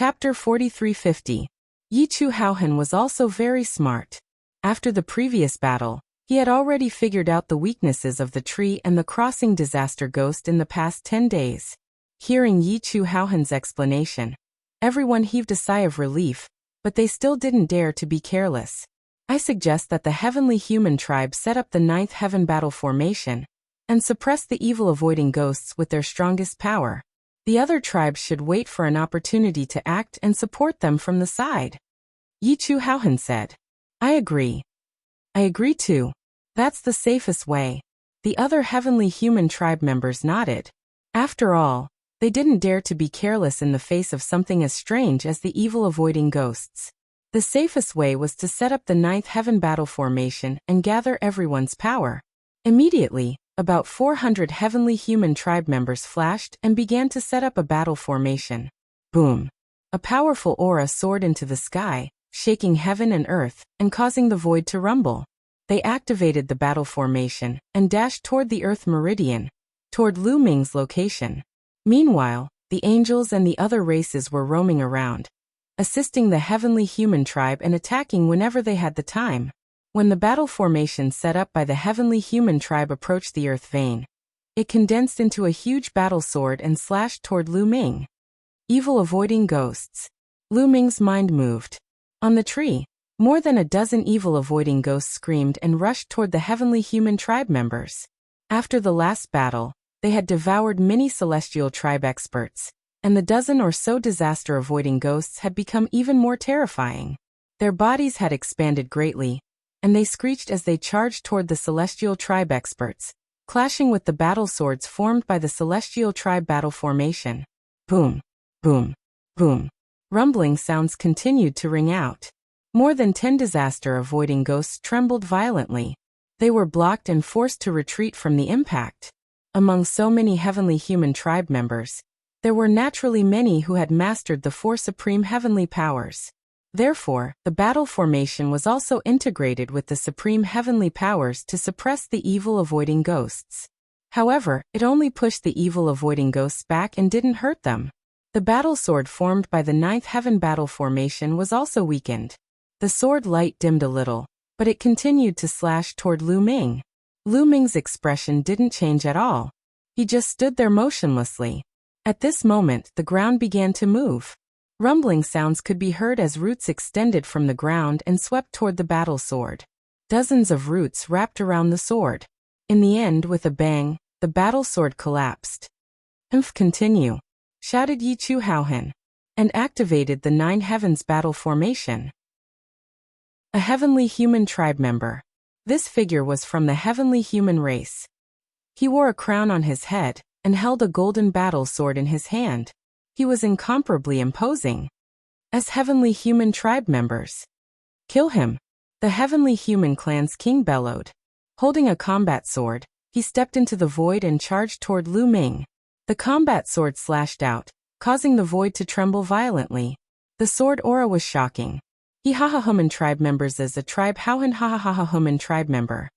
Chapter 4350. Yi Chu Haohan was also very smart. After the previous battle, he had already figured out the weaknesses of the tree and the crossing disaster ghost in the past 10 days. Hearing Yi Chu Haohan's explanation, everyone heaved a sigh of relief, but they still didn't dare to be careless. I suggest that the heavenly human tribe set up the 9th heaven battle formation and suppress the evil-avoiding ghosts with their strongest power. The other tribes should wait for an opportunity to act and support them from the side. Yi Chu Haohan said. I agree. I agree too. That's the safest way. The other heavenly human tribe members nodded. After all, they didn't dare to be careless in the face of something as strange as the evil-avoiding ghosts. The safest way was to set up the 9th heaven battle formation and gather everyone's power. Immediately, about 400 heavenly human tribe members flashed and began to set up a battle formation. Boom! A powerful aura soared into the sky, shaking heaven and earth, and causing the void to rumble. They activated the battle formation and dashed toward the Earth Meridian, toward Lu Ming's location. Meanwhile, the angels and the other races were roaming around, assisting the heavenly human tribe and attacking whenever they had the time. When the battle formation set up by the heavenly human tribe approached the earth vein, it condensed into a huge battle sword and slashed toward Lu Ming. Evil-avoiding ghosts. Lu Ming's mind moved. On the tree, more than a dozen evil-avoiding ghosts screamed and rushed toward the heavenly human tribe members. After the last battle, they had devoured many celestial tribe experts, and the dozen or so disaster-avoiding ghosts had become even more terrifying. Their bodies had expanded greatly, and they screeched as they charged toward the celestial tribe experts, clashing with the battle swords formed by the celestial tribe battle formation. Boom, boom, boom. Rumbling sounds continued to ring out. More than 10 disaster-avoiding ghosts trembled violently. They were blocked and forced to retreat from the impact. Among so many heavenly human tribe members, there were naturally many who had mastered the 4 supreme heavenly powers. Therefore, the battle formation was also integrated with the supreme heavenly powers to suppress the evil-avoiding ghosts. However, it only pushed the evil-avoiding ghosts back and didn't hurt them. The battle sword formed by the 9th heaven battle formation was also weakened. The sword light dimmed a little, but it continued to slash toward Lu Ming. Lu Ming's expression didn't change at all. He just stood there motionlessly. At this moment, the ground began to move. Rumbling sounds could be heard as roots extended from the ground and swept toward the battle sword. Dozens of roots wrapped around the sword. In the end, with a bang, the battle sword collapsed. Continue, shouted Yi Chu Haohan, and activated the 9 heavens battle formation. A heavenly human tribe member. This figure was from the heavenly human race. He wore a crown on his head and held a golden battle sword in his hand. He was incomparably imposing. As heavenly human tribe members. Kill him! The heavenly human clan's king bellowed. Holding a combat sword, he stepped into the void and charged toward Lu Ming. The combat sword slashed out, causing the void to tremble violently. The sword aura was shocking. He human tribe members as a tribe Haohan human tribe member.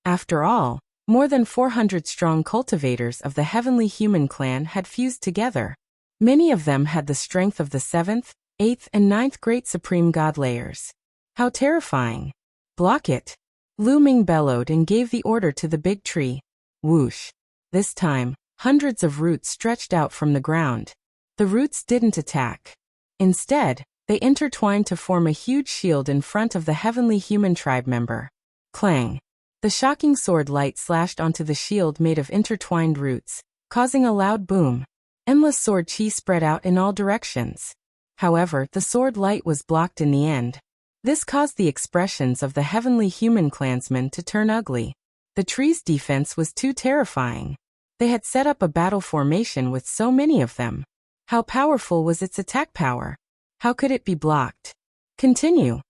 After all, more than 400 strong cultivators of the heavenly human clan had fused together. Many of them had the strength of the 7th, 8th and 9th great supreme god layers. How terrifying. Block it. Lu Ming bellowed and gave the order to the big tree. Whoosh. This time, hundreds of roots stretched out from the ground. The roots didn't attack. Instead, they intertwined to form a huge shield in front of the heavenly human tribe member. Clang. The shocking sword light slashed onto the shield made of intertwined roots, causing a loud boom. Endless sword chi spread out in all directions. However, the sword light was blocked in the end. This caused the expressions of the heavenly human clansmen to turn ugly. The tree's defense was too terrifying. They had set up a battle formation with so many of them. How powerful was its attack power? How could it be blocked? Continue.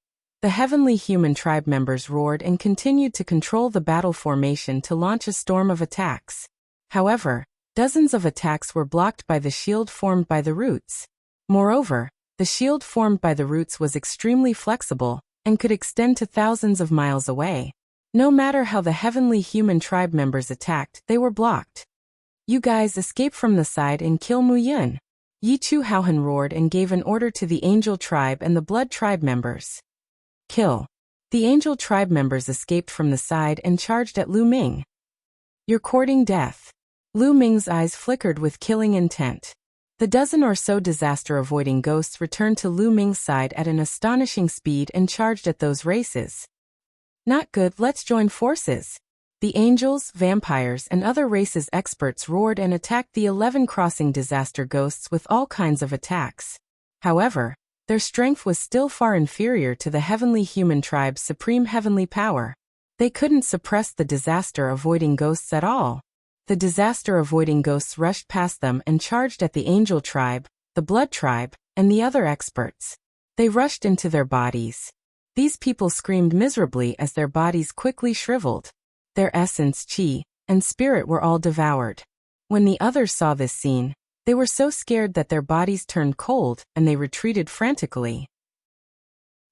The heavenly human tribe members roared and continued to control the battle formation to launch a storm of attacks. However, dozens of attacks were blocked by the shield formed by the roots. Moreover, the shield formed by the roots was extremely flexible and could extend to thousands of miles away. No matter how the heavenly human tribe members attacked, they were blocked. You guys escape from the side and kill Mu Yun. Yichu Haohan roared and gave an order to the Angel tribe and the Blood tribe members. Kill. The Angel tribe members escaped from the side and charged at Lu Ming. You're courting death. Lu Ming's eyes flickered with killing intent. The dozen or so disaster-avoiding ghosts returned to Lu Ming's side at an astonishing speed and charged at those races. Not good, let's join forces. The angels, vampires, and other races experts roared and attacked the 11 crossing disaster ghosts with all kinds of attacks. However, their strength was still far inferior to the heavenly human tribe's supreme heavenly power. They couldn't suppress the disaster-avoiding ghosts at all. The disaster-avoiding ghosts rushed past them and charged at the Angel tribe, the Blood tribe, and the other experts. They rushed into their bodies. These people screamed miserably as their bodies quickly shriveled. Their essence, chi, and spirit were all devoured. When the others saw this scene, they were so scared that their bodies turned cold and they retreated frantically.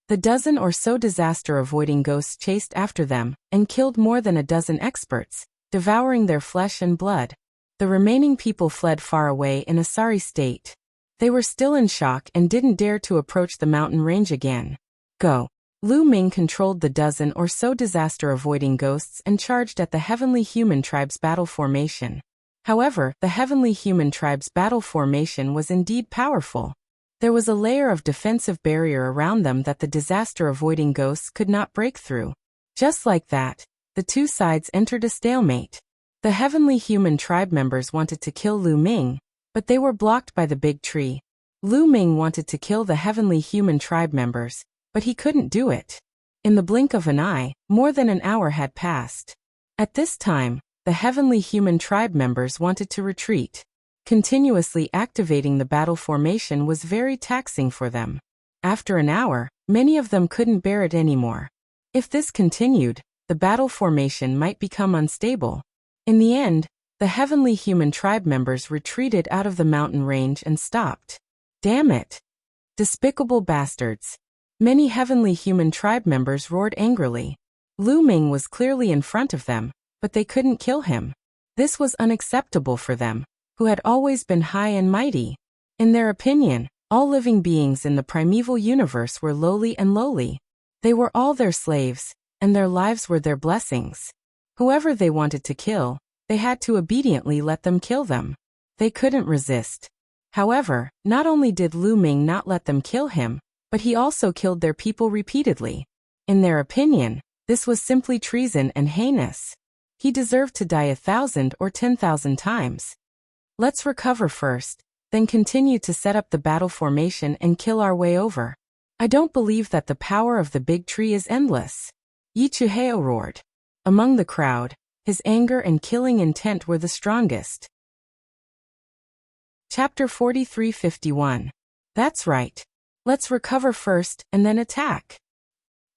The dozen or so disaster-avoiding ghosts chased after them and killed more than a dozen experts, devouring their flesh and blood. The remaining people fled far away in a sorry state. They were still in shock and didn't dare to approach the mountain range again. Go. Lu Ming controlled the dozen or so disaster-avoiding ghosts and charged at the Heavenly Human Tribe's battle formation. However, the Heavenly Human Tribe's battle formation was indeed powerful. There was a layer of defensive barrier around them that the disaster-avoiding ghosts could not break through. Just like that, the two sides entered a stalemate. The Heavenly Human Tribe members wanted to kill Lu Ming, but they were blocked by the big tree. Lu Ming wanted to kill the Heavenly Human Tribe members, but he couldn't do it. In the blink of an eye, more than an hour had passed. At this time, the Heavenly Human Tribe members wanted to retreat. Continuously activating the battle formation was very taxing for them. After an hour, many of them couldn't bear it anymore. If this continued, the battle formation might become unstable. In the end, the Heavenly Human Tribe members retreated out of the mountain range and stopped. Damn it! Despicable bastards! Many Heavenly Human Tribe members roared angrily. Lu Ming was clearly in front of them, but they couldn't kill him. This was unacceptable for them, who had always been high and mighty. In their opinion, all living beings in the primeval universe were lowly and lowly. They were all their slaves, and their lives were their blessings. Whoever they wanted to kill, they had to obediently let them kill them. They couldn't resist. However, not only did Lu Ming not let them kill him, but he also killed their people repeatedly. In their opinion, this was simply treason and heinous. He deserved to die 1,000 or 10,000 times. Let's recover first, then continue to set up the battle formation and kill our way over. I don't believe that the power of the big tree is endless. Yi Chuheo roared. Among the crowd, his anger and killing intent were the strongest. Chapter 43:51. That's right. Let's recover first and then attack.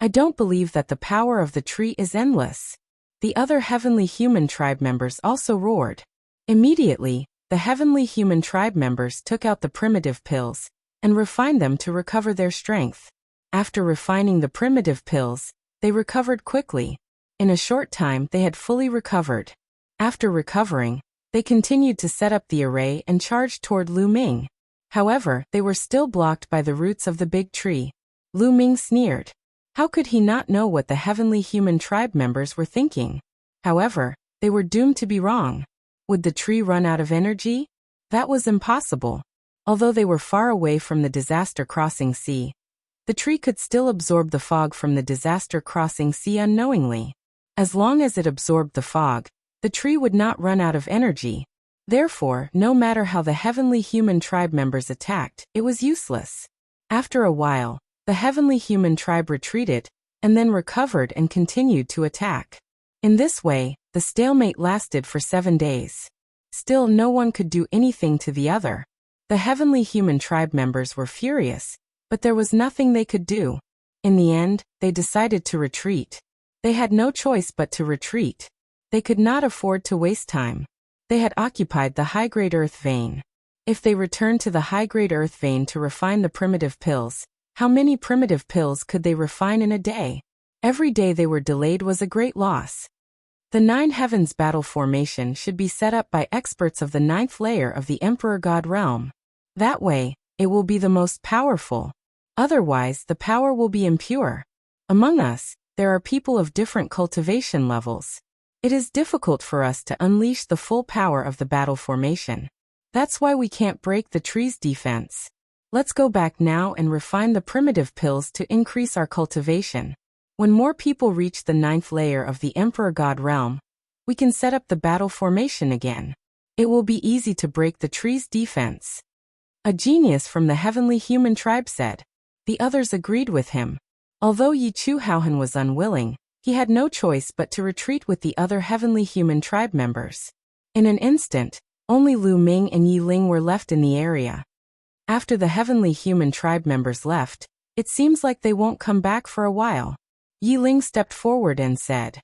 I don't believe that the power of the tree is endless. The other Heavenly Human Tribe members also roared. Immediately, the Heavenly Human Tribe members took out the primitive pills and refined them to recover their strength. After refining the primitive pills, they recovered quickly. In a short time they had fully recovered. After recovering, they continued to set up the array and charged toward Lu Ming. However, they were still blocked by the roots of the big tree. Lu Ming sneered. How could he not know what the Heavenly Human Tribe members were thinking? However, they were doomed to be wrong. Would the tree run out of energy? That was impossible. Although they were far away from the disaster crossing sea, the tree could still absorb the fog from the disaster crossing sea unknowingly. As long as it absorbed the fog, the tree would not run out of energy. Therefore, no matter how the Heavenly Human Tribe members attacked, it was useless. After a while, the Heavenly Human Tribe retreated, and then recovered and continued to attack. In this way, the stalemate lasted for 7 days. Still no one could do anything to the other. The Heavenly Human Tribe members were furious, but there was nothing they could do. In the end, they decided to retreat. They had no choice but to retreat. They could not afford to waste time. They had occupied the high-grade earth vein. If they returned to the high-grade earth vein to refine the primitive pills, how many primitive pills could they refine in a day? Every day they were delayed was a great loss. The 9 Heavens battle formation should be set up by experts of the 9th layer of the Emperor God realm. That way, it will be the most powerful. Otherwise, the power will be impure. Among us, there are people of different cultivation levels. It is difficult for us to unleash the full power of the battle formation. That's why we can't break the tree's defense. Let's go back now and refine the primitive pills to increase our cultivation. When more people reach the 9th layer of the Emperor God realm, we can set up the battle formation again. It will be easy to break the tree's defense. A genius from the heavenly human tribe said. The others agreed with him. Although Yi Chu Haohan was unwilling, he had no choice but to retreat with the other heavenly human tribe members. In an instant, only Lu Ming and Yi Ling were left in the area. After the heavenly human tribe members left, it seems like they won't come back for a while. Yi Ling stepped forward and said,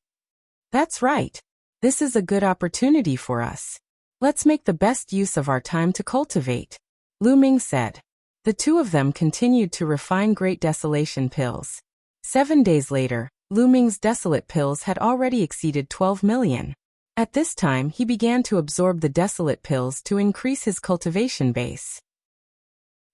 "That's right. This is a good opportunity for us. Let's make the best use of our time to cultivate," Lu Ming said. The two of them continued to refine Great Desolation pills. 7 days later, Lu Ming's Desolate pills had already exceeded 12 million. At this time he began to absorb the Desolate pills to increase his cultivation base.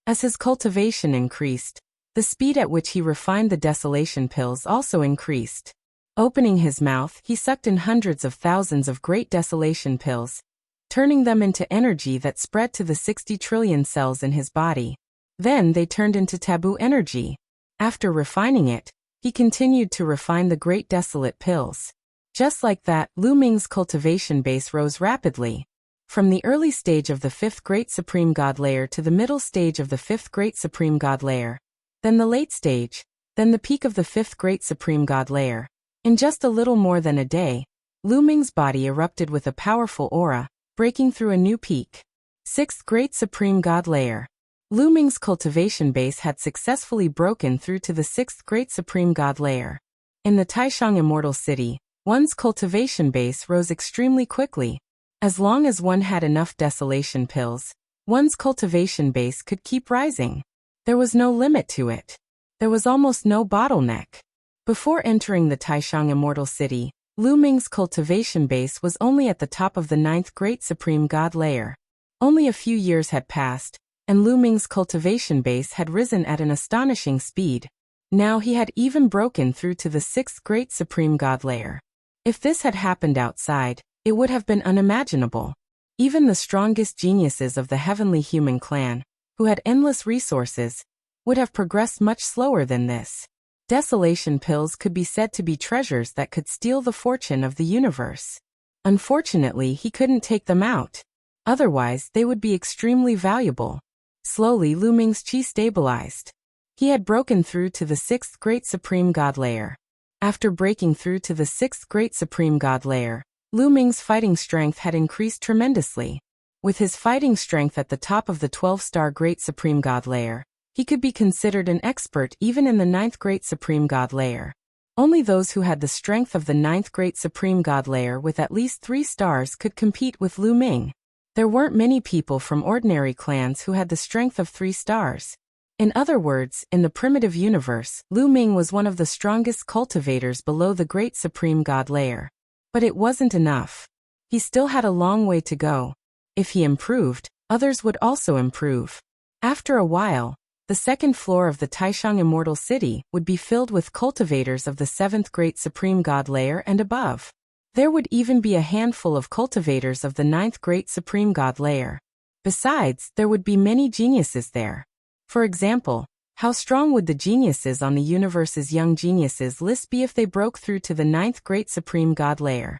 As his cultivation increased, the speed at which he refined the Desolation pills also increased. Opening his mouth, he sucked in hundreds of thousands of Great Desolation pills, turning them into energy that spread to the 60 trillion cells in his body. Then they turned into taboo energy. After refining it, he continued to refine the Great Desolate pills. Just like that, Lu Ming's cultivation base rose rapidly. From the early stage of the 5th Great Supreme God layer to the middle stage of the 5th Great Supreme God layer, then the late stage, then the peak of the 5th Great Supreme God layer. In just a little more than a day, Lu Ming's body erupted with a powerful aura, breaking through a new peak. 6th Great Supreme God layer. Lu Ming's cultivation base had successfully broken through to the 6th Great Supreme God layer. In the Taishang Immortal City, one's cultivation base rose extremely quickly. As long as one had enough desolation pills, one's cultivation base could keep rising. There was no limit to it. There was almost no bottleneck. Before entering the Taishang Immortal City, Lu Ming's cultivation base was only at the top of the 9th Great Supreme God layer. Only a few years had passed, and Lu Ming's cultivation base had risen at an astonishing speed. Now he had even broken through to the 6th Great Supreme God layer. If this had happened outside, it would have been unimaginable. Even the strongest geniuses of the heavenly human clan, who had endless resources, would have progressed much slower than this. Desolation pills could be said to be treasures that could steal the fortune of the universe. Unfortunately, he couldn't take them out. Otherwise, they would be extremely valuable. Slowly, Lu Ming's chi stabilized. He had broken through to the 6th Great Supreme God layer. After breaking through to the 6th Great Supreme God layer, Lu Ming's fighting strength had increased tremendously. With his fighting strength at the top of the 12-star Great Supreme God layer, he could be considered an expert even in the 9th Great Supreme God layer. Only those who had the strength of the 9th Great Supreme God layer with at least 3 stars could compete with Lu Ming. There weren't many people from ordinary clans who had the strength of 3 stars. In other words, in the primitive universe, Lu Ming was one of the strongest cultivators below the Great Supreme God layer. But it wasn't enough. He still had a long way to go. If he improved, others would also improve. After a while, the 2nd floor of the Taishang Immortal City would be filled with cultivators of the 7th Great Supreme God layer and above. There would even be a handful of cultivators of the 9th Great Supreme God layer. Besides, there would be many geniuses there. For example, how strong would the geniuses on the universe's young geniuses list be if they broke through to the 9th Great Supreme God layer?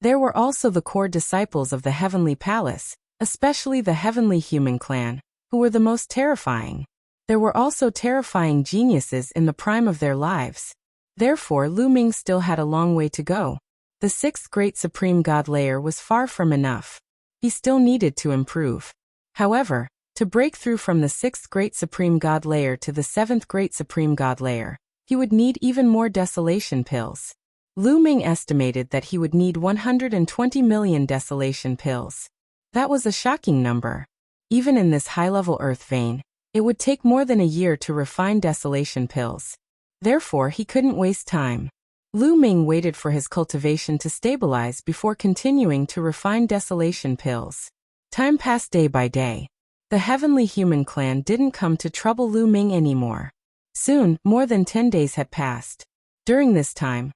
There were also the core disciples of the Heavenly Palace, especially the Heavenly Human Clan, who were the most terrifying. There were also terrifying geniuses in the prime of their lives. Therefore, Lu Ming still had a long way to go. The 6th Great Supreme God layer was far from enough. He still needed to improve. However, to break through from the 6th Great Supreme God layer to the 7th Great Supreme God layer, he would need even more desolation pills. Lu Ming estimated that he would need 120 million desolation pills. That was a shocking number. Even in this high-level earth vein, it would take more than a year to refine desolation pills. Therefore, he couldn't waste time. Lu Ming waited for his cultivation to stabilize before continuing to refine desolation pills. Time passed day by day. The heavenly human clan didn't come to trouble Lu Ming anymore. Soon, more than 10 days had passed. During this time,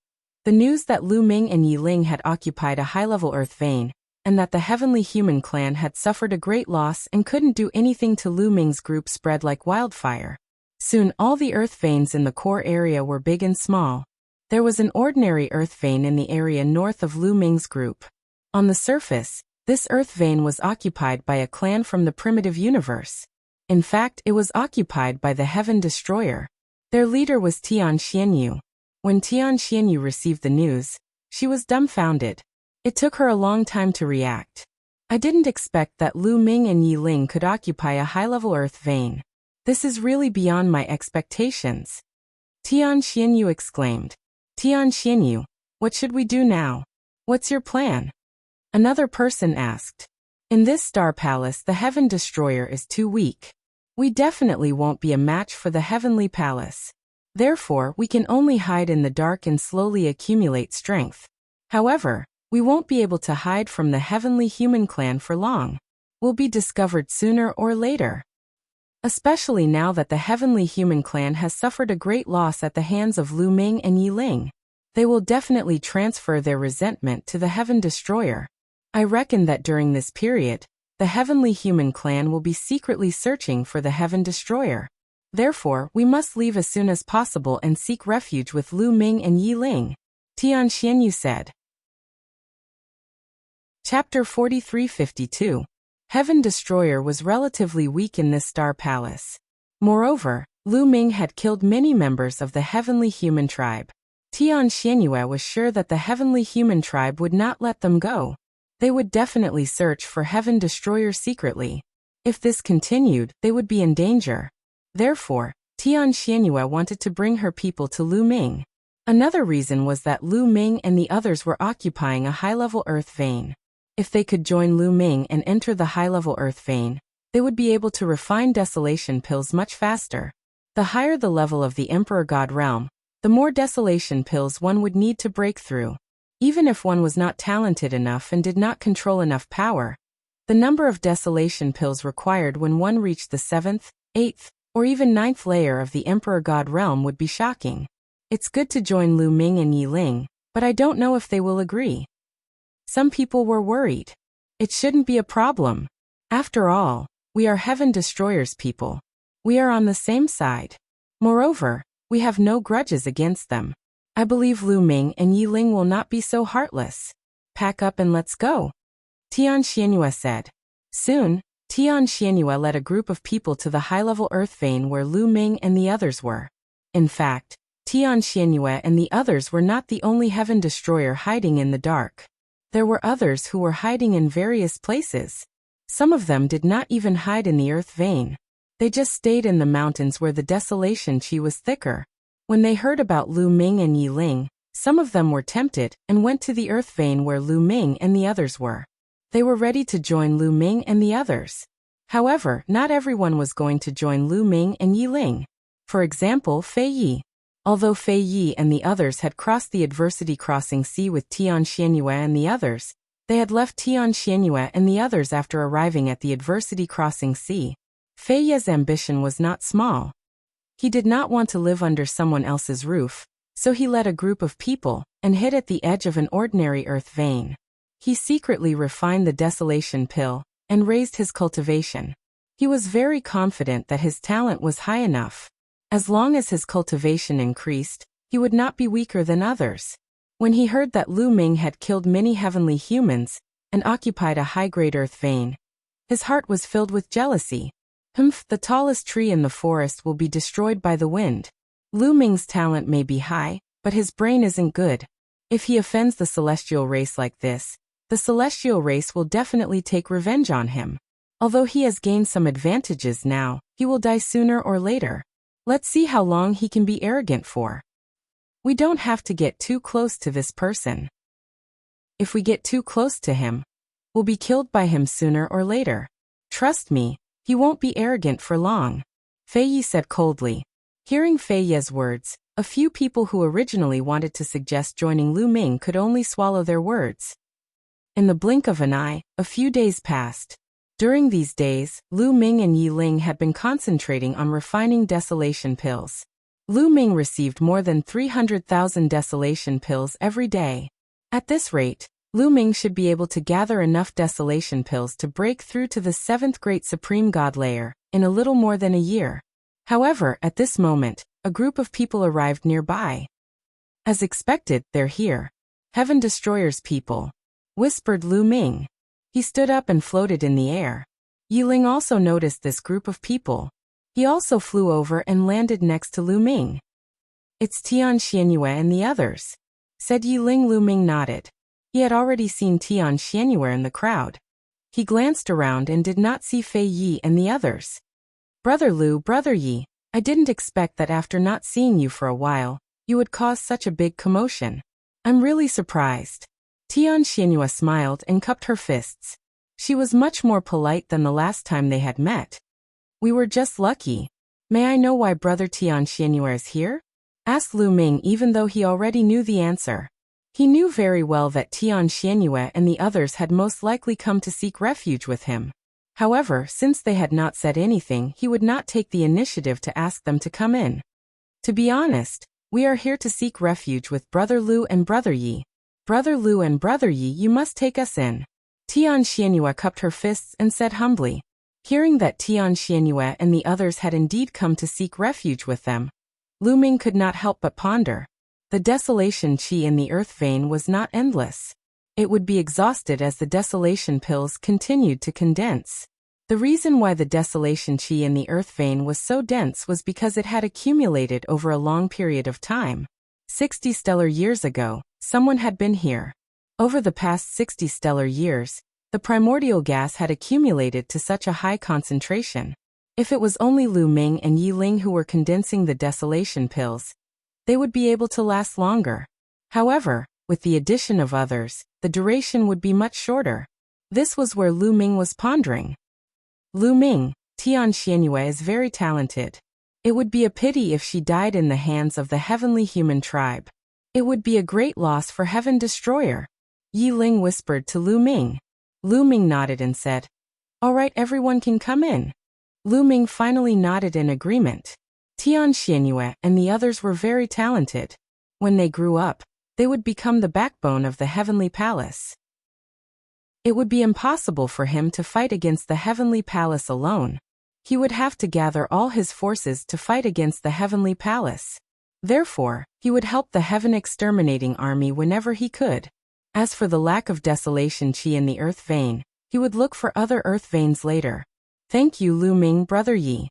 the news that Lu Ming and Yi Ling had occupied a high-level earth vein, and that the heavenly human clan had suffered a great loss and couldn't do anything to Lu Ming's group spread like wildfire. Soon all the earth veins in the core area were big and small. There was an ordinary earth vein in the area north of Lu Ming's group. On the surface, this earth vein was occupied by a clan from the primitive universe. In fact, it was occupied by the Heaven Destroyer. Their leader was Tian Xianyu. When Tian Xianyu received the news, she was dumbfounded. It took her a long time to react. I didn't expect that Lu Ming and Yi Ling could occupy a high-level earth vein. This is really beyond my expectations. Tian Xianyu exclaimed. Tian Xianyu, what should we do now? What's your plan? Another person asked. In this star palace, the Heaven Destroyer is too weak. We definitely won't be a match for the Heavenly Palace. Therefore, we can only hide in the dark and slowly accumulate strength. However, we won't be able to hide from the heavenly human clan for long. We'll be discovered sooner or later. Especially now that the heavenly human clan has suffered a great loss at the hands of Lu Ming and Yi Ling. They will definitely transfer their resentment to the Heaven Destroyer. I reckon that during this period, the heavenly human clan will be secretly searching for the Heaven Destroyer. Therefore, we must leave as soon as possible and seek refuge with Lu Ming and Yi Ling, Tian Xianyu said. Chapter 4352. Heaven Destroyer was relatively weak in this star palace. Moreover, Lu Ming had killed many members of the heavenly human tribe. Tian Xianyu was sure that the heavenly human tribe would not let them go. They would definitely search for Heaven Destroyer secretly. If this continued, they would be in danger. Therefore, Tian Xianyu wanted to bring her people to Lu Ming. Another reason was that Lu Ming and the others were occupying a high-level earth vein. If they could join Lu Ming and enter the high-level earth vein, they would be able to refine desolation pills much faster. The higher the level of the Emperor God realm, the more desolation pills one would need to break through. Even if one was not talented enough and did not control enough power, the number of desolation pills required when one reached the 7th, 8th, or even 9th layer of the Emperor God realm would be shocking. It's good to join Lu Ming and Yi Ling, but I don't know if they will agree. Some people were worried. It shouldn't be a problem. After all, we are Heaven Destroyer's people. We are on the same side. Moreover, we have no grudges against them. I believe Lu Ming and Yi Ling will not be so heartless. Pack up and let's go, Tian Xianyu said. Soon, Tian Xianyu led a group of people to the high-level earth vein where Lu Ming and the others were. In fact, Tian Xianyu and the others were not the only Heaven Destroyer hiding in the dark. There were others who were hiding in various places. Some of them did not even hide in the earth vein. They just stayed in the mountains where the desolation chi was thicker. When they heard about Lu Ming and Yi Ling, some of them were tempted and went to the earth vein where Lu Ming and the others were. They were ready to join Lu Ming and the others. However, not everyone was going to join Lu Ming and Yi Ling. For example, Fei Yi. Although Fei Yi and the others had crossed the adversity crossing sea with Tian Xianyu and the others, they had left Tian Xianyu and the others after arriving at the adversity crossing sea. Fei Yi's ambition was not small. He did not want to live under someone else's roof, so he led a group of people and hid at the edge of an ordinary earth vein. He secretly refined the desolation pill and raised his cultivation. He was very confident that his talent was high enough. As long as his cultivation increased, he would not be weaker than others. When he heard that Lu Ming had killed many heavenly humans and occupied a high-grade earth vein, his heart was filled with jealousy. The tallest tree in the forest will be destroyed by the wind. Lu Ming's talent may be high, but his brain isn't good. If he offends the celestial race like this, the celestial race will definitely take revenge on him. Although he has gained some advantages now, he will die sooner or later. Let's see how long he can be arrogant for. We don't have to get too close to this person. If we get too close to him, we'll be killed by him sooner or later. Trust me, he won't be arrogant for long, Fei Yi said coldly. Hearing Fei Yi's words, a few people who originally wanted to suggest joining Lu Ming could only swallow their words. In the blink of an eye, a few days passed. During these days, Lu Ming and Yi Ling had been concentrating on refining desolation pills. Lu Ming received more than 300,000 desolation pills every day. At this rate, Lu Ming should be able to gather enough desolation pills to break through to the 7th Great Supreme God layer in a little more than a year. However, at this moment, a group of people arrived nearby. As expected, they're here. Heaven Destroyer's people, whispered Lu Ming. He stood up and floated in the air. Yi Ling also noticed this group of people. He also flew over and landed next to Lu Ming. It's Tian Xianyue and the others, said Yi Ling. Lu Ming nodded. He had already seen Tian Xianyue in the crowd. He glanced around and did not see Fei Yi and the others. Brother Lu, Brother Yi, I didn't expect that after not seeing you for a while, you would cause such a big commotion. I'm really surprised. Tian Xianyue smiled and cupped her fists. She was much more polite than the last time they had met. We were just lucky. May I know why Brother Tian Xianyue is here? Asked Lu Ming, even though he already knew the answer. He knew very well that Tian Xianyue and the others had most likely come to seek refuge with him. However, since they had not said anything, he would not take the initiative to ask them to come in. To be honest, we are here to seek refuge with Brother Lu and Brother Yi. Brother Lu and Brother Yi, you must take us in. Tian Xianyue cupped her fists and said humbly. Hearing that Tian Xianyue and the others had indeed come to seek refuge with them, Lu Ming could not help but ponder. The desolation qi in the earth vein was not endless. It would be exhausted as the desolation pills continued to condense. The reason why the desolation qi in the earth vein was so dense was because it had accumulated over a long period of time. 60 stellar years ago, someone had been here. Over the past 60 stellar years, the primordial gas had accumulated to such a high concentration. If it was only Lu Ming and Yi Ling who were condensing the desolation pills, they would be able to last longer. However, with the addition of others, the duration would be much shorter. This was where Lu Ming was pondering. Lu Ming, Tian Xianyue is very talented. It would be a pity if she died in the hands of the heavenly human tribe. It would be a great loss for Heaven Destroyer. Yi Ling whispered to Lu Ming. Lu Ming nodded and said, All right, everyone can come in. Lu Ming finally nodded in agreement. Tian Xianyue and the others were very talented. When they grew up, they would become the backbone of the heavenly palace. It would be impossible for him to fight against the heavenly palace alone. He would have to gather all his forces to fight against the heavenly palace. Therefore, he would help the heaven exterminating army whenever he could. As for the lack of desolation qi in the earth vein, he would look for other earth veins later. Thank you, Lu Ming, Brother Yi.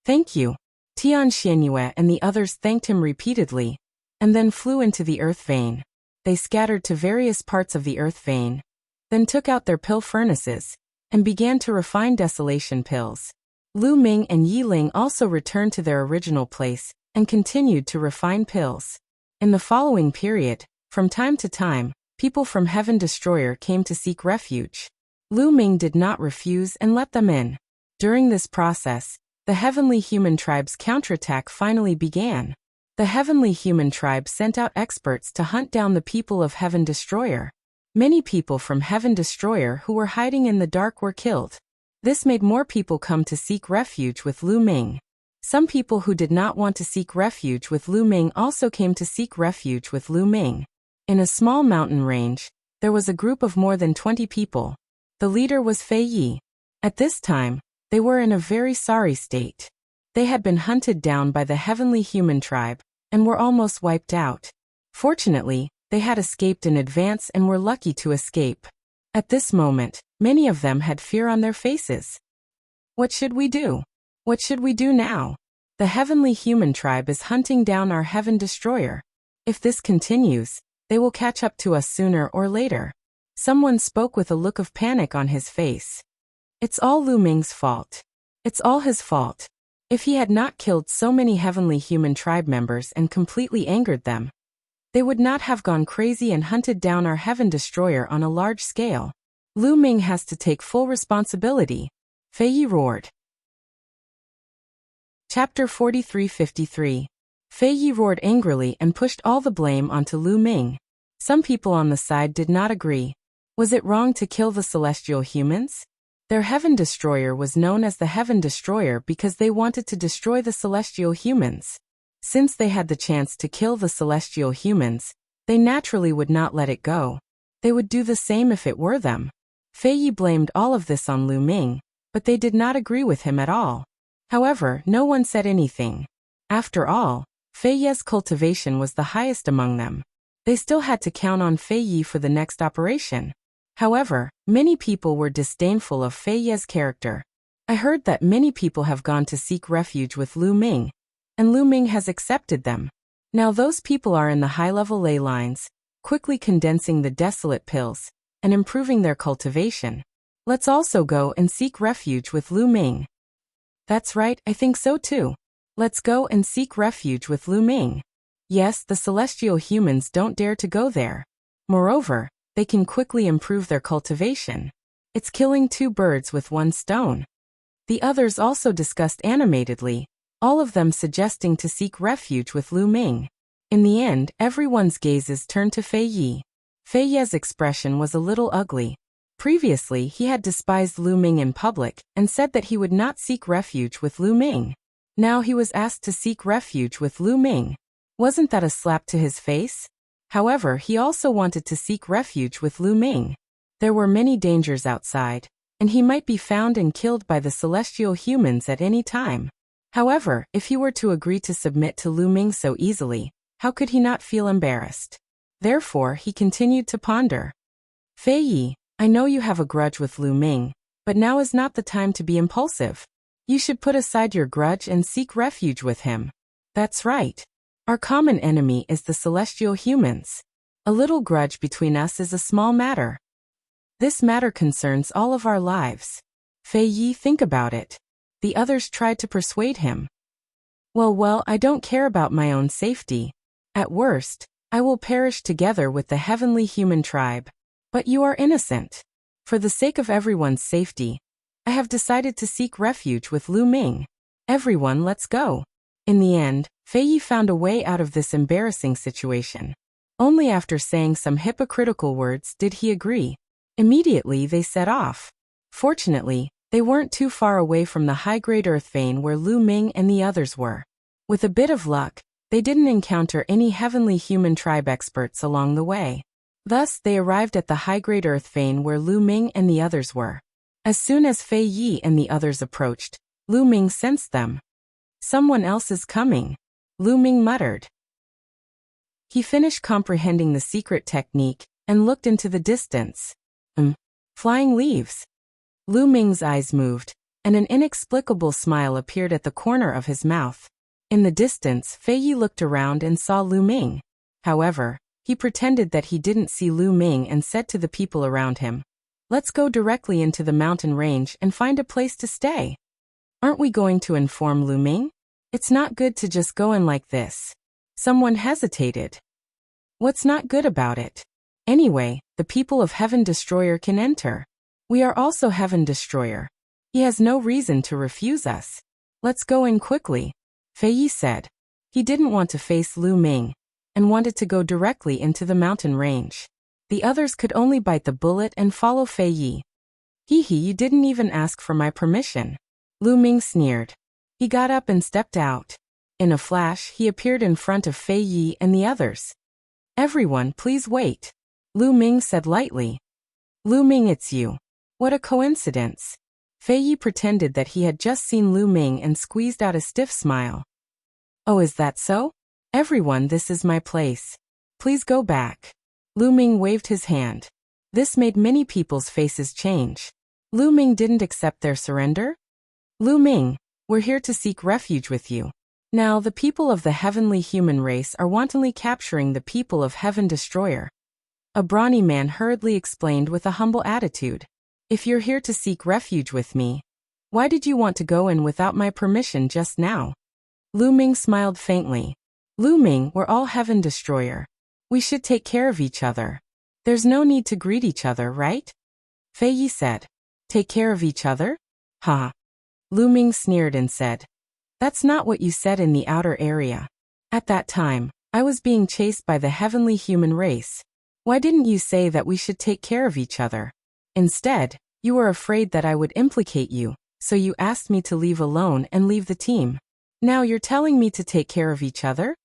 Thank you. Tian Xianyue and the others thanked him repeatedly, and then flew into the earth vein. They scattered to various parts of the earth vein, then took out their pill furnaces, and began to refine desolation pills. Lu Ming and Yi Ling also returned to their original place, and continued to refine pills. In the following period, from time to time, people from Heaven Destroyer came to seek refuge. Lu Ming did not refuse and let them in. During this process, the heavenly human tribe's counterattack finally began. The heavenly human tribe sent out experts to hunt down the people of Heaven Destroyer. Many people from Heaven Destroyer who were hiding in the dark were killed. This made more people come to seek refuge with Lu Ming. Some people who did not want to seek refuge with Lu Ming also came to seek refuge with Lu Ming. In a small mountain range, there was a group of more than 20 people. The leader was Fei Yi. At this time, they were in a very sorry state. They had been hunted down by the heavenly human tribe, and were almost wiped out. Fortunately, they had escaped in advance and were lucky to escape. At this moment, many of them had fear on their faces. What should we do? What should we do now? The heavenly human tribe is hunting down our Heaven Destroyer. If this continues, they will catch up to us sooner or later. Someone spoke with a look of panic on his face. It's all Lu Ming's fault. It's all his fault. If he had not killed so many heavenly human tribe members and completely angered them, they would not have gone crazy and hunted down our Heaven Destroyer on a large scale. Lu Ming has to take full responsibility. Fei Yi roared. Chapter 43:53. Fei Yi roared angrily and pushed all the blame onto Lu Ming. Some people on the side did not agree. Was it wrong to kill the celestial humans? Their Heaven Destroyer was known as the Heaven Destroyer because they wanted to destroy the celestial humans. Since they had the chance to kill the celestial humans, they naturally would not let it go. They would do the same if it were them. Fei Yi blamed all of this on Lu Ming, but they did not agree with him at all. However, no one said anything. After all, Fei Yi's cultivation was the highest among them. They still had to count on Fei Yi for the next operation. However, many people were disdainful of Fei Yi's character. I heard that many people have gone to seek refuge with Lu Ming, and Lu Ming has accepted them. Now those people are in the high-level ley lines, quickly condensing the desolate pills, and improving their cultivation. Let's also go and seek refuge with Lu Ming. That's right, I think so too. Let's go and seek refuge with Lu Ming. Yes, the celestial humans don't dare to go there. Moreover, they can quickly improve their cultivation. It's killing two birds with one stone. The others also discussed animatedly, all of them suggesting to seek refuge with Lu Ming. In the end, everyone's gazes turned to Fei Yi. Fei Yi's expression was a little ugly. Previously, he had despised Lu Ming in public and said that he would not seek refuge with Lu Ming. Now he was asked to seek refuge with Lu Ming. Wasn't that a slap to his face? However, he also wanted to seek refuge with Lu Ming. There were many dangers outside, and he might be found and killed by the celestial humans at any time. However, if he were to agree to submit to Lu Ming so easily, how could he not feel embarrassed? Therefore, he continued to ponder. Fei Yi, I know you have a grudge with Lu Ming, but now is not the time to be impulsive. You should put aside your grudge and seek refuge with him. That's right. Our common enemy is the celestial humans. A little grudge between us is a small matter. This matter concerns all of our lives. Fei Yi, think about it. The others tried to persuade him. Well, I don't care about my own safety. At worst, I will perish together with the heavenly human tribe. But you are innocent. For the sake of everyone's safety, I have decided to seek refuge with Lu Ming. Everyone, let's go. In the end, Fei Yi found a way out of this embarrassing situation. Only after saying some hypocritical words did he agree. Immediately they set off. Fortunately, they weren't too far away from the high-grade earth vein where Lu Ming and the others were. With a bit of luck, they didn't encounter any heavenly human tribe experts along the way. Thus, they arrived at the high-grade earth vein where Lu Ming and the others were. As soon as Fei Yi and the others approached, Lu Ming sensed them. Someone else is coming, Lu Ming muttered. He finished comprehending the secret technique and looked into the distance. Flying leaves. Lu Ming's eyes moved, and an inexplicable smile appeared at the corner of his mouth. In the distance, Fei Yi looked around and saw Lu Ming. However, he pretended that he didn't see Lu Ming and said to the people around him, "Let's go directly into the mountain range and find a place to stay. Aren't we going to inform Lu Ming? It's not good to just go in like this." Someone hesitated. What's not good about it? Anyway, the people of Heaven Destroyer can enter. We are also Heaven Destroyer. He has no reason to refuse us. Let's go in quickly, Fei Yi said. He didn't want to face Lu Ming, and wanted to go directly into the mountain range. The others could only bite the bullet and follow Fei Yi. You didn't even ask for my permission. Lu Ming sneered. He got up and stepped out. In a flash, he appeared in front of Fei Yi and the others. Everyone, please wait, Lu Ming said lightly. Lu Ming, it's you. What a coincidence. Fei Yi pretended that he had just seen Lu Ming and squeezed out a stiff smile. Oh, is that so? Everyone, this is my place. Please go back. Lu Ming waved his hand. This made many people's faces change. Lu Ming didn't accept their surrender? Lu Ming, we're here to seek refuge with you. Now, the people of the heavenly human race are wantonly capturing the people of Heaven Destroyer. A brawny man hurriedly explained with a humble attitude. If you're here to seek refuge with me, why did you want to go in without my permission just now? Lu Ming smiled faintly. Lu Ming, we're all Heaven Destroyer. We should take care of each other. There's no need to greet each other, right? Fei Yi said. Take care of each other? Ha. Lu Ming sneered and said. That's not what you said in the outer area. At that time, I was being chased by the heavenly human race. Why didn't you say that we should take care of each other? Instead, You were afraid that I would implicate you, so you asked me to leave alone and leave the team. Now you're telling me to take care of each other?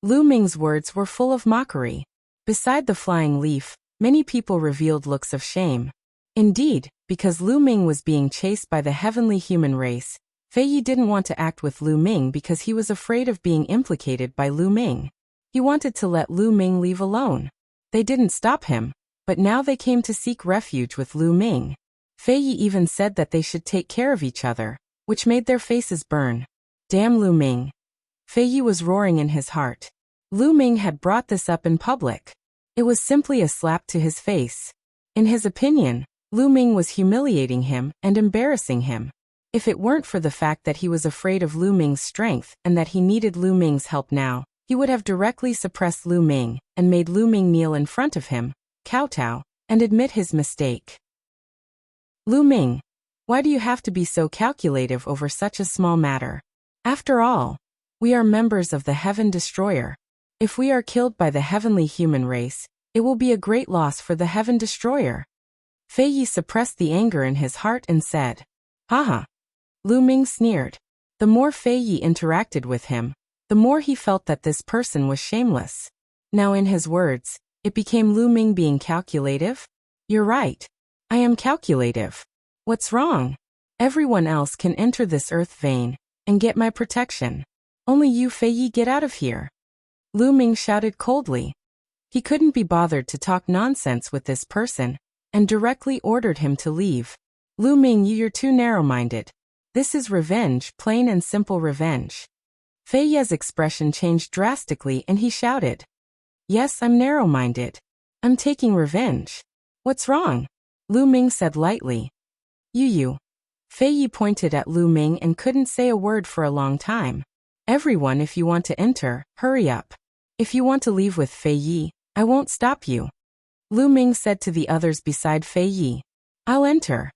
Lu Ming's words were full of mockery. Beside the flying leaf, many people revealed looks of shame. Indeed, because Lu Ming was being chased by the heavenly human race, Fei Yi didn't want to act with Lu Ming because he was afraid of being implicated by Lu Ming. He wanted to let Lu Ming leave alone. They didn't stop him, but now they came to seek refuge with Lu Ming. Fei Yi even said that they should take care of each other, which made their faces burn. Damn Lu Ming. Fei Yi was roaring in his heart. Lu Ming had brought this up in public. It was simply a slap to his face. In his opinion, Lu Ming was humiliating him and embarrassing him. If it weren't for the fact that he was afraid of Lu Ming's strength and that he needed Lu Ming's help now, he would have directly suppressed Lu Ming and made Lu Ming kneel in front of him, kowtow, and admit his mistake. Lu Ming, why do you have to be so calculative over such a small matter? After all, we are members of the Heaven Destroyer. If we are killed by the heavenly human race, it will be a great loss for the Heaven Destroyer. Fei Yi suppressed the anger in his heart and said, Haha. Lu Ming sneered. The more Fei Yi interacted with him, the more he felt that this person was shameless. Now in his words, it became Lu Ming being calculative? You're right. I am calculative. What's wrong? Everyone else can enter this earth vein and get my protection. Only you, Fei Yi, get out of here. Lu Ming shouted coldly. He couldn't be bothered to talk nonsense with this person, and directly ordered him to leave. Lu Ming, you're too narrow-minded. This is revenge, plain and simple revenge. Fei Yi's expression changed drastically and he shouted. Yes, I'm narrow-minded. I'm taking revenge. What's wrong? Lu Ming said lightly. You. Fei Yi pointed at Lu Ming and couldn't say a word for a long time. Everyone, if you want to enter, hurry up. If you want to leave with Fei Yi, I won't stop you. Lu Ming said to the others beside Fei Yi. I'll enter.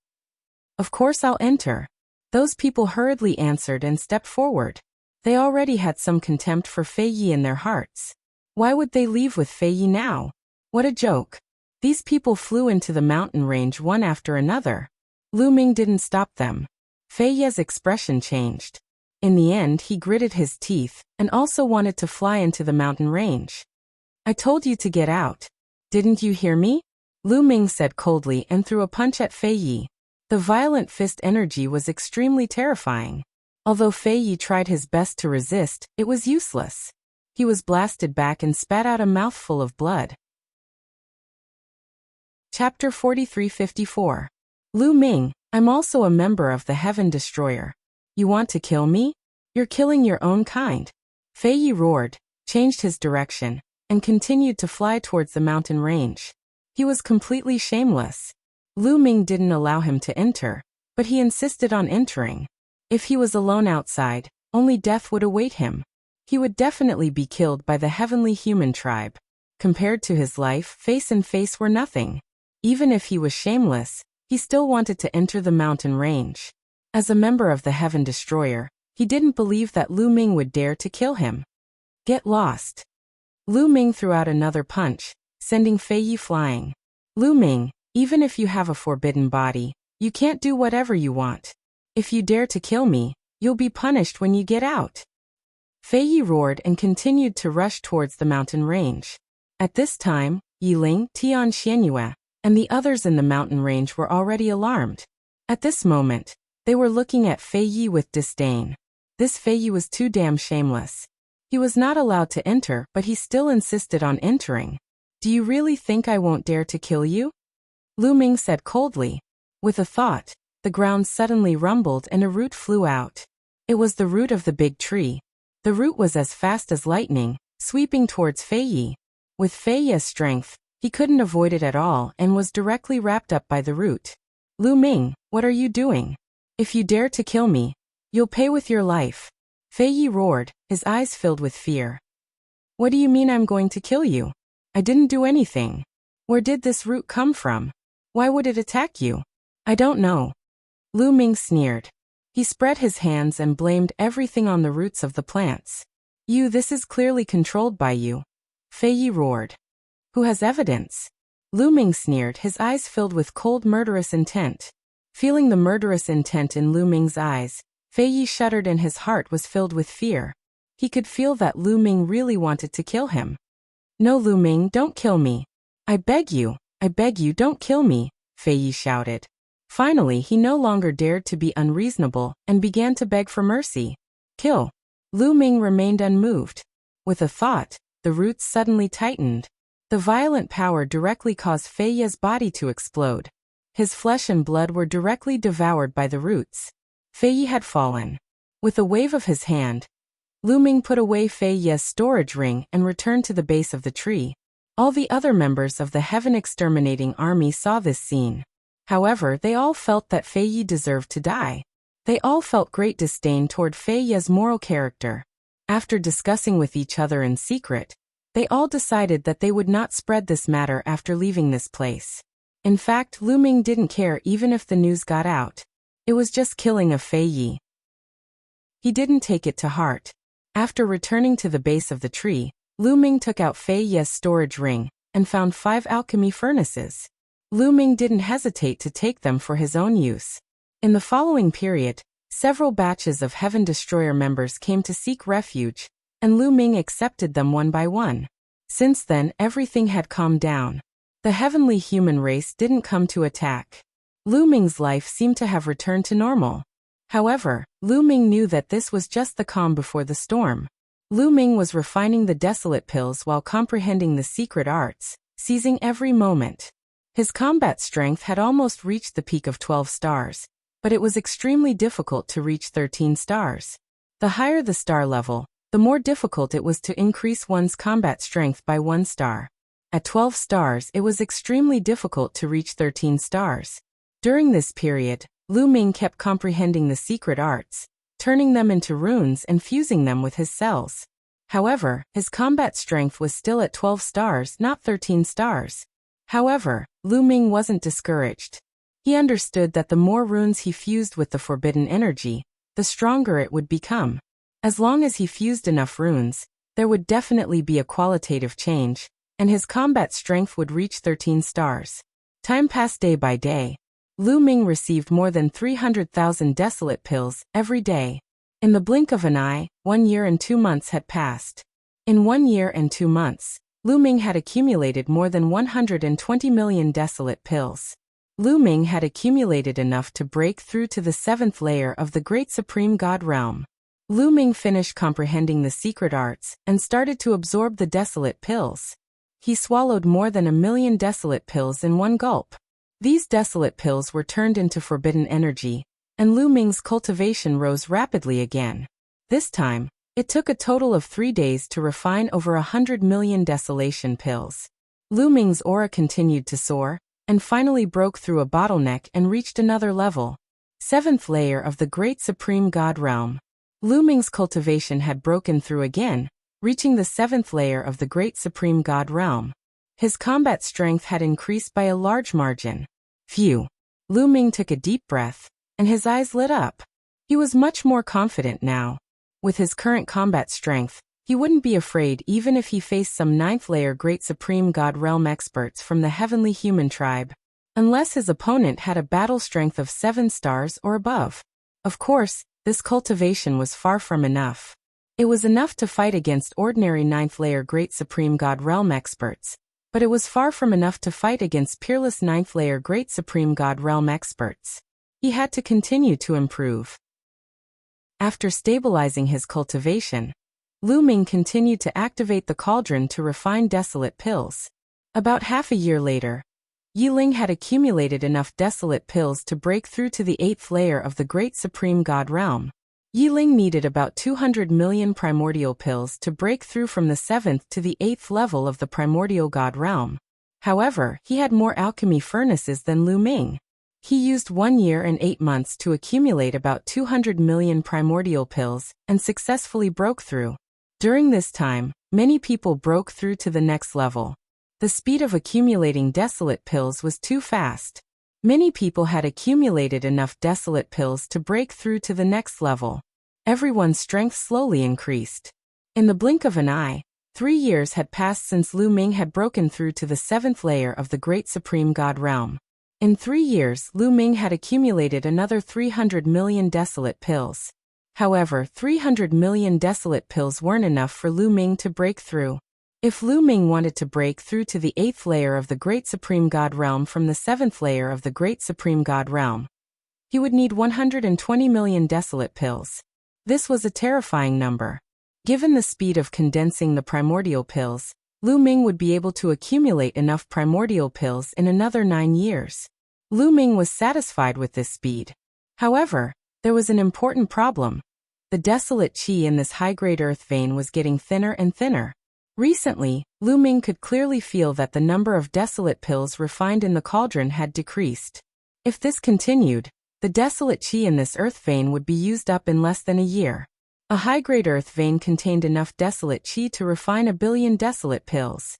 Of course I'll enter. Those people hurriedly answered and stepped forward. They already had some contempt for Fei Yi in their hearts. Why would they leave with Fei Yi now? What a joke. These people flew into the mountain range one after another. Lu Ming didn't stop them. Fei Yi's expression changed. In the end, he gritted his teeth and also wanted to fly into the mountain range. I told you to get out. Didn't you hear me? Lu Ming said coldly and threw a punch at Fei Yi. The violent fist energy was extremely terrifying. Although Fei Yi tried his best to resist, it was useless. He was blasted back and spat out a mouthful of blood. Chapter 43-54. Lu Ming, I'm also a member of the Heaven Destroyer. You want to kill me? You're killing your own kind. Fei Yi roared, changed his direction, and continued to fly towards the mountain range. He was completely shameless. Lu Ming didn't allow him to enter, but he insisted on entering. If he was alone outside, only death would await him. He would definitely be killed by the heavenly human tribe. Compared to his life, face and face were nothing. Even if he was shameless, he still wanted to enter the mountain range. As a member of the Heaven Destroyer, he didn't believe that Lu Ming would dare to kill him. Get lost. Lu Ming threw out another punch, sending Fei Yi flying. Lu Ming, even if you have a forbidden body, you can't do whatever you want. If you dare to kill me, you'll be punished when you get out. Fei Yi roared and continued to rush towards the mountain range. At this time, Yiling, Tian Xianyue, and the others in the mountain range were already alarmed. At this moment, they were looking at Fei Yi with disdain. This Fei Yi was too damn shameless. He was not allowed to enter, but he still insisted on entering. Do you really think I won't dare to kill you? Lu Ming said coldly. With a thought, the ground suddenly rumbled and a root flew out. It was the root of the big tree. The root was as fast as lightning, sweeping towards Fei Yi. With Fei Yi's strength, he couldn't avoid it at all and was directly wrapped up by the root. Lu Ming, what are you doing? If you dare to kill me, you'll pay with your life. Fei Yi roared, his eyes filled with fear. What do you mean I'm going to kill you? I didn't do anything. Where did this root come from? Why would it attack you? I don't know. Lu Ming sneered. He spread his hands and blamed everything on the roots of the plants. This is clearly controlled by you. Fei Yi roared. Who has evidence? Lu Ming sneered, his eyes filled with cold murderous intent. Feeling the murderous intent in Lu Ming's eyes, Fei Yi shuddered and his heart was filled with fear. He could feel that Lu Ming really wanted to kill him. "No, Lu Ming, don't kill me. I beg you, don't kill me," Fei Yi shouted. Finally, he no longer dared to be unreasonable and began to beg for mercy. "Kill." Lu Ming remained unmoved. With a thought, the roots suddenly tightened. The violent power directly caused Fei Yi's body to explode. His flesh and blood were directly devoured by the roots. Fei Yi had fallen. With a wave of his hand, Lu Ming put away Fei Yi's storage ring and returned to the base of the tree. All the other members of the Heaven Exterminating Army saw this scene. However, they all felt that Fei Yi deserved to die. They all felt great disdain toward Fei Yi's moral character. After discussing with each other in secret, they all decided that they would not spread this matter after leaving this place. In fact, Lu Ming didn't care even if the news got out. It was just killing of Fei Yi. He didn't take it to heart. After returning to the base of the tree, Lu Ming took out Fei Yi's storage ring and found 5 alchemy furnaces. Lu Ming didn't hesitate to take them for his own use. In the following period, several batches of Heaven Destroyer members came to seek refuge, and Lu Ming accepted them one by one. Since then, everything had calmed down. The heavenly human race didn't come to attack. Lu Ming's life seemed to have returned to normal. However, Lu Ming knew that this was just the calm before the storm. Lu Ming was refining the desolate pills while comprehending the secret arts, seizing every moment. His combat strength had almost reached the peak of 12 stars, but it was extremely difficult to reach 13 stars. The higher the star level, the more difficult it was to increase one's combat strength by 1 star. At 12 stars, it was extremely difficult to reach 13 stars. During this period, Lu Ming kept comprehending the secret arts, turning them into runes and fusing them with his cells. However, his combat strength was still at 12 stars, not 13 stars. However, Lu Ming wasn't discouraged. He understood that the more runes he fused with the forbidden energy, the stronger it would become. As long as he fused enough runes, there would definitely be a qualitative change, and his combat strength would reach 13 stars. Time passed day by day. Lu Ming received more than 300,000 desolate pills every day. In the blink of an eye, 1 year and 2 months had passed. In 1 year and 2 months, Lu Ming had accumulated more than 120 million desolate pills. Lu Ming had accumulated enough to break through to the 7th layer of the Great Supreme God Realm. Lu Ming finished comprehending the secret arts and started to absorb the desolate pills. He swallowed more than 1 million desolate pills in one gulp. These desolate pills were turned into forbidden energy, and Lu Ming's cultivation rose rapidly again. This time, it took a total of 3 days to refine over 100 million desolation pills. Lu Ming's aura continued to soar, and finally broke through a bottleneck and reached another level. 7th layer of the Great Supreme God Realm. Lu Ming's cultivation had broken through again, reaching the 7th layer of the Great Supreme God Realm. His combat strength had increased by a large margin. Phew! Lu Ming took a deep breath, and his eyes lit up. He was much more confident now. With his current combat strength, he wouldn't be afraid even if he faced some 9th layer Great Supreme God Realm experts from the Heavenly Human Tribe. Unless his opponent had a battle strength of 7 stars or above. Of course, this cultivation was far from enough. It was enough to fight against ordinary 9th layer Great Supreme God Realm experts, but it was far from enough to fight against peerless 9th layer Great Supreme God Realm experts. He had to continue to improve. After stabilizing his cultivation, Lu Ming continued to activate the cauldron to refine desolate pills. About half a year later, Yiling had accumulated enough desolate pills to break through to the 8th layer of the Great Supreme God Realm. Yiling needed about 200 million primordial pills to break through from the 7th to the 8th level of the primordial God Realm. However, he had more alchemy furnaces than Lu Ming. He used 1 year and 8 months to accumulate about 200 million primordial pills and successfully broke through. During this time, many people broke through to the next level. The speed of accumulating desolate pills was too fast. Many people had accumulated enough desolate pills to break through to the next level. Everyone's strength slowly increased. In the blink of an eye, 3 years had passed since Lu Ming had broken through to the 7th layer of the Great Supreme God Realm. In 3 years, Lu Ming had accumulated another 300 million desolate pills. However, 300 million desolate pills weren't enough for Lu Ming to break through. If Lu Ming wanted to break through to the 8th layer of the Great Supreme God Realm from the 7th layer of the Great Supreme God Realm, he would need 120 million desolate pills. This was a terrifying number. Given the speed of condensing the primordial pills, Lu Ming would be able to accumulate enough primordial pills in another 9 years. Lu Ming was satisfied with this speed. However, there was an important problem. The desolate qi in this high-grade earth vein was getting thinner and thinner. Recently, Lu Ming could clearly feel that the number of desolate pills refined in the cauldron had decreased. If this continued, the desolate qi in this earth vein would be used up in less than a year. A high-grade earth vein contained enough desolate qi to refine 1 billion desolate pills.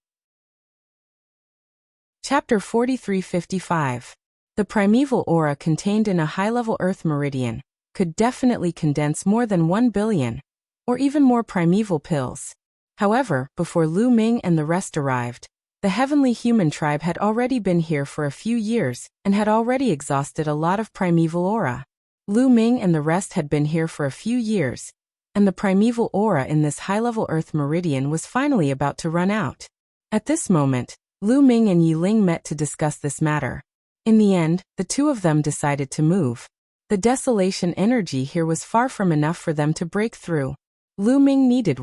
Chapter 4355. The primeval aura contained in a high-level earth meridian could definitely condense more than 1 billion, or even more primeval pills. However, before Lu Ming and the rest arrived, the heavenly human tribe had already been here for a few years and had already exhausted a lot of primeval aura. Lu Ming and the rest had been here for a few years, and the primeval aura in this high-level earth meridian was finally about to run out. At this moment, Lu Ming and Yi Ling met to discuss this matter. In the end, the two of them decided to move. The desolation energy here was far from enough for them to break through. Lu Ming needed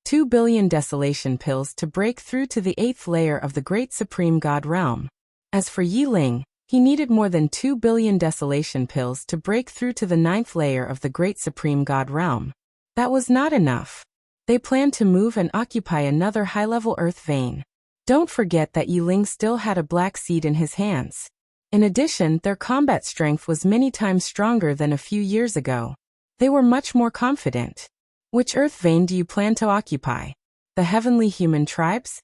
2 billion desolation pills to break through to the 8th layer of the Great Supreme God Realm. As for Yi Ling, he needed more than 2 billion desolation pills to break through to the 9th layer of the Great Supreme God Realm. That was not enough. They planned to move and occupy another high-level earth vein. Don't forget that Yi Ling still had a black seed in his hands. In addition, their combat strength was many times stronger than a few years ago. They were much more confident. Which earth vein do you plan to occupy? The heavenly human tribes?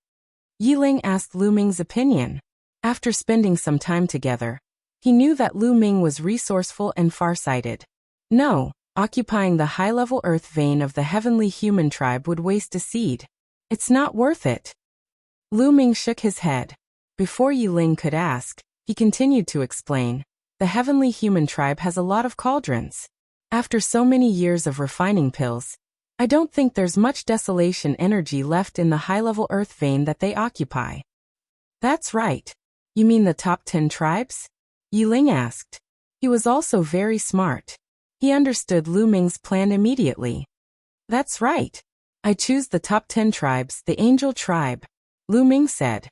Yi Ling asked Lu Ming's opinion. After spending some time together, he knew that Lu Ming was resourceful and far-sighted. No, occupying the high-level earth vein of the heavenly human tribe would waste a seed. It's not worth it. Lu Ming shook his head. Before Yi Ling could ask, he continued to explain. The heavenly human tribe has a lot of cauldrons. After so many years of refining pills, I don't think there's much desolation energy left in the high-level earth vein that they occupy. That's right. You mean the top 10 tribes? Yi Ling asked. He was also very smart. He understood Lu Ming's plan immediately. That's right. I choose the top 10 tribes, the angel tribe, Lu Ming said.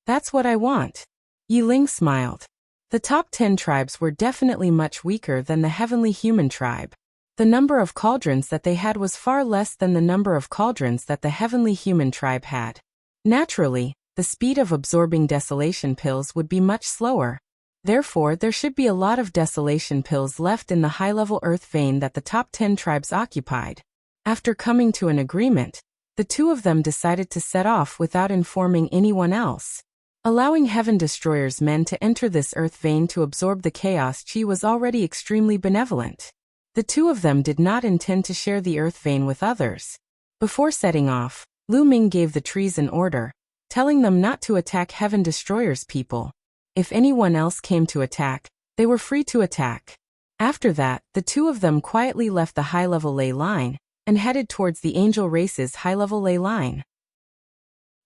That's what I want. Yi Ling smiled. The top 10 tribes were definitely much weaker than the heavenly human tribe. The number of cauldrons that they had was far less than the number of cauldrons that the heavenly human tribe had. Naturally, the speed of absorbing desolation pills would be much slower. Therefore, there should be a lot of desolation pills left in the high-level earth vein that the top 10 tribes occupied. After coming to an agreement, the two of them decided to set off without informing anyone else. Allowing Heaven Destroyer's men to enter this earth vein to absorb the chaos chi was already extremely benevolent. The two of them did not intend to share the earth vein with others. Before setting off, Lu Ming gave the trees an order, telling them not to attack Heaven Destroyer's people. If anyone else came to attack, they were free to attack. After that, the two of them quietly left the high-level ley line and headed towards the angel race's high-level ley line.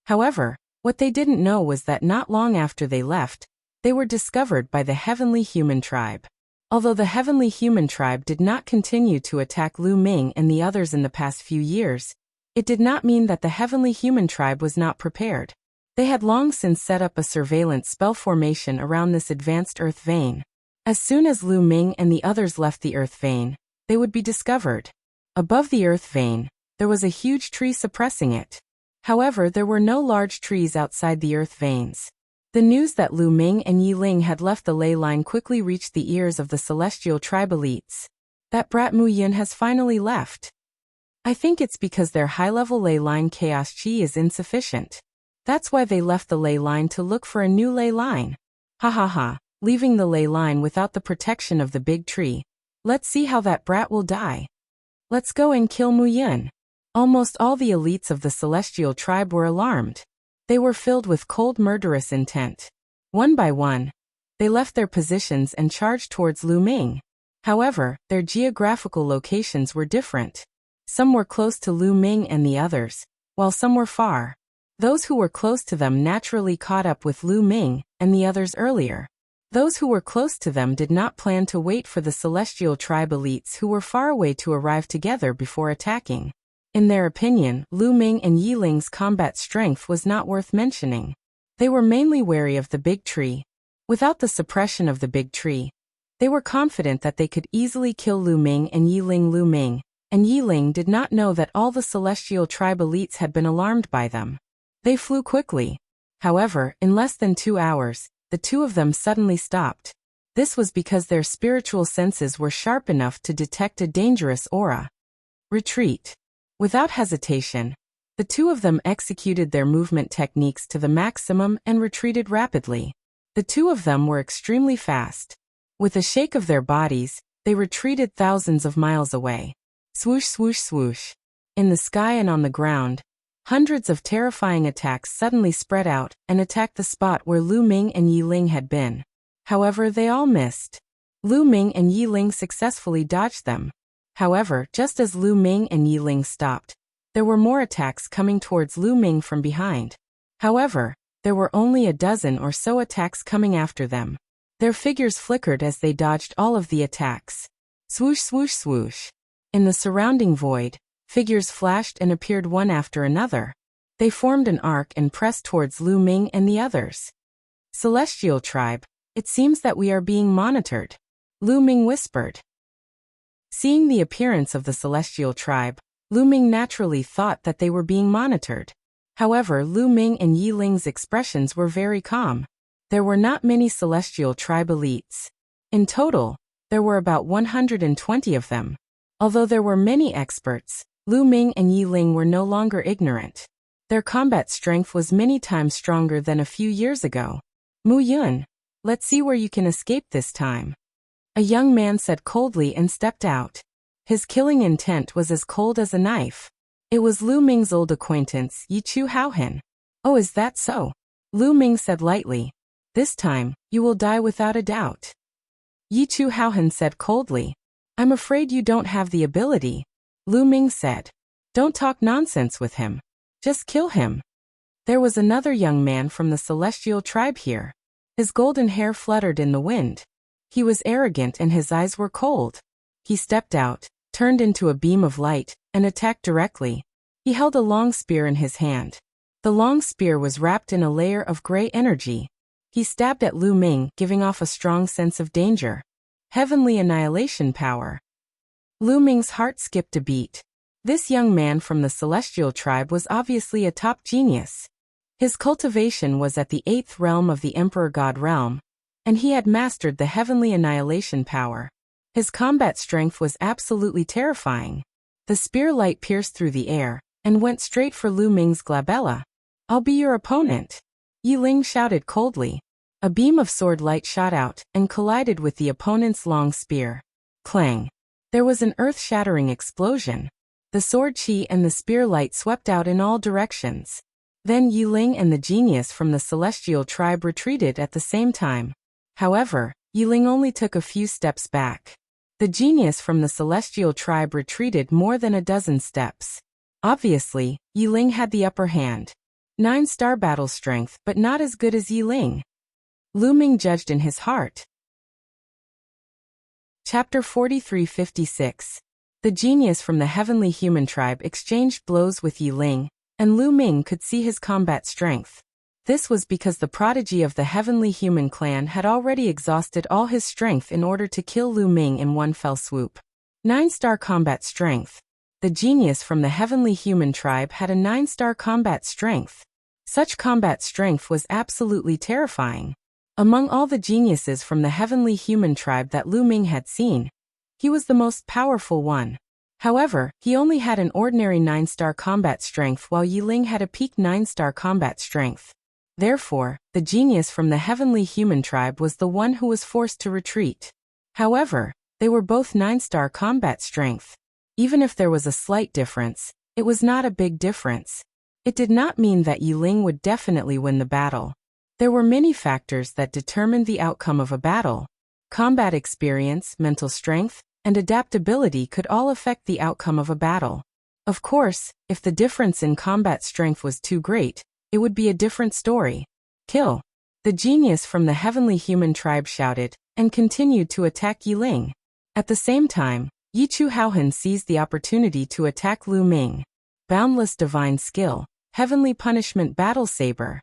However, what they didn't know was that not long after they left, they were discovered by the heavenly human tribe. Although the heavenly human tribe did not continue to attack Lu Ming and the others in the past few years, it did not mean that the heavenly human tribe was not prepared. They had long since set up a surveillance spell formation around this advanced earth vein. As soon as Lu Ming and the others left the earth vein, they would be discovered. Above the earth vein, there was a huge tree suppressing it. However, there were no large trees outside the earth veins. The news that Lu Ming and Yi Ling had left the ley line quickly reached the ears of the celestial tribe elites. That brat Mu Yun has finally left. I think it's because their high-level ley line chaos chi is insufficient. That's why they left the ley line to look for a new ley line. Ha ha ha, leaving the ley line without the protection of the big tree. Let's see how that brat will die. Let's go and kill Mu Yun. Almost all the elites of the celestial tribe were alarmed. They were filled with cold murderous intent. One by one, They left their positions and charged towards Lu Ming. However, their geographical locations were different. Some were close to Lu Ming and the others, while some were far. Those who were close to them naturally caught up with Lu Ming and the others earlier. Those who were close to them did not plan to wait for the celestial tribe elites who were far away to arrive together before attacking. In their opinion, Lu Ming and Yi Ling's combat strength was not worth mentioning. They were mainly wary of the big tree. Without the suppression of the big tree, they were confident that they could easily kill Lu Ming and Yi Ling. Lu Ming and Yi Ling did not know that all the celestial tribe elites had been alarmed by them. They flew quickly. However, in less than 2 hours, the two of them suddenly stopped. This was because their spiritual senses were sharp enough to detect a dangerous aura. Retreat. Without hesitation, the two of them executed their movement techniques to the maximum and retreated rapidly. The two of them were extremely fast. With a shake of their bodies, they retreated thousands of miles away. Swoosh, swoosh, swoosh. In the sky and on the ground, hundreds of terrifying attacks suddenly spread out and attacked the spot where Lu Ming and Yi Ling had been. However, they all missed. Lu Ming and Yi Ling successfully dodged them. However, just as Lu Ming and Yi Ling stopped, there were more attacks coming towards Lu Ming from behind. However, there were only a dozen or so attacks coming after them. Their figures flickered as they dodged all of the attacks. Swoosh, swoosh, swoosh. In the surrounding void, figures flashed and appeared one after another. They formed an arc and pressed towards Lu Ming and the others. Celestial tribe, it seems that we are being monitored, Lu Ming whispered. Seeing the appearance of the celestial tribe, Lu Ming naturally thought that they were being monitored. However, Lu Ming and Yi Ling's expressions were very calm. There were not many celestial tribe elites. In total, there were about 120 of them. Although there were many experts, Lu Ming and Yi Ling were no longer ignorant. Their combat strength was many times stronger than a few years ago. Mu Yun, let's see where you can escape this time. A young man said coldly and stepped out. His killing intent was as cold as a knife. It was Lu Ming's old acquaintance, Yichu Haohan. Oh, is that so? Lu Ming said lightly. This time, you will die without a doubt. Yichu Haohan said coldly. I'm afraid you don't have the ability. Lu Ming said. Don't talk nonsense with him. Just kill him. There was another young man from the celestial tribe here. His golden hair fluttered in the wind. He was arrogant and his eyes were cold. He stepped out, turned into a beam of light, and attacked directly. He held a long spear in his hand. The long spear was wrapped in a layer of gray energy. He stabbed at Lu Ming, giving off a strong sense of danger. Heavenly annihilation power. Lu Ming's heart skipped a beat. This young man from the celestial tribe was obviously a top genius. His cultivation was at the 8th realm of the Emperor God realm, and he had mastered the heavenly annihilation power. His combat strength was absolutely terrifying. The spear light pierced through the air and went straight for Lu Ming's glabella. I'll be your opponent. Yi Ling shouted coldly. A beam of sword light shot out and collided with the opponent's long spear. Clang. There was an earth-shattering explosion. The sword chi and the spear light swept out in all directions. Then Yi Ling and the genius from the celestial tribe retreated at the same time. However, Yi Ling only took a few steps back. The genius from the celestial tribe retreated more than a dozen steps. Obviously, Yi Ling had the upper hand. 9-star battle strength, but not as good as Yi Ling. Lu Ming judged in his heart. Chapter 4356. The genius from the heavenly human tribe exchanged blows with Yi Ling, and Lu Ming could see his combat strength. This was because the prodigy of the heavenly human clan had already exhausted all his strength in order to kill Lu Ming in one fell swoop. 9-star combat strength. The genius from the heavenly human tribe had a 9-star combat strength. Such combat strength was absolutely terrifying. Among all the geniuses from the heavenly human tribe that Lu Ming had seen, he was the most powerful one. However, he only had an ordinary 9-star combat strength while Yi Ling had a peak 9-star combat strength. Therefore, the genius from the heavenly human tribe was the one who was forced to retreat. However, they were both 9-star combat strength. Even if there was a slight difference, it was not a big difference. It did not mean that Yi Ling would definitely win the battle. There were many factors that determined the outcome of a battle. Combat experience, mental strength, and adaptability could all affect the outcome of a battle. Of course, if the difference in combat strength was too great, it would be a different story. Kill! The genius from the heavenly human tribe shouted, and continued to attack Yi Ling. At the same time, Yi Chu Haohan seized the opportunity to attack Lu Ming. Boundless divine skill, heavenly punishment battle saber.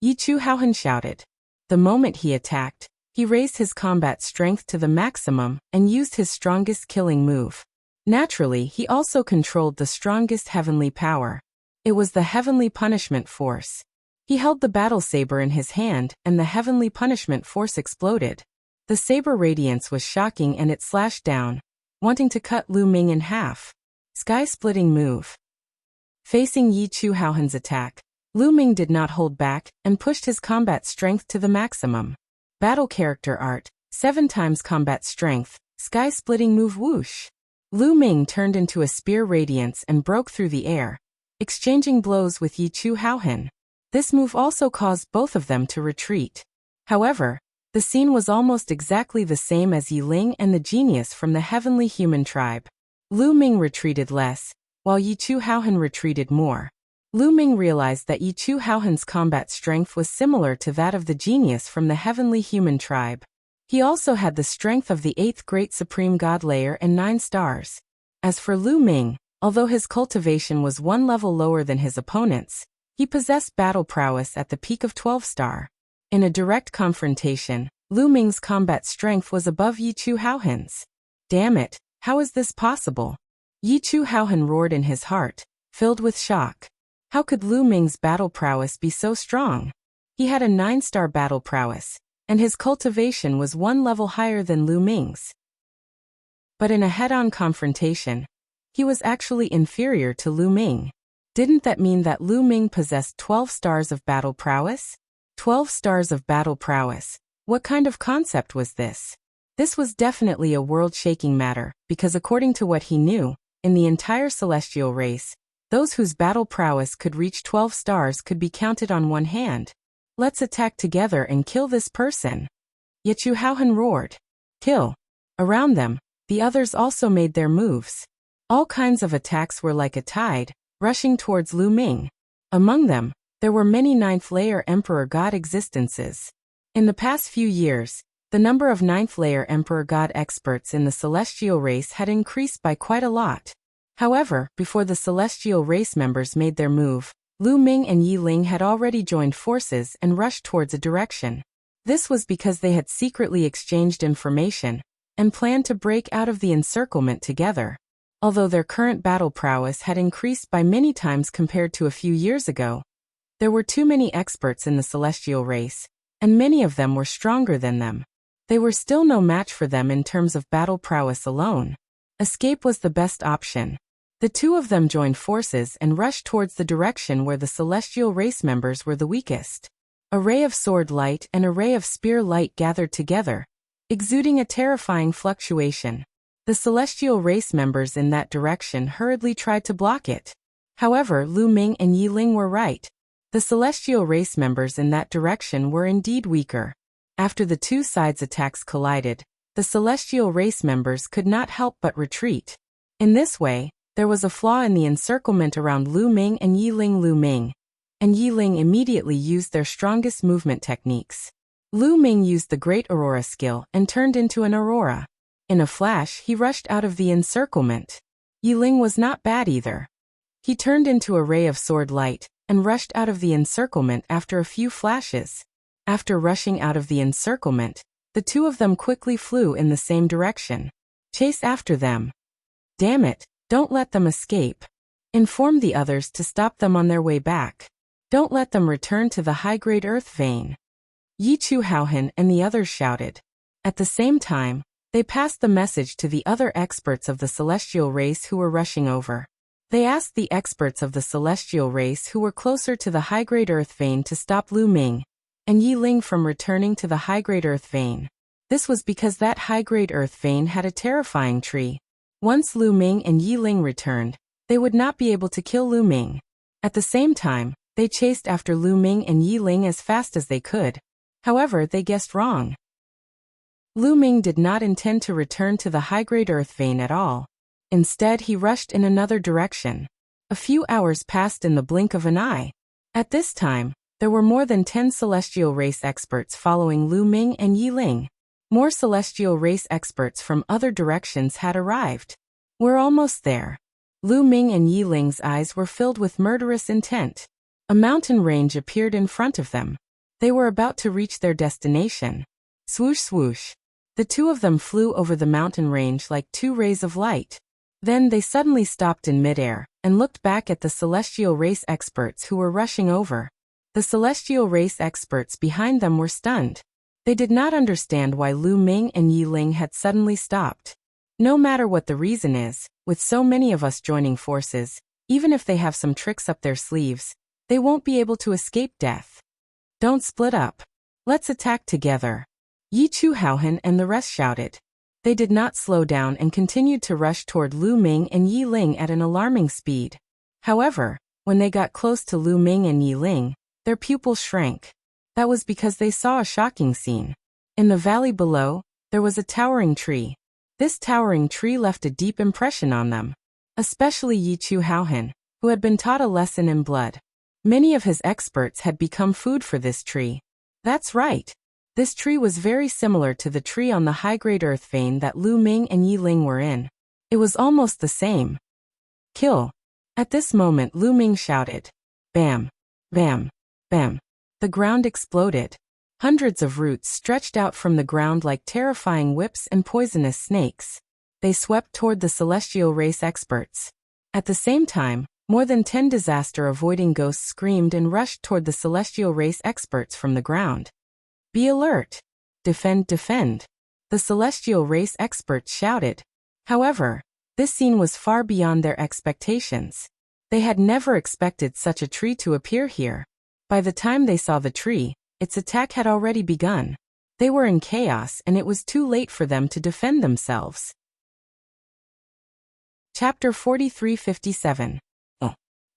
Yi Chu Haohan shouted. The moment he attacked, he raised his combat strength to the maximum and used his strongest killing move. Naturally, he also controlled the strongest heavenly power. It was the heavenly punishment force. He held the battle saber in his hand, and the heavenly punishment force exploded. The saber radiance was shocking and it slashed down, wanting to cut Lu Ming in half. Sky-splitting move. Facing Yi Chu Haohan's attack, Lu Ming did not hold back and pushed his combat strength to the maximum. Battle character art, 7 times combat strength, sky-splitting move whoosh. Lu Ming turned into a spear radiance and broke through the air, exchanging blows with Yi Chu Haohan. This move also caused both of them to retreat. However, the scene was almost exactly the same as Yi Ling and the genius from the heavenly human tribe. Lu Ming retreated less, while Yi Chu Haohan retreated more. Lu Ming realized that Yi Chu Haohan's combat strength was similar to that of the genius from the heavenly human tribe. He also had the strength of the 8th great supreme god layer and 9 stars. As for Lu Ming, although his cultivation was 1 level lower than his opponent's, he possessed battle prowess at the peak of 12-star. In a direct confrontation, Lu Ming's combat strength was above Yi Chu Haohan's. Damn it, how is this possible? Yi Chu Haohan roared in his heart, filled with shock. How could Lu Ming's battle prowess be so strong? He had a 9-star battle prowess, and his cultivation was 1 level higher than Lu Ming's. But in a head-on confrontation, he was actually inferior to Lu Ming. Didn't that mean that Lu Ming possessed 12 stars of battle prowess? 12 stars of battle prowess. What kind of concept was this? This was definitely a world-shaking matter, because according to what he knew, in the entire celestial race, those whose battle prowess could reach 12 stars could be counted on one hand. Let's attack together and kill this person. Yi Chu Haohan roared. Kill. Around them, the others also made their moves. All kinds of attacks were like a tide, rushing towards Lu Ming. Among them, there were many 9th-layer Emperor God existences. In the past few years, the number of 9th-layer Emperor God experts in the celestial race had increased by quite a lot. However, before the celestial race members made their move, Lu Ming and Yi Ling had already joined forces and rushed towards a direction. This was because they had secretly exchanged information and planned to break out of the encirclement together. Although their current battle prowess had increased by many times compared to a few years ago, there were too many experts in the celestial race, and many of them were stronger than them. They were still no match for them in terms of battle prowess alone. Escape was the best option. The two of them joined forces and rushed towards the direction where the celestial race members were the weakest. A ray of sword light and a ray of spear light gathered together, exuding a terrifying fluctuation. The celestial race members in that direction hurriedly tried to block it. However, Lu Ming and Yi Ling were right. The celestial race members in that direction were indeed weaker. After the two sides' attacks collided, the celestial race members could not help but retreat. In this way, there was a flaw in the encirclement around Lu Ming and Yi Ling. Lu Ming and Yi Ling immediately used their strongest movement techniques. Lu Ming used the Great Aurora skill and turned into an aurora. In a flash, he rushed out of the encirclement. Yi Ling was not bad either. He turned into a ray of sword light and rushed out of the encirclement after a few flashes. After rushing out of the encirclement, the two of them quickly flew in the same direction. Chase after them. Damn it, don't let them escape. Inform the others to stop them on their way back. Don't let them return to the high-grade earth vein. Yi Chu Haohan and the others shouted. At the same time, they passed the message to the other experts of the celestial race who were rushing over. They asked the experts of the celestial race who were closer to the high-grade earth vein to stop Lu Ming and Yi Ling from returning to the high-grade earth vein. This was because that high-grade earth vein had a terrifying tree. Once Lu Ming and Yi Ling returned, they would not be able to kill Lu Ming. At the same time, They chased after Lu Ming and Yi Ling as fast as they could. However, they guessed wrong. Lu Ming did not intend to return to the high-grade earth vein at all. Instead, he rushed in another direction. A few hours passed in the blink of an eye. At this time, there were more than 10 celestial race experts following Lu Ming and Yi Ling. More celestial race experts from other directions had arrived. We're almost there. Lu Ming and Yi Ling's eyes were filled with murderous intent. A mountain range appeared in front of them. They were about to reach their destination. Swoosh swoosh. The two of them flew over the mountain range like two rays of light. Then they suddenly stopped in midair and looked back at the celestial race experts who were rushing over. The celestial race experts behind them were stunned. They did not understand why Lu Ming and Yi Ling had suddenly stopped. No matter what the reason is, with so many of us joining forces, even if they have some tricks up their sleeves, they won't be able to escape death. Don't split up. Let's attack together. Yi Chu Haohan and the rest shouted. They did not slow down and continued to rush toward Lu Ming and Yi Ling at an alarming speed. However, when they got close to Lu Ming and Yi Ling, their pupils shrank. That was because they saw a shocking scene. In the valley below, there was a towering tree. This towering tree left a deep impression on them. Especially Yi Chu Haohan, who had been taught a lesson in blood. Many of his experts had become food for this tree. That's right. This tree was very similar to the tree on the high-grade earth vein that Lu Ming and Yi Ling were in. It was almost the same. Kill. At this moment Lu Ming shouted. Bam. Bam. Bam. The ground exploded. Hundreds of roots stretched out from the ground like terrifying whips and poisonous snakes. They swept toward the celestial race experts. At the same time, more than 10 disaster-avoiding ghosts screamed and rushed toward the celestial race experts from the ground. Be alert! Defend, defend! The celestial race experts shouted. However, this scene was far beyond their expectations. They had never expected such a tree to appear here. By the time they saw the tree, its attack had already begun. They were in chaos and it was too late for them to defend themselves. Chapter 4357.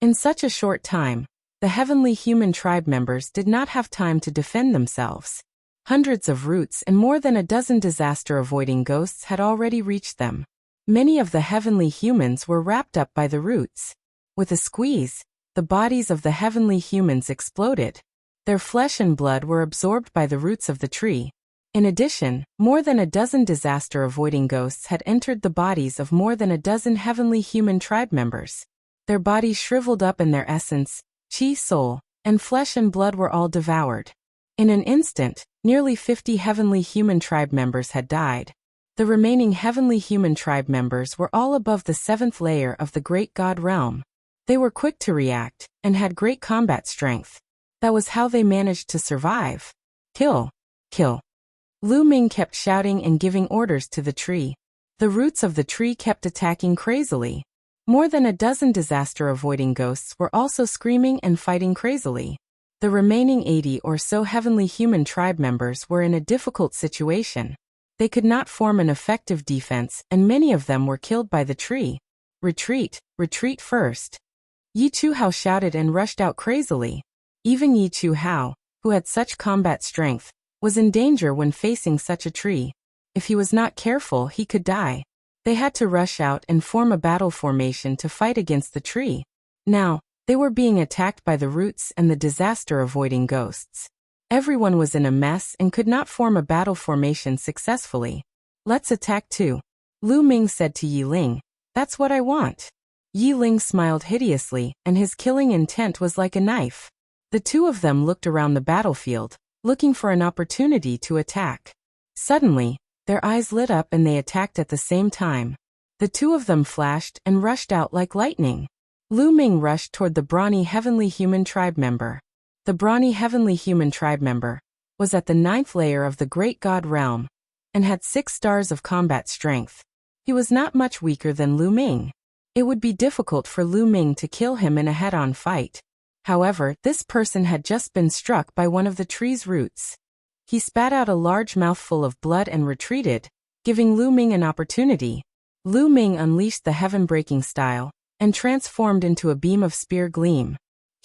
In such a short time, the heavenly human tribe members did not have time to defend themselves. Hundreds of roots and more than a dozen disaster-avoiding ghosts had already reached them. Many of the heavenly humans were wrapped up by the roots. With a squeeze, the bodies of the heavenly humans exploded. Their flesh and blood were absorbed by the roots of the tree. In addition, more than a dozen disaster-avoiding ghosts had entered the bodies of more than a dozen heavenly human tribe members. Their bodies shriveled up and their essence, chi, soul, and flesh and blood were all devoured. In an instant, nearly 50 heavenly human tribe members had died. The remaining heavenly human tribe members were all above the 7th layer of the great god realm. They were quick to react, and had great combat strength. That was how they managed to survive. Kill! Kill! Lu Ming kept shouting and giving orders to the tree. The roots of the tree kept attacking crazily. More than a dozen disaster-avoiding ghosts were also screaming and fighting crazily. The remaining 80 or so heavenly human tribe members were in a difficult situation. They could not form an effective defense and many of them were killed by the tree. Retreat, retreat first. Yi Chu Hao shouted and rushed out crazily. Even Yi Chu Hao, who had such combat strength, was in danger when facing such a tree. If he was not careful, he could die. They had to rush out and form a battle formation to fight against the tree. Now, they were being attacked by the roots and the disaster-avoiding ghosts. Everyone was in a mess and could not form a battle formation successfully. Let's attack too. Lu Ming said to Yi Ling. That's what I want. Yi Ling smiled hideously, and his killing intent was like a knife. The two of them looked around the battlefield, looking for an opportunity to attack. Suddenly, their eyes lit up and they attacked at the same time. The two of them flashed and rushed out like lightning. Lu Ming rushed toward the brawny heavenly human tribe member. The brawny heavenly human tribe member was at the 9th layer of the great god realm and had 6 stars of combat strength. He was not much weaker than Lu Ming. It would be difficult for Lu Ming to kill him in a head-on fight. However, this person had just been struck by one of the tree's roots. He spat out a large mouthful of blood and retreated, giving Lu Ming an opportunity. Lu Ming unleashed the heaven-breaking style and transformed into a beam of spear gleam.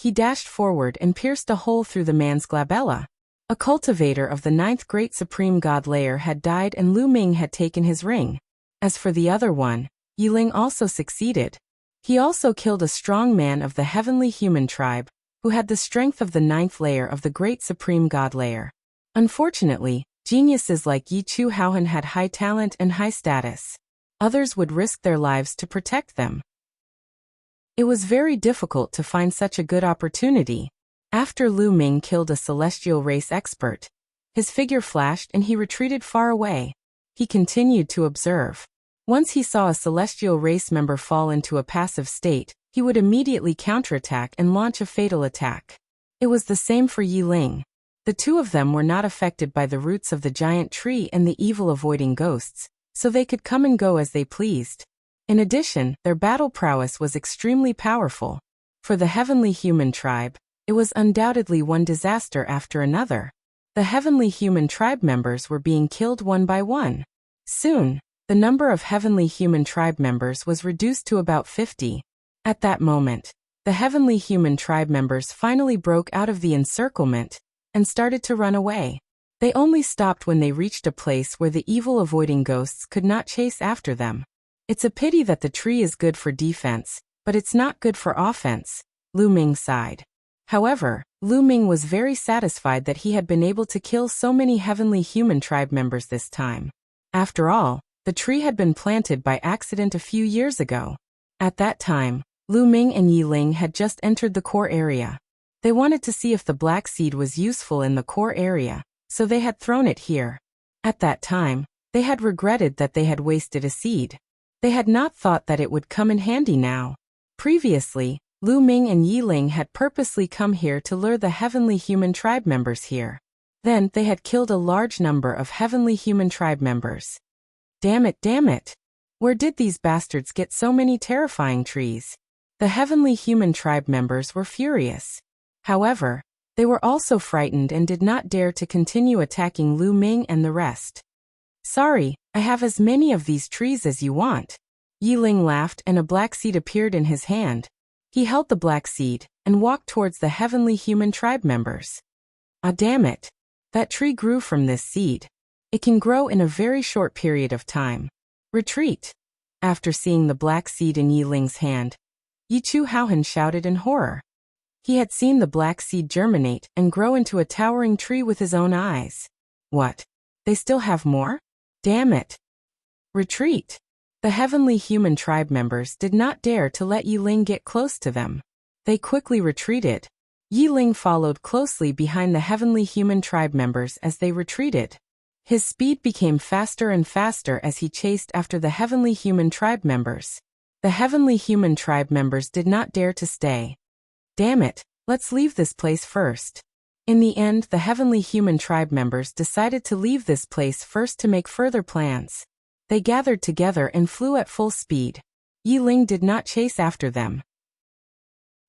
He dashed forward and pierced a hole through the man's glabella. A cultivator of the 9th Great Supreme God Layer had died and Lu Ming had taken his ring. As for the other one, Yiling also succeeded. He also killed a strong man of the heavenly human tribe, who had the strength of the 9th layer of the Great Supreme God Layer. Unfortunately, geniuses like Yi Chu Haohan had high talent and high status. Others would risk their lives to protect them. It was very difficult to find such a good opportunity. After Lu Ming killed a celestial race expert, his figure flashed and he retreated far away. He continued to observe. Once he saw a celestial race member fall into a passive state, he would immediately counterattack and launch a fatal attack. It was the same for Yiling. The two of them were not affected by the roots of the giant tree and the evil-avoiding ghosts, so they could come and go as they pleased. In addition, their battle prowess was extremely powerful. For the heavenly human tribe, it was undoubtedly one disaster after another. The heavenly human tribe members were being killed one by one. Soon, the number of heavenly human tribe members was reduced to about 50. At that moment, the heavenly human tribe members finally broke out of the encirclement and started to run away. They only stopped when they reached a place where the evil-avoiding ghosts could not chase after them. It's a pity that the tree is good for defense, but it's not good for offense, Lu Ming sighed. However, Lu Ming was very satisfied that he had been able to kill so many heavenly human tribe members this time. After all, the tree had been planted by accident a few years ago. At that time, Lu Ming and Yiling had just entered the core area. They wanted to see if the black seed was useful in the core area, so they had thrown it here. At that time, they had regretted that they had wasted a seed. They had not thought that it would come in handy now. Previously, Lu Ming and Yiling had purposely come here to lure the heavenly human tribe members here. Then they had killed a large number of heavenly human tribe members. Damn it, damn it! Where did these bastards get so many terrifying trees? The heavenly human tribe members were furious. However, they were also frightened and did not dare to continue attacking Lu Ming and the rest. Sorry, I have as many of these trees as you want. Yiling laughed and a black seed appeared in his hand. He held the black seed and walked towards the heavenly human tribe members. Ah, damn it! That tree grew from this seed. It can grow in a very short period of time. Retreat! After seeing the black seed in Yiling's hand, Yi Chu Haohan shouted in horror. He had seen the black seed germinate and grow into a towering tree with his own eyes. What? They still have more? Damn it! Retreat! The heavenly human tribe members did not dare to let Yiling get close to them. They quickly retreated. Yiling followed closely behind the heavenly human tribe members as they retreated. His speed became faster and faster as he chased after the heavenly human tribe members. The heavenly human tribe members did not dare to stay. Damn it, let's leave this place first. In the end, the heavenly human tribe members decided to leave this place first to make further plans. They gathered together and flew at full speed. Yiling did not chase after them.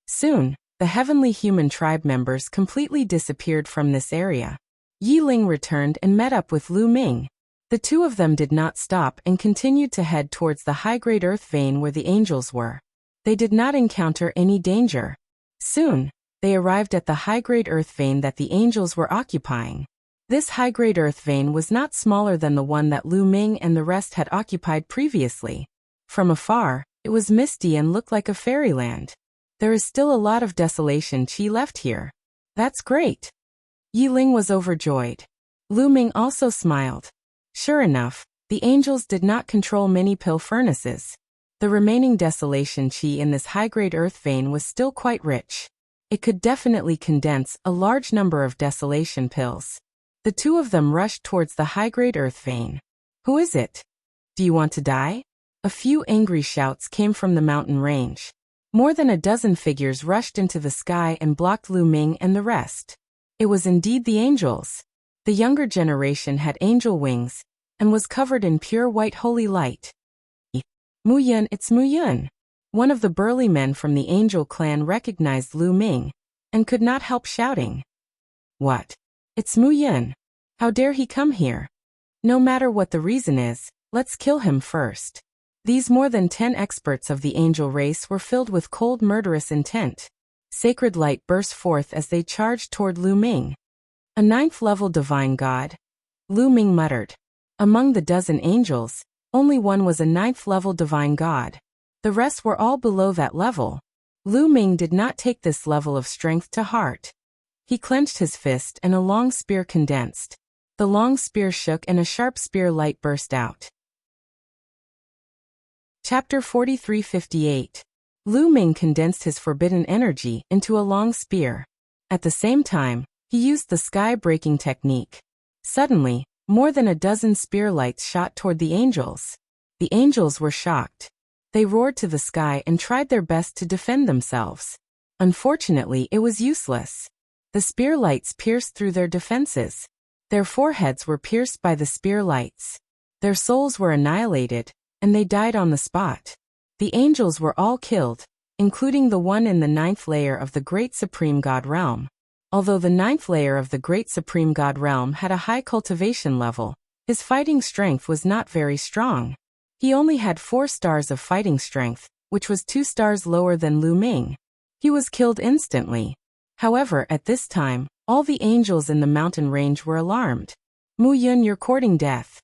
Soon, the heavenly human tribe members completely disappeared from this area. Yiling returned and met up with Lu Ming. The two of them did not stop and continued to head towards the high-grade earth vein where the angels were. They did not encounter any danger. Soon, they arrived at the high-grade earth vein that the angels were occupying. This high-grade earth vein was not smaller than the one that Lu Ming and the rest had occupied previously. From afar, it was misty and looked like a fairyland. There is still a lot of desolation Qi left here. That's great. Yiling was overjoyed. Lu Ming also smiled. Sure enough, the angels did not control many pill furnaces. The remaining desolation Qi in this high-grade earth vein was still quite rich. It could definitely condense a large number of desolation pills. The two of them rushed towards the high-grade earth vein. Who is it? Do you want to die? A few angry shouts came from the mountain range. More than a dozen figures rushed into the sky and blocked Lu Ming and the rest. It was indeed the angels. The younger generation had angel wings and was covered in pure white holy light. Mu Yun, it's Mu Yun. One of the burly men from the angel clan recognized Lu Ming and could not help shouting. What? It's Mu Yun. How dare he come here? No matter what the reason is, let's kill him first. These more than 10 experts of the angel race were filled with cold murderous intent. Sacred light burst forth as they charged toward Lu Ming. A ninth-level divine god? Lu Ming muttered. Among the dozen angels, only one was a ninth-level divine god. The rest were all below that level. Lu Ming did not take this level of strength to heart. He clenched his fist and a long spear condensed. The long spear shook and a sharp spear light burst out. Chapter 4358. Lu Ming condensed his forbidden energy into a long spear. At the same time, he used the sky-breaking technique. Suddenly, more than a dozen spear lights shot toward the angels. The angels were shocked. They roared to the sky and tried their best to defend themselves. Unfortunately, it was useless. The spear lights pierced through their defenses. Their foreheads were pierced by the spear lights. Their souls were annihilated, and they died on the spot. The angels were all killed, including the one in the ninth layer of the Great Supreme God Realm. Although the ninth layer of the Great Supreme God Realm had a high cultivation level, his fighting strength was not very strong. He only had 4 stars of fighting strength, which was 2 stars lower than Lu Ming. He was killed instantly. However, at this time, all the angels in the mountain range were alarmed. Mu Yun, you're courting death.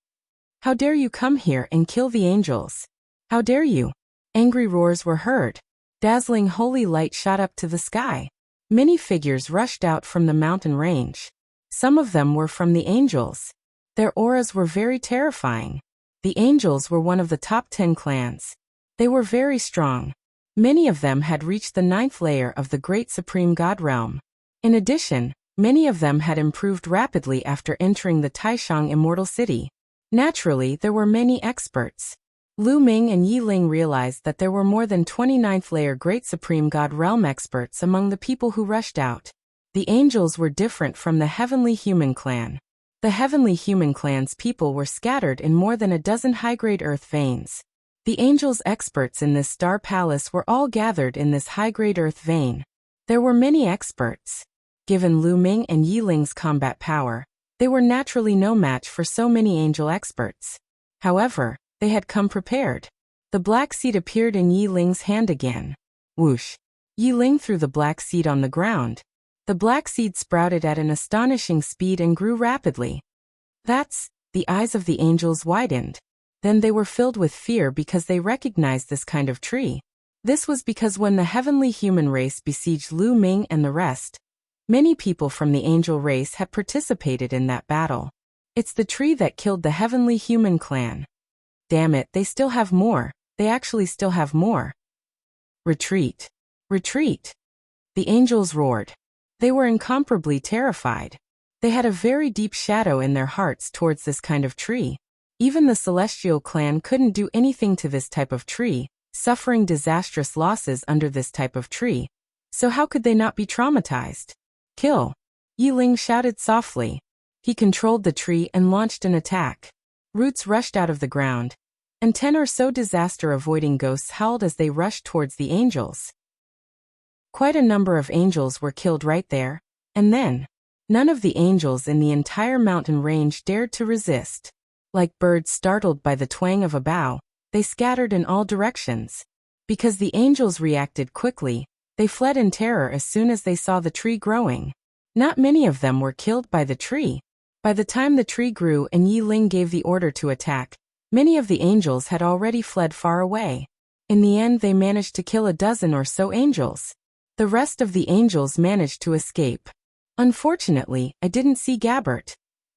How dare you come here and kill the angels? How dare you? Angry roars were heard. Dazzling holy light shot up to the sky. Many figures rushed out from the mountain range. Some of them were from the angels. Their auras were very terrifying. The angels were one of the top 10 clans. They were very strong. Many of them had reached the 9th layer of the Great Supreme God Realm. In addition, many of them had improved rapidly after entering the Taishang Immortal City. Naturally, there were many experts. Lu Ming and Yi Ling realized that there were more than 29th layer Great Supreme God Realm experts among the people who rushed out. The angels were different from the Heavenly Human Clan. The Heavenly Human Clan's people were scattered in more than a dozen high-grade earth veins. The angels' experts in this star palace were all gathered in this high-grade earth vein. There were many experts. Given Lu Ming and Yi Ling's combat power, they were naturally no match for so many angel experts. However, they had come prepared. The black seed appeared in Yi Ling's hand again. Whoosh! Yi Ling threw the black seed on the ground. The black seed sprouted at an astonishing speed and grew rapidly. The eyes of the angels widened. Then they were filled with fear because they recognized this kind of tree. This was because when the heavenly human race besieged Lu Ming and the rest, many people from the angel race had participated in that battle. It's the tree that killed the heavenly human clan. Damn it, they still have more. They actually still have more. Retreat. Retreat. The angels roared. They were incomparably terrified. They had a very deep shadow in their hearts towards this kind of tree. Even the celestial clan couldn't do anything to this type of tree, suffering disastrous losses under this type of tree. So how could they not be traumatized? Kill! Yi Ling shouted softly. He controlled the tree and launched an attack. Roots rushed out of the ground, and 10 or so disaster-avoiding ghosts howled as they rushed towards the angels. Quite a number of angels were killed right there, and then, none of the angels in the entire mountain range dared to resist. Like birds startled by the twang of a bough, they scattered in all directions. Because the angels reacted quickly, they fled in terror as soon as they saw the tree growing. Not many of them were killed by the tree. By the time the tree grew and Yi Ling gave the order to attack, many of the angels had already fled far away. In the end, they managed to kill a dozen or so angels. The rest of the angels managed to escape. Unfortunately, I didn't see Gabbert.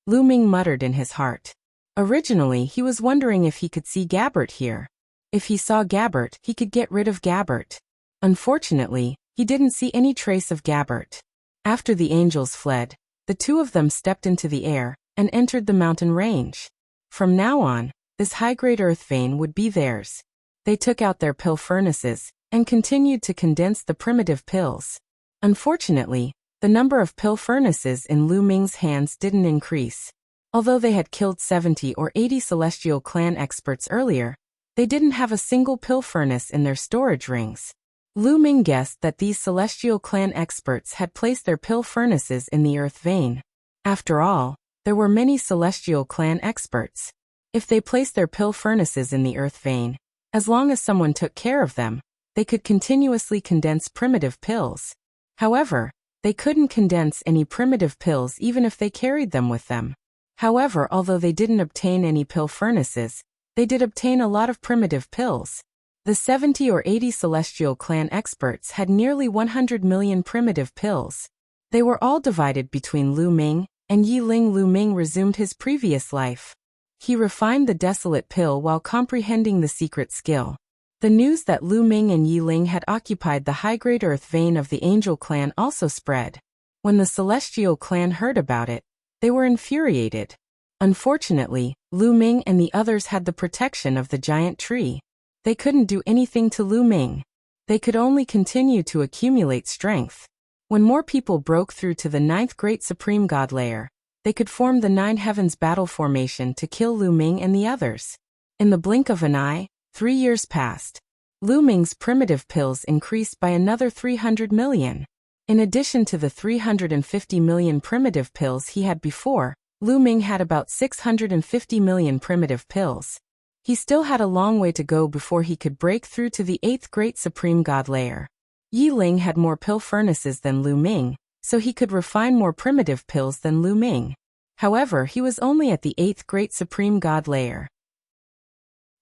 Lu Ming muttered in his heart. Originally, he was wondering if he could see Gabbert here. If he saw Gabbert, he could get rid of Gabbert. Unfortunately, he didn't see any trace of Gabbert. After the angels fled, the two of them stepped into the air and entered the mountain range. From now on, this high-grade earth vein would be theirs. They took out their pill furnaces and continued to condense the primitive pills. Unfortunately, the number of pill furnaces in Lu Ming's hands didn't increase. Although they had killed 70 or 80 celestial clan experts earlier, they didn't have a single pill furnace in their storage rings. Lu Ming guessed that these celestial clan experts had placed their pill furnaces in the earth vein. After all, there were many celestial clan experts. If they placed their pill furnaces in the earth vein, as long as someone took care of them, they could continuously condense primitive pills. However, they couldn't condense any primitive pills even if they carried them with them. However, although they didn't obtain any pill furnaces, they did obtain a lot of primitive pills. The 70 or 80 Celestial Clan experts had nearly 100 million primitive pills. They were all divided between Lu Ming and Yi Ling. Lu Ming resumed his previous life. He refined the Desolate Pill while comprehending the secret skill. The news that Lu Ming and Yi Ling had occupied the high-grade earth vein of the Angel Clan also spread. When the Celestial Clan heard about it, they were infuriated. Unfortunately, Lu Ming and the others had the protection of the giant tree. They couldn't do anything to Lu Ming. They could only continue to accumulate strength. When more people broke through to the 9th Great Supreme God Layer, they could form the 9 Heavens battle formation to kill Lu Ming and the others. In the blink of an eye, 3 years passed. Lu Ming's primitive pills increased by another 300 million. In addition to the 350 million primitive pills he had before, Lu Ming had about 650 million primitive pills. He still had a long way to go before he could break through to the 8th Great Supreme God Layer. Yi Ling had more pill furnaces than Lu Ming, so he could refine more primitive pills than Lu Ming. However, he was only at the 8th Great Supreme God Layer.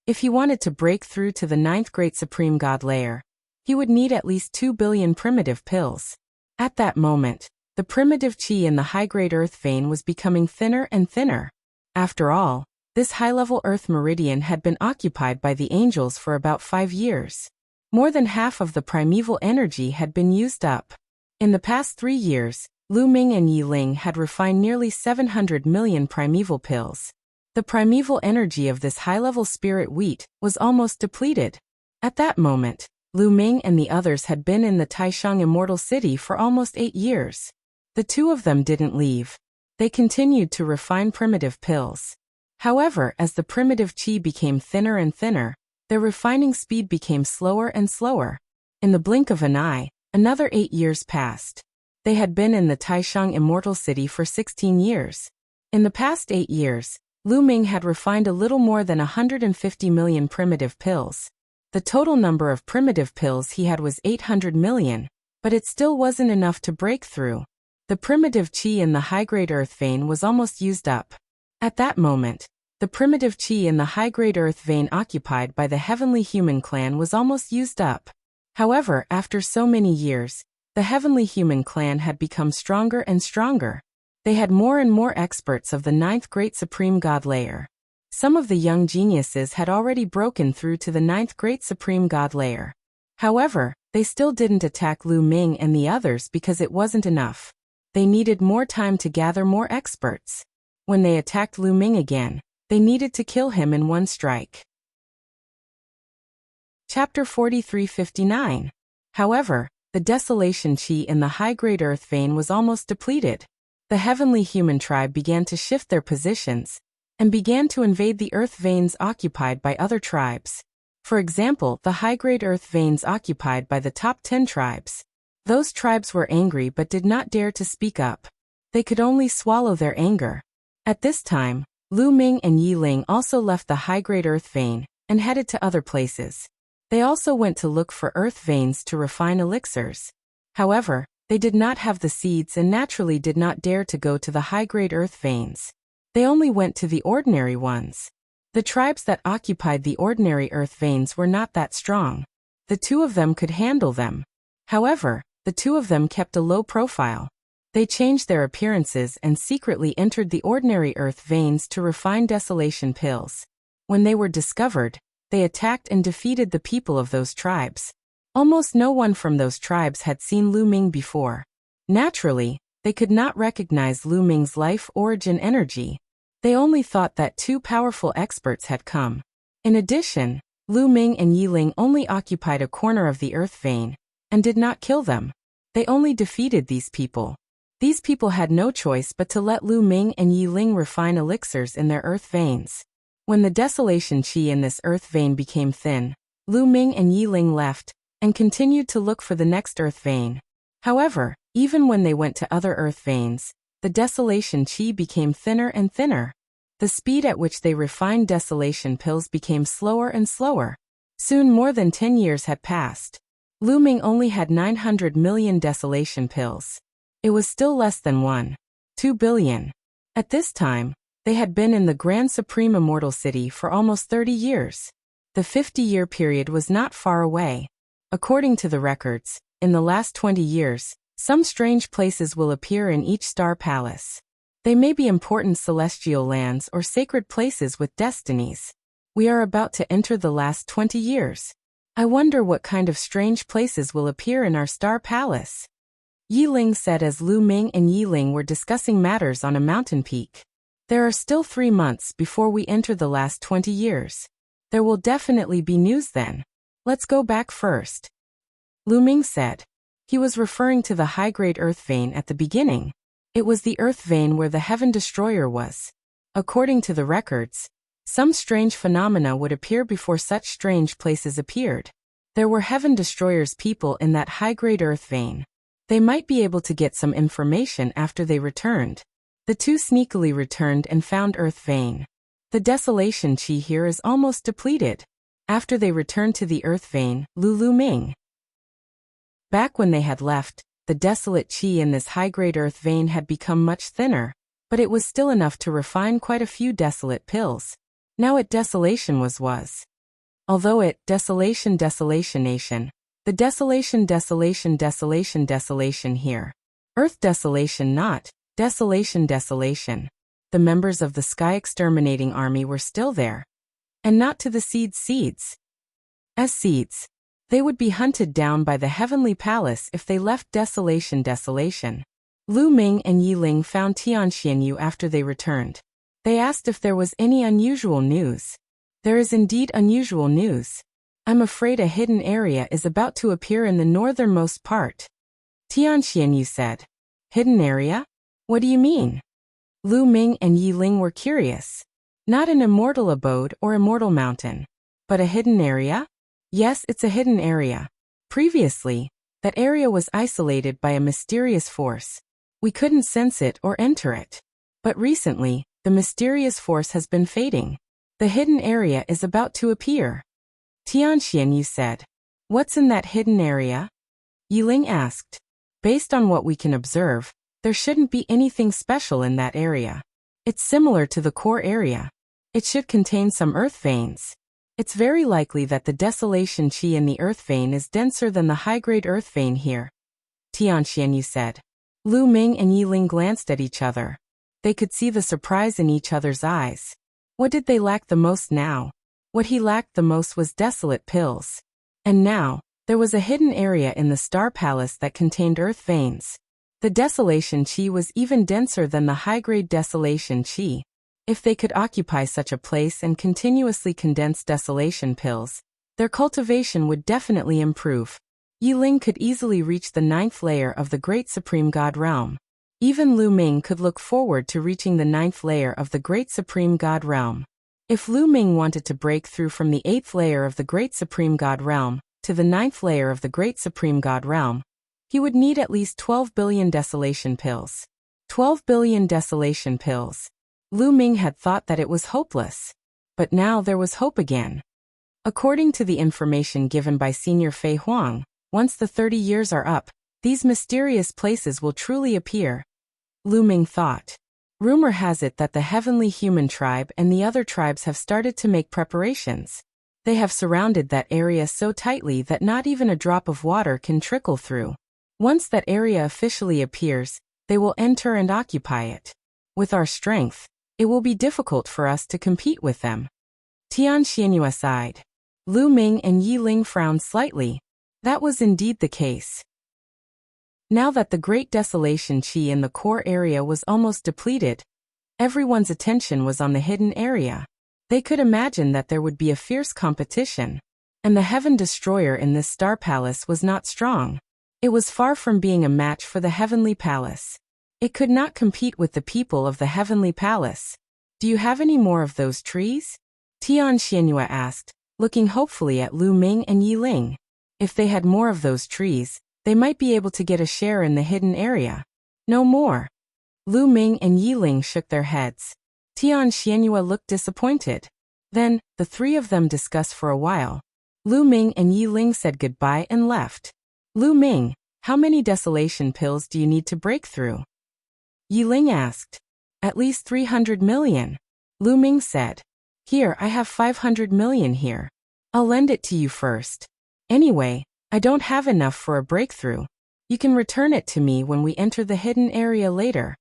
If he wanted to break through to the 9th Great Supreme God Layer, he would need at least 2 billion primitive pills. At that moment, the primitive chi in the high-grade earth vein was becoming thinner and thinner. After all, this high-level earth meridian had been occupied by the angels for about 5 years. More than half of the primeval energy had been used up. In the past 3 years, Lu Ming and Yi Ling had refined nearly 700 million primeval pills. The primeval energy of this high-level spirit wheat was almost depleted. At that moment, Lu Ming and the others had been in the Taishang Immortal City for almost 8 years. The two of them didn't leave. They continued to refine primitive pills. However, as the primitive chi became thinner and thinner, their refining speed became slower and slower. In the blink of an eye, another 8 years passed. They had been in the Taishang Immortal City for 16 years. In the past 8 years, Lu Ming had refined a little more than 150 million primitive pills. The total number of primitive pills he had was 800 million, but it still wasn't enough to break through. The primitive chi in the high-grade earth vein was almost used up. At that moment, the primitive chi in the high-grade earth vein occupied by the Heavenly Human Clan was almost used up. However, after so many years, the Heavenly Human Clan had become stronger and stronger. They had more and more experts of the 9th Great Supreme God Layer. Some of the young geniuses had already broken through to the 9th Great Supreme God Layer. However, they still didn't attack Lu Ming and the others because it wasn't enough. They needed more time to gather more experts. When they attacked Lu Ming again, they needed to kill him in one strike. Chapter 4359. However, the desolation chi in the high-grade earth vein was almost depleted. The Heavenly Human tribe began to shift their positions and began to invade the earth veins occupied by other tribes. For example, the high-grade earth veins occupied by the top 10 tribes. Those tribes were angry but did not dare to speak up. They could only swallow their anger. At this time, Lu Ming and Yi Ling also left the high-grade earth vein and headed to other places. They also went to look for earth veins to refine elixirs. However, they did not have the seeds and naturally did not dare to go to the high-grade earth veins. They only went to the ordinary ones. The tribes that occupied the ordinary earth veins were not that strong. The two of them could handle them. However, the two of them kept a low profile. They changed their appearances and secretly entered the ordinary earth veins to refine desolation pills. When they were discovered, they attacked and defeated the people of those tribes. Almost no one from those tribes had seen Lu Ming before. Naturally, they could not recognize Lu Ming's life origin energy. They only thought that 2 powerful experts had come. In addition, Lu Ming and Yi Ling only occupied a corner of the earth vein and did not kill them. They only defeated these people. These people had no choice but to let Lu Ming and Yi Ling refine elixirs in their earth veins. When the desolation chi in this earth vein became thin, Lu Ming and Yi Ling left and continued to look for the next earth vein. However, even when they went to other earth veins, the desolation chi became thinner and thinner. The speed at which they refined desolation pills became slower and slower. Soon more than 10 years had passed. Lu Ming only had 900 million desolation pills. It was still less than 1.2 billion. At this time, they had been in the Grand Supreme Immortal City for almost 30 years. The 50-year period was not far away. According to the records, in the last 20 years, some strange places will appear in each star palace. They may be important celestial lands or sacred places with destinies. We are about to enter the last 20 years. I wonder what kind of strange places will appear in our star palace. Yi Ling said as Lu Ming and Yi Ling were discussing matters on a mountain peak. There are still 3 months before we enter the last 20 years. There will definitely be news then. Let's go back first. Lu Ming said. He was referring to the high-grade earth vein at the beginning. It was the earth vein where the Heaven Destroyer was. According to the records, some strange phenomena would appear before such strange places appeared. There were Heaven Destroyer's people in that high-grade earth vein. They might be able to get some information after they returned. The two sneakily returned and found earth vein. The desolation chi here is almost depleted. After they returned to the earth vein, Lu Ming. Back when they had left, the desolate chi in this high-grade earth vein had become much thinner, but it was still enough to refine quite a few desolate pills. Now it desolation was. Although it, desolation nation. The desolation here. Earth desolation not, desolation. The members of the Sky Exterminating Army were still there. And not to the seeds. As seeds, they would be hunted down by the Heavenly Palace if they left desolation. Lu Ming and Yi Ling found Tianxianyu after they returned. They asked if there was any unusual news. There is indeed unusual news. I'm afraid a hidden area is about to appear in the northernmost part. Tianxianyu said. Hidden area? What do you mean? Lu Ming and Yi Ling were curious. Not an immortal abode or immortal mountain, but a hidden area? Yes, it's a hidden area. Previously, that area was isolated by a mysterious force. We couldn't sense it or enter it. But recently, the mysterious force has been fading. The hidden area is about to appear. Tianxianyu said. What's in that hidden area? Yi Ling asked. Based on what we can observe, there shouldn't be anything special in that area. It's similar to the core area. It should contain some earth veins. It's very likely that the desolation chi in the earth vein is denser than the high-grade earth vein here. Tianxianyu said. Lu Ming and Yi Ling glanced at each other. They could see the surprise in each other's eyes. What did they lack the most now? What he lacked the most was desolate pills. And now, there was a hidden area in the Star Palace that contained earth veins. The desolation chi was even denser than the high-grade desolation chi. If they could occupy such a place and continuously condense desolation pills, their cultivation would definitely improve. Yi Ling could easily reach the 9th layer of the Great Supreme God Realm. Even Lu Ming could look forward to reaching the 9th layer of the Great Supreme God Realm. If Lu Ming wanted to break through from the 8th layer of the Great Supreme God Realm to the 9th layer of the Great Supreme God Realm, he would need at least 12 billion desolation pills. 12 billion desolation pills. Lu Ming had thought that it was hopeless. But now there was hope again. According to the information given by Senior Fei Huang, once the 30 years are up, these mysterious places will truly appear. Lu Ming thought. Rumor has it that the Heavenly Human Tribe and the other tribes have started to make preparations. They have surrounded that area so tightly that not even a drop of water can trickle through. Once that area officially appears, they will enter and occupy it. With our strength, it will be difficult for us to compete with them. Tianxianyu sighed. Lu Ming and Yi Ling frowned slightly. That was indeed the case. Now that the great desolation chi in the core area was almost depleted, everyone's attention was on the hidden area. They could imagine that there would be a fierce competition. And the Heaven Destroyer in this Star Palace was not strong. It was far from being a match for the Heavenly Palace. It could not compete with the people of the Heavenly Palace. Do you have any more of those trees? Tianxianyu asked, looking hopefully at Lu Ming and Yi Ling. If they had more of those trees, they might be able to get a share in the hidden area. No more. Lu Ming and Yi Ling shook their heads. Tianxianyu looked disappointed. Then, the three of them discussed for a while. Lu Ming and Yi Ling said goodbye and left. Lu Ming, how many desolation pills do you need to break through? Yi Ling asked. At least 300 million. Lu Ming said. Here, I have 500 million here. I'll lend it to you first. Anyway, I don't have enough for a breakthrough. You can return it to me when we enter the hidden area later.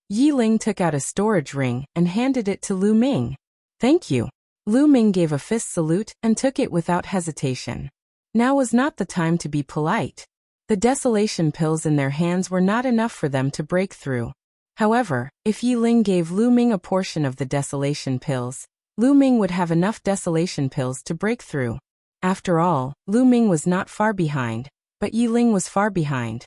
Yi Ling took out a storage ring and handed it to Lu Ming. Thank you. Lu Ming gave a fist salute and took it without hesitation. Now was not the time to be polite. The desolation pills in their hands were not enough for them to break through. However, if Yi Ling gave Lu Ming a portion of the desolation pills, Lu Ming would have enough desolation pills to break through. After all, Lu Ming was not far behind, but Yi Ling was far behind.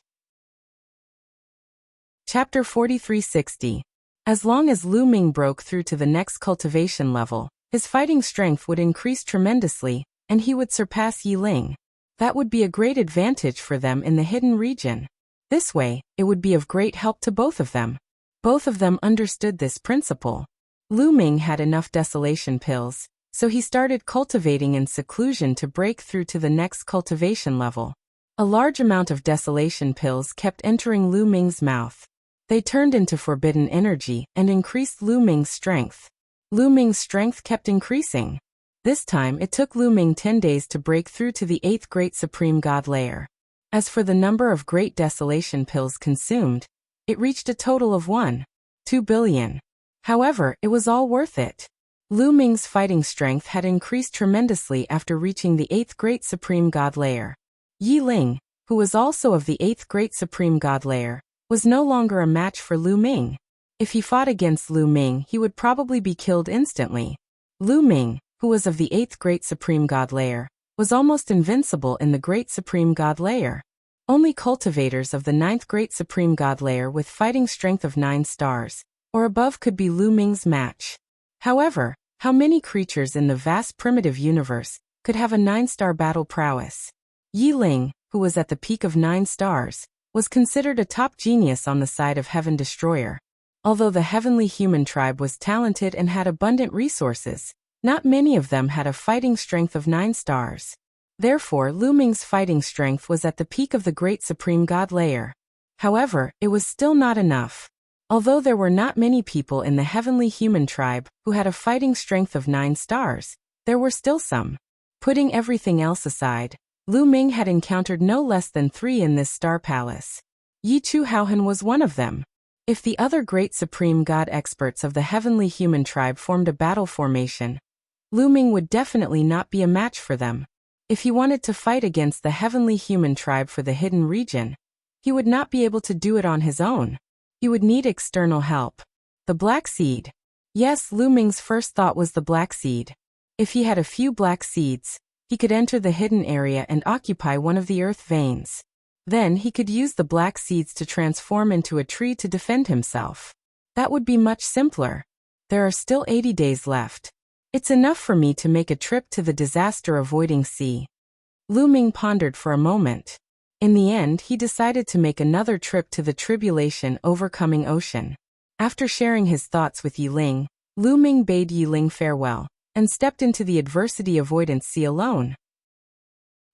Chapter 4360. As long as Lu Ming broke through to the next cultivation level, his fighting strength would increase tremendously, and he would surpass Yi Ling. That would be a great advantage for them in the hidden region. This way, it would be of great help to both of them. Both of them understood this principle. Lu Ming had enough desolation pills, so he started cultivating in seclusion to break through to the next cultivation level. A large amount of desolation pills kept entering Lu Ming's mouth. They turned into forbidden energy and increased Lu Ming's strength. Lu Ming's strength kept increasing. This time it took Lu Ming 10 days to break through to the 8th Great Supreme God layer. As for the number of Great Desolation pills consumed, it reached a total of 1.2 billion. However, it was all worth it. Lu Ming's fighting strength had increased tremendously after reaching the 8th Great Supreme God layer. Yi Ling, who was also of the 8th Great Supreme God layer, was no longer a match for Lu Ming. If he fought against Lu Ming, he would probably be killed instantly. Lu Ming, who was of the 8th Great Supreme God layer, was almost invincible in the Great Supreme God layer. Only cultivators of the 9th Great Supreme God layer with fighting strength of 9 stars or above could be Lu Ming's match. However, how many creatures in the vast primitive universe could have a 9-star battle prowess? Yi Ling, who was at the peak of 9 stars, was considered a top genius on the side of Heaven Destroyer. Although the heavenly human tribe was talented and had abundant resources, not many of them had a fighting strength of 9 stars. Therefore, Lu Ming's fighting strength was at the peak of the Great Supreme God layer. However, it was still not enough. Although there were not many people in the heavenly human tribe who had a fighting strength of 9 stars, there were still some. Putting everything else aside, Lu Ming had encountered no less than 3 in this star palace. Yi Chu Haohan was one of them. If the other great supreme god experts of the heavenly human tribe formed a battle formation, Lu Ming would definitely not be a match for them. If he wanted to fight against the heavenly human tribe for the hidden region, he would not be able to do it on his own. He would need external help. The black seed. Yes, Lu Ming's first thought was the black seed. If he had a few black seeds, he could enter the hidden area and occupy one of the earth veins. Then he could use the black seeds to transform into a tree to defend himself. That would be much simpler. There are still 80 days left. It's enough for me to make a trip to the disaster-avoiding sea. Lu Ming pondered for a moment. In the end, he decided to make another trip to the tribulation-overcoming ocean. After sharing his thoughts with Yi Ling, Lu Ming bade Yi Ling farewell and stepped into the adversity-avoidance sea alone.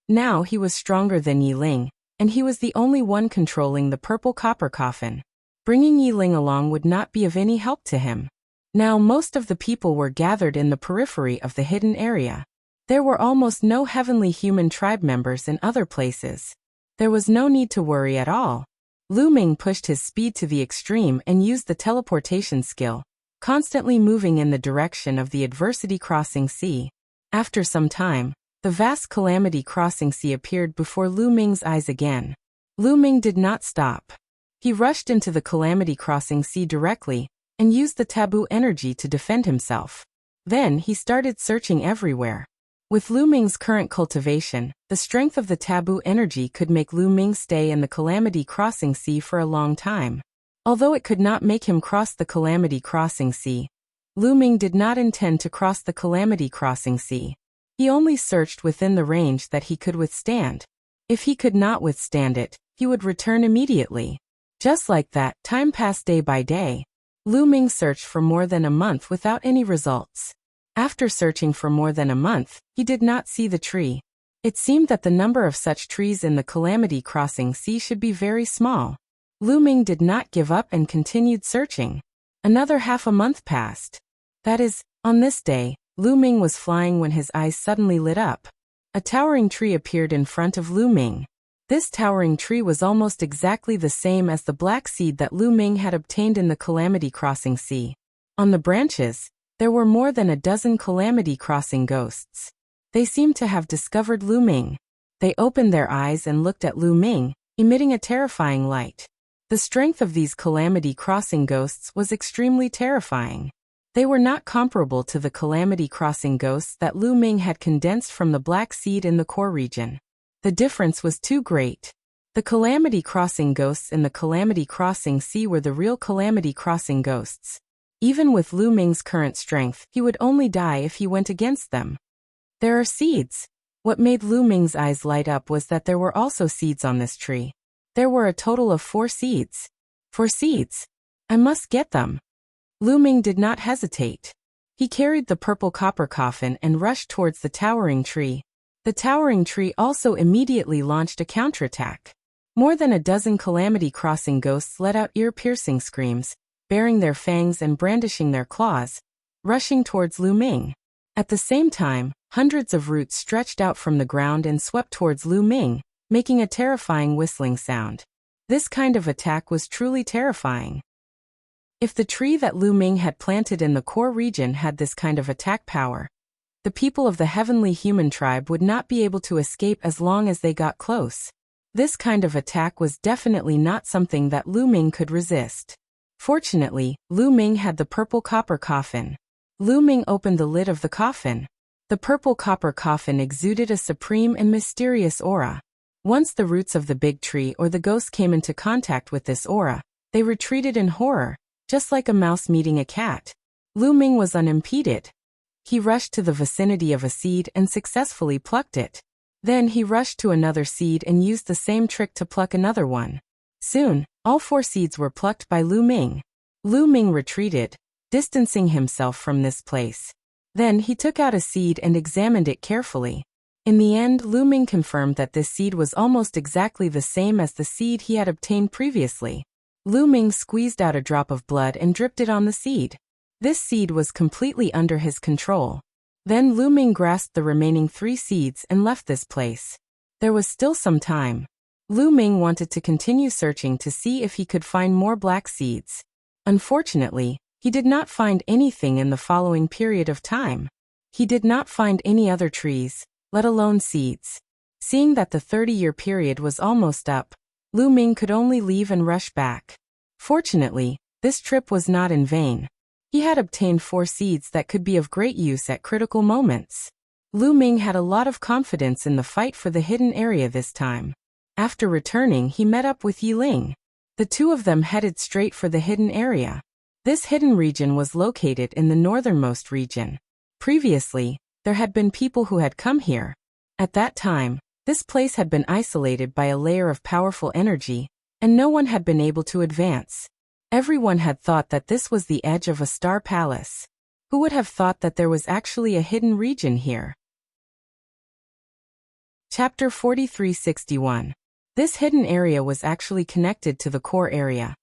Now he was stronger than Yi Ling, and he was the only one controlling the purple copper coffin. Bringing Yi Ling along would not be of any help to him. Now most of the people were gathered in the periphery of the hidden area. There were almost no heavenly human tribe members in other places. There was no need to worry at all. Lu Ming pushed his speed to the extreme and used the teleportation skill, constantly moving in the direction of the adversity crossing sea. After some time, the vast calamity crossing sea appeared before Lu Ming's eyes again. Lu Ming did not stop. He rushed into the calamity crossing sea directly and used the taboo energy to defend himself. Then he started searching everywhere. With Lu Ming's current cultivation, the strength of the taboo energy could make Lu Ming stay in the calamity crossing sea for a long time. Although it could not make him cross the calamity crossing sea, Lu Ming did not intend to cross the calamity crossing sea. He only searched within the range that he could withstand. If he could not withstand it, he would return immediately. Just like that, time passed day by day. Lu Ming searched for more than a month without any results. After searching for more than a month, he did not see the tree. It seemed that the number of such trees in the Calamity Crossing Sea should be very small. Lu Ming did not give up and continued searching. Another half a month passed. That is, on this day, Lu Ming was flying when his eyes suddenly lit up. A towering tree appeared in front of Lu Ming. This towering tree was almost exactly the same as the black seed that Lu Ming had obtained in the Calamity Crossing Sea. On the branches, there were more than a dozen Calamity Crossing ghosts. They seemed to have discovered Lu Ming. They opened their eyes and looked at Lu Ming, emitting a terrifying light. The strength of these Calamity Crossing ghosts was extremely terrifying. They were not comparable to the Calamity Crossing ghosts that Lu Ming had condensed from the black seed in the core region. The difference was too great. The Calamity Crossing ghosts in the Calamity Crossing Sea were the real Calamity Crossing ghosts. Even with Lu Ming's current strength, he would only die if he went against them. There are seeds. What made Lu Ming's eyes light up was that there were also seeds on this tree. There were a total of 4 seeds. 4 seeds. I must get them. Lu Ming did not hesitate. He carried the purple copper coffin and rushed towards the towering tree. The towering tree also immediately launched a counterattack. More than a dozen Calamity Crossing ghosts let out ear-piercing screams, baring their fangs and brandishing their claws, rushing towards Lu Ming. At the same time, hundreds of roots stretched out from the ground and swept towards Lu Ming, making a terrifying whistling sound. This kind of attack was truly terrifying. If the tree that Lu Ming had planted in the core region had this kind of attack power, the people of the heavenly human tribe would not be able to escape as long as they got close. This kind of attack was definitely not something that Lu Ming could resist. Fortunately, Lu Ming had the purple copper coffin. Lu Ming opened the lid of the coffin. The purple copper coffin exuded a supreme and mysterious aura. Once the roots of the big tree or the ghost came into contact with this aura, they retreated in horror, just like a mouse meeting a cat. Lu Ming was unimpeded. He rushed to the vicinity of a seed and successfully plucked it. Then he rushed to another seed and used the same trick to pluck another one. Soon, all 4 seeds were plucked by Lu Ming. Lu Ming retreated, distancing himself from this place. Then he took out a seed and examined it carefully. In the end, Lu Ming confirmed that this seed was almost exactly the same as the seed he had obtained previously. Lu Ming squeezed out a drop of blood and dripped it on the seed. This seed was completely under his control. Then Lu Ming grasped the remaining 3 seeds and left this place. There was still some time. Lu Ming wanted to continue searching to see if he could find more black seeds. Unfortunately, he did not find anything in the following period of time. He did not find any other trees, let alone seeds. Seeing that the 30-year period was almost up, Lu Ming could only leave and rush back. Fortunately, this trip was not in vain. He had obtained 4 seeds that could be of great use at critical moments. Lu Ming had a lot of confidence in the fight for the hidden area this time. After returning, he met up with Yi Ling. The 2 of them headed straight for the hidden area. This hidden region was located in the northernmost region. Previously, there had been people who had come here. At that time, this place had been isolated by a layer of powerful energy, and no one had been able to advance. Everyone had thought that this was the edge of a star palace. Who would have thought that there was actually a hidden region here? Chapter 4361. This hidden area was actually connected to the core area,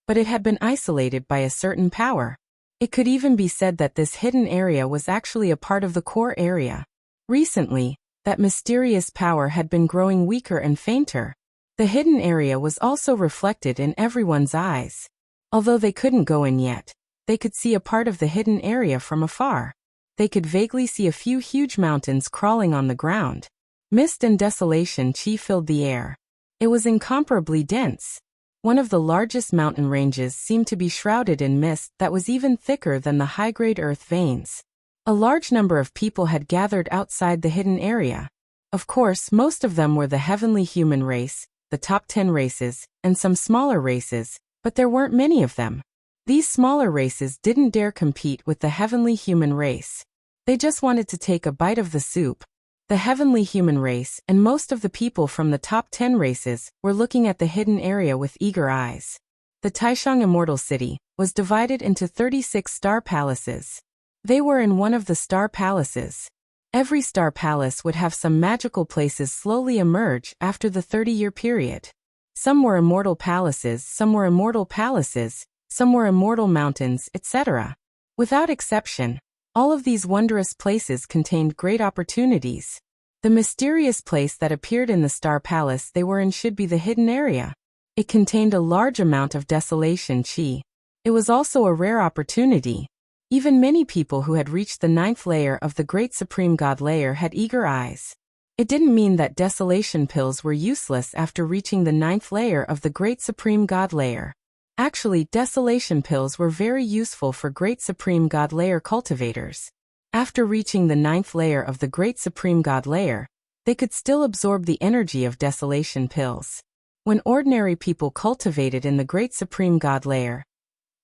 but it had been isolated by a certain power. It could even be said that this hidden area was actually a part of the core area. Recently, that mysterious power had been growing weaker and fainter. The hidden area was also reflected in everyone's eyes. Although they couldn't go in yet, they could see a part of the hidden area from afar. They could vaguely see a few huge mountains crawling on the ground. Mist and desolation filled the air. It was incomparably dense. One of the largest mountain ranges seemed to be shrouded in mist that was even thicker than the high-grade earth veins. A large number of people had gathered outside the hidden area. Of course, most of them were the heavenly human race, the top 10 races, and some smaller races, but there weren't many of them. These smaller races didn't dare compete with the heavenly human race. They just wanted to take a bite of the soup. The heavenly human race and most of the people from the top 10 races were looking at the hidden area with eager eyes. The Taishang Immortal City was divided into 36 star palaces. They were in one of the star palaces. Every star palace would have some magical places slowly emerge after the 30-year period. Some were immortal palaces, some were immortal palaces, some were immortal mountains, etc. Without exception, all of these wondrous places contained great opportunities. The mysterious place that appeared in the star palace they were in should be the hidden area. It contained a large amount of desolation chi. It was also a rare opportunity. Even many people who had reached the 9th layer of the Great Supreme God layer had eager eyes. It didn't mean that desolation pills were useless after reaching the 9th layer of the Great Supreme God layer. Actually, desolation pills were very useful for Great Supreme God layer cultivators. After reaching the 9th layer of the Great Supreme God layer, they could still absorb the energy of desolation pills. When ordinary people cultivated in the Great Supreme God layer,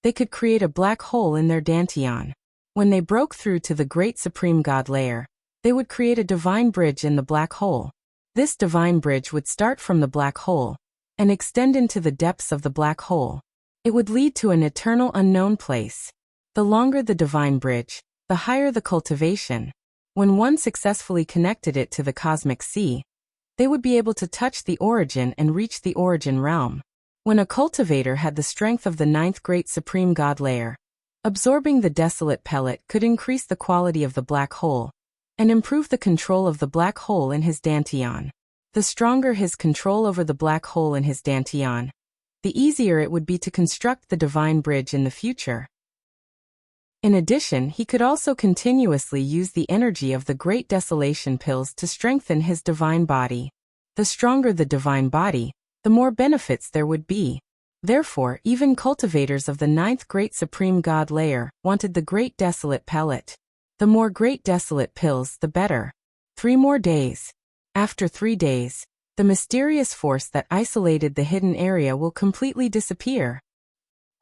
they could create a black hole in their dantian. When they broke through to the Great Supreme God layer, they would create a divine bridge in the black hole. This divine bridge would start from the black hole and extend into the depths of the black hole. It would lead to an eternal unknown place. The longer the divine bridge, the higher the cultivation. When one successfully connected it to the cosmic sea, they would be able to touch the origin and reach the origin realm. When a cultivator had the strength of the 9th Great Supreme God layer, absorbing the desolate pellet could increase the quality of the black hole and improve the control of the black hole in his dantian. The stronger his control over the black hole in his dantian, the easier it would be to construct the divine bridge in the future. In addition, he could also continuously use the energy of the great desolation pills to strengthen his divine body. The stronger the divine body, the more benefits there would be. Therefore, even cultivators of the 9th Great Supreme God layer wanted the Great Desolate pellet. The more Great Desolate pills, the better. 3 more days. After 3 days, the mysterious force that isolated the hidden area will completely disappear.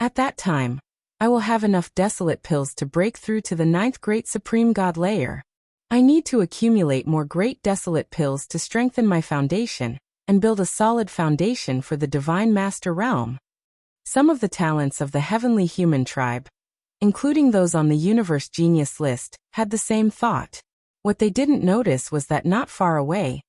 At that time, I will have enough desolate pills to break through to the 9th Great Supreme God layer. I need to accumulate more Great Desolate pills to strengthen my foundation and build a solid foundation for the Divine Master realm. Some of the talents of the heavenly human tribe, including those on the Universe Genius list, had the same thought. What they didn't notice was that not far away,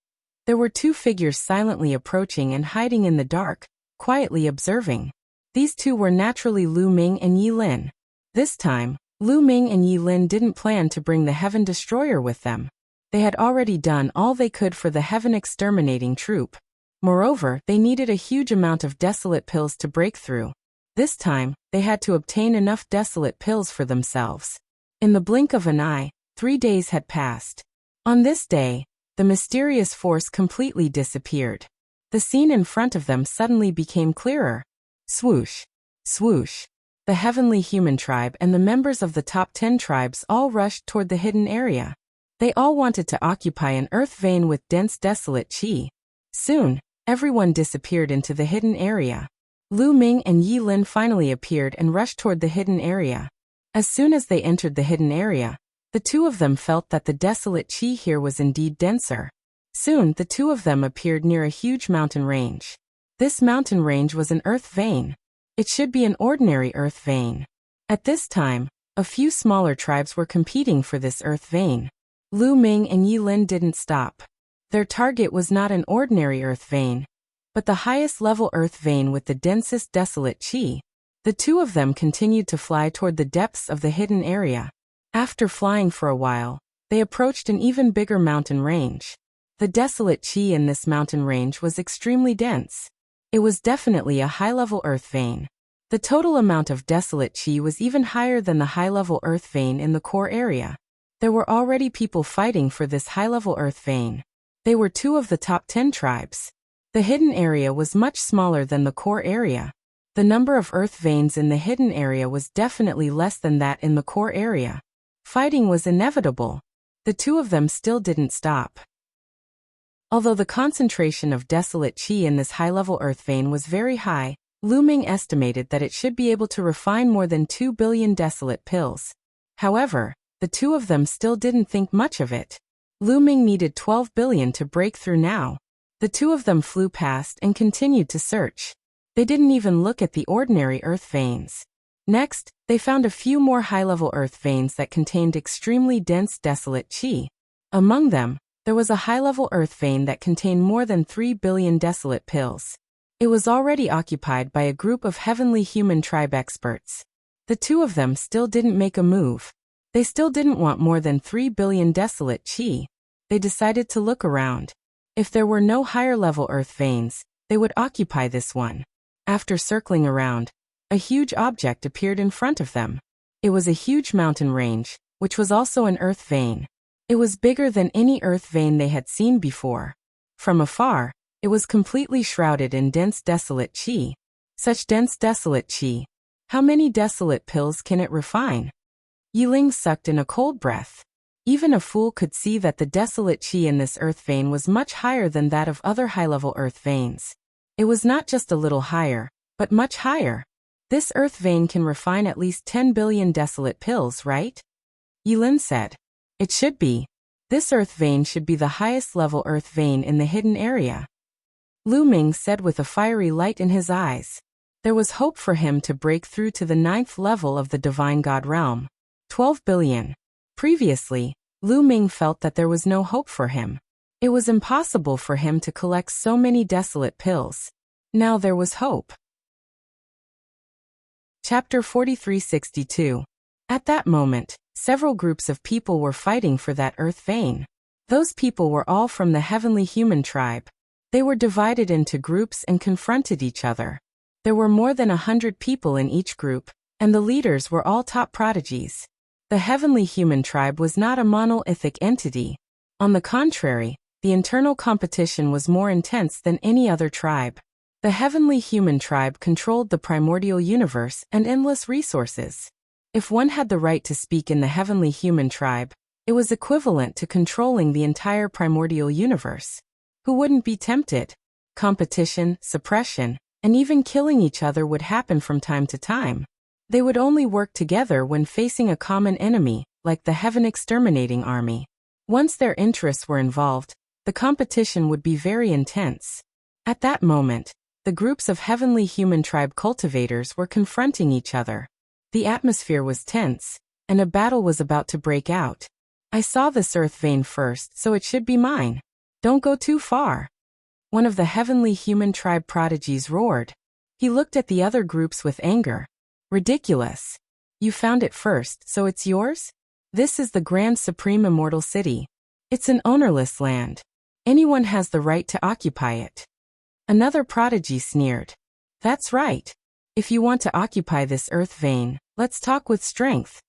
there were 2 figures silently approaching and hiding in the dark, quietly observing. These 2 were naturally Lu Ming and Yi Lin. This time, Lu Ming and Yi Lin didn't plan to bring the Heaven Destroyer with them. They had already done all they could for the Heaven Exterminating Troop. Moreover, they needed a huge amount of desolate pills to break through. This time, they had to obtain enough desolate pills for themselves. In the blink of an eye, 3 days had passed. On this day, the mysterious force completely disappeared. The scene in front of them suddenly became clearer. Swoosh! Swoosh! The heavenly human tribe and the members of the top 10 tribes all rushed toward the hidden area. They all wanted to occupy an earth vein with dense desolate chi. Soon, everyone disappeared into the hidden area. Lu Ming and Yi Lin finally appeared and rushed toward the hidden area. As soon as they entered the hidden area, the 2 of them felt that the desolate chi here was indeed denser. Soon, the 2 of them appeared near a huge mountain range. This mountain range was an earth vein. It should be an ordinary earth vein. At this time, a few smaller tribes were competing for this earth vein. Lu Ming and Yi Lin didn't stop. Their target was not an ordinary earth vein, but the highest level earth vein with the densest desolate chi. The 2 of them continued to fly toward the depths of the hidden area. After flying for a while, they approached an even bigger mountain range. The desolate chi in this mountain range was extremely dense. It was definitely a high-level earth vein. The total amount of desolate chi was even higher than the high-level earth vein in the core area. There were already people fighting for this high-level earth vein. They were 2 of the top 10 tribes. The hidden area was much smaller than the core area. The number of earth veins in the hidden area was definitely less than that in the core area. Fighting was inevitable. The 2 of them still didn't stop. Although the concentration of desolate chi in this high-level earth vein was very high, Lu Ming estimated that it should be able to refine more than 2 billion desolate pills. However, the 2 of them still didn't think much of it. Lu Ming needed 12 billion to break through now. The 2 of them flew past and continued to search. They didn't even look at the ordinary earth veins. Next, they found a few more high-level earth veins that contained extremely dense desolate chi. Among them, there was a high-level earth vein that contained more than 3 billion desolate pills. It was already occupied by a group of heavenly human tribe experts. The two of them still didn't make a move. They still didn't want more than 3 billion desolate chi. They decided to look around. If there were no higher-level earth veins, they would occupy this one. After circling around, a huge object appeared in front of them. It was a huge mountain range, which was also an earth vein. It was bigger than any earth vein they had seen before. From afar, it was completely shrouded in dense desolate chi. Such dense desolate chi. How many desolate pills can it refine? Yiling sucked in a cold breath. Even a fool could see that the desolate chi in this earth vein was much higher than that of other high-level earth veins. It was not just a little higher, but much higher. This earth vein can refine at least 10 billion desolate pills, right? Yilin said. It should be. This earth vein should be the highest level earth vein in the hidden area. Lu Ming said with a fiery light in his eyes. There was hope for him to break through to the 9th level of the divine god realm. 12 billion. Previously, Lu Ming felt that there was no hope for him. It was impossible for him to collect so many desolate pills. Now there was hope. Chapter 4362. At that moment, several groups of people were fighting for that earth vein. Those people were all from the heavenly human tribe. They were divided into groups and confronted each other. There were more than 100 people in each group, and the leaders were all top prodigies. The heavenly human tribe was not a monolithic entity. On the contrary, the internal competition was more intense than any other tribe. The heavenly human tribe controlled the primordial universe and endless resources. If one had the right to speak in the heavenly human tribe, it was equivalent to controlling the entire primordial universe. Who wouldn't be tempted? Competition, suppression, and even killing each other would happen from time to time. They would only work together when facing a common enemy, like the Heaven Exterminating Army. Once their interests were involved, the competition would be very intense. At that moment, the groups of heavenly human tribe cultivators were confronting each other. The atmosphere was tense, and a battle was about to break out. I saw this earth vein first, so it should be mine. Don't go too far. One of the heavenly human tribe prodigies roared. He looked at the other groups with anger. Ridiculous. You found it first, so it's yours? This is the Grand Supreme Immortal City. It's an ownerless land. Anyone has the right to occupy it. Another prodigy sneered. That's right. If you want to occupy this earth vein, let's talk with strength.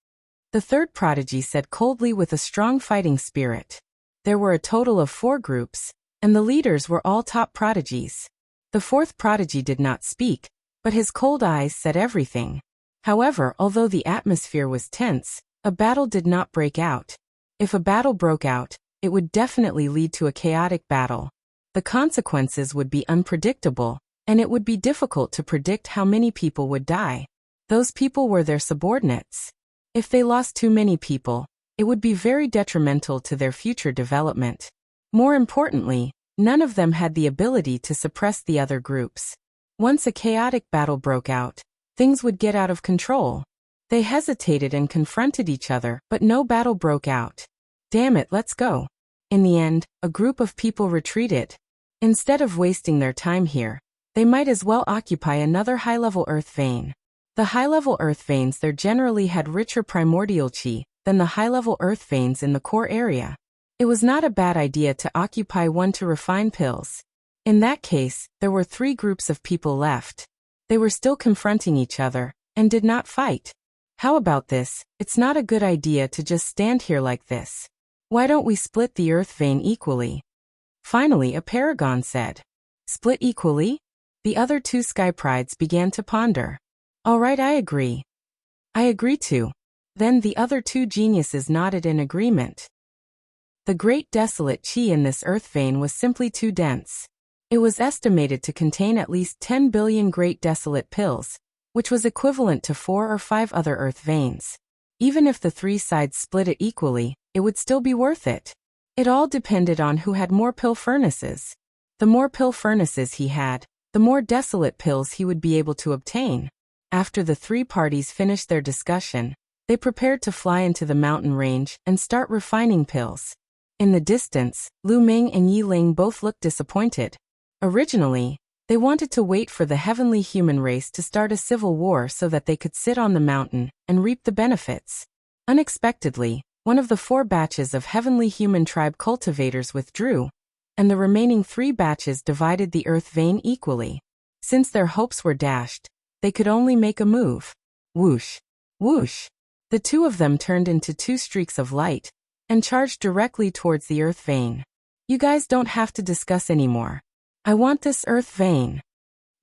The third prodigy said coldly with a strong fighting spirit. There were a total of 4 groups, and the leaders were all top prodigies. The fourth prodigy did not speak, but his cold eyes said everything. However, although the atmosphere was tense, a battle did not break out. If a battle broke out, it would definitely lead to a chaotic battle. The consequences would be unpredictable, and it would be difficult to predict how many people would die. Those people were their subordinates. If they lost too many people, it would be very detrimental to their future development. More importantly, none of them had the ability to suppress the other groups. Once a chaotic battle broke out, things would get out of control. They hesitated and confronted each other, but no battle broke out. Damn it, let's go. In the end, a group of people retreated. Instead of wasting their time here, they might as well occupy another high-level earth vein. The high-level earth veins there generally had richer primordial chi than the high-level earth veins in the core area. It was not a bad idea to occupy one to refine pills. In that case, there were 3 groups of people left. They were still confronting each other, and did not fight. How about this? It's not a good idea to just stand here like this. Why don't we split the earth vein equally? Finally, a paragon said. Split equally? The other 2 sky prides began to ponder. All right, I agree. I agree too. Then the other 2 geniuses nodded in agreement. The great desolate chi in this earth vein was simply too dense. It was estimated to contain at least 10 billion great desolate pills, which was equivalent to 4 or 5 other earth veins. Even if the 3 sides split it equally, it would still be worth it. It all depended on who had more pill furnaces. The more pill furnaces he had, the more desolate pills he would be able to obtain. After the 3 parties finished their discussion, they prepared to fly into the mountain range and start refining pills. In the distance, Lu Ming and Yi Ling both looked disappointed. Originally, they wanted to wait for the heavenly human race to start a civil war so that they could sit on the mountain and reap the benefits. Unexpectedly, one of the 4 batches of heavenly human tribe cultivators withdrew, and the remaining 3 batches divided the earth vein equally. Since their hopes were dashed, they could only make a move. Whoosh! Whoosh! The 2 of them turned into 2 streaks of light and charged directly towards the earth vein. You guys don't have to discuss anymore. I want this earth vein.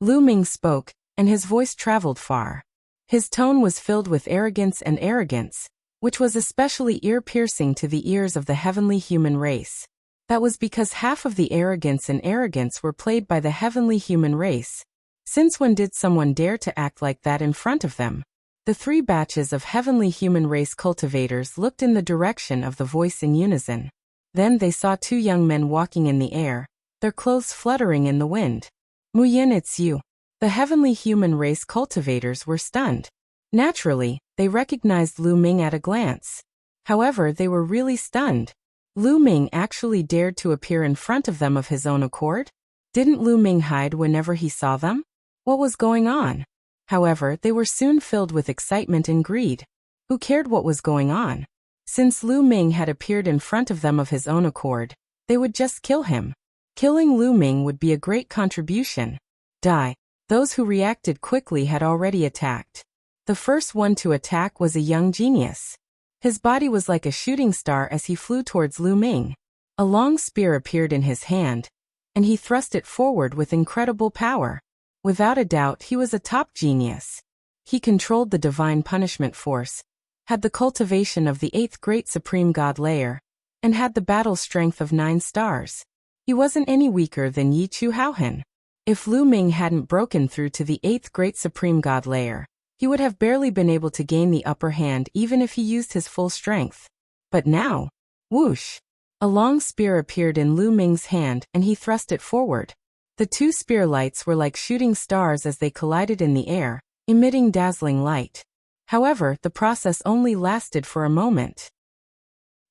Lu Ming spoke, and his voice traveled far. His tone was filled with arrogance, which was especially ear-piercing to the ears of the heavenly human race. That was because half of the arrogance were played by the heavenly human race. Since when did someone dare to act like that in front of them? The 3 batches of heavenly human race cultivators looked in the direction of the voice in unison. Then they saw 2 young men walking in the air, their clothes fluttering in the wind. Muyin, it's you. The heavenly human race cultivators were stunned. Naturally, they recognized Lu Ming at a glance. However, they were really stunned. Lu Ming actually dared to appear in front of them of his own accord? Didn't Lu Ming hide whenever he saw them? What was going on? However, they were soon filled with excitement and greed. Who cared what was going on? Since Lu Ming had appeared in front of them of his own accord, they would just kill him. Killing Lu Ming would be a great contribution. Die. Those who reacted quickly had already attacked. The first one to attack was a young genius. His body was like a shooting star as he flew towards Lu Ming. A long spear appeared in his hand, and he thrust it forward with incredible power. Without a doubt, he was a top genius. He controlled the divine punishment force, had the cultivation of the 8th great supreme god layer, and had the battle strength of 9 stars. He wasn't any weaker than Yi Chu Haohan. If Lu Ming hadn't broken through to the 8th great supreme god layer, he would have barely been able to gain the upper hand even if he used his full strength. But now, whoosh! A long spear appeared in Lu Ming's hand and he thrust it forward. The 2 spear lights were like shooting stars as they collided in the air, emitting dazzling light. However, the process only lasted for a moment.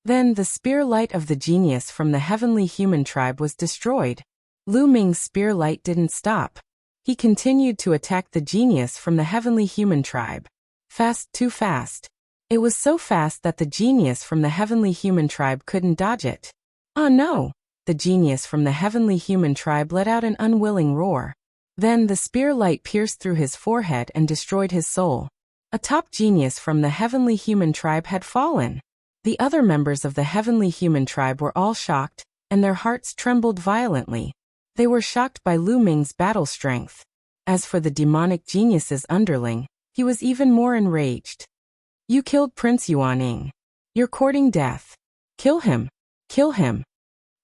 Then the spear light of the genius from the heavenly human tribe was destroyed. Lu Ming's spear light didn't stop. He continued to attack the genius from the heavenly human tribe. Fast, too fast. It was so fast that the genius from the heavenly human tribe couldn't dodge it. Oh no! The genius from the heavenly human tribe let out an unwilling roar. Then the spear light pierced through his forehead and destroyed his soul. A top genius from the heavenly human tribe had fallen. The other members of the heavenly human tribe were all shocked, and their hearts trembled violently. They were shocked by Lu Ming's battle strength. As for the demonic genius's underling, he was even more enraged. You killed Prince Yuaning. You're courting death. Kill him. Kill him.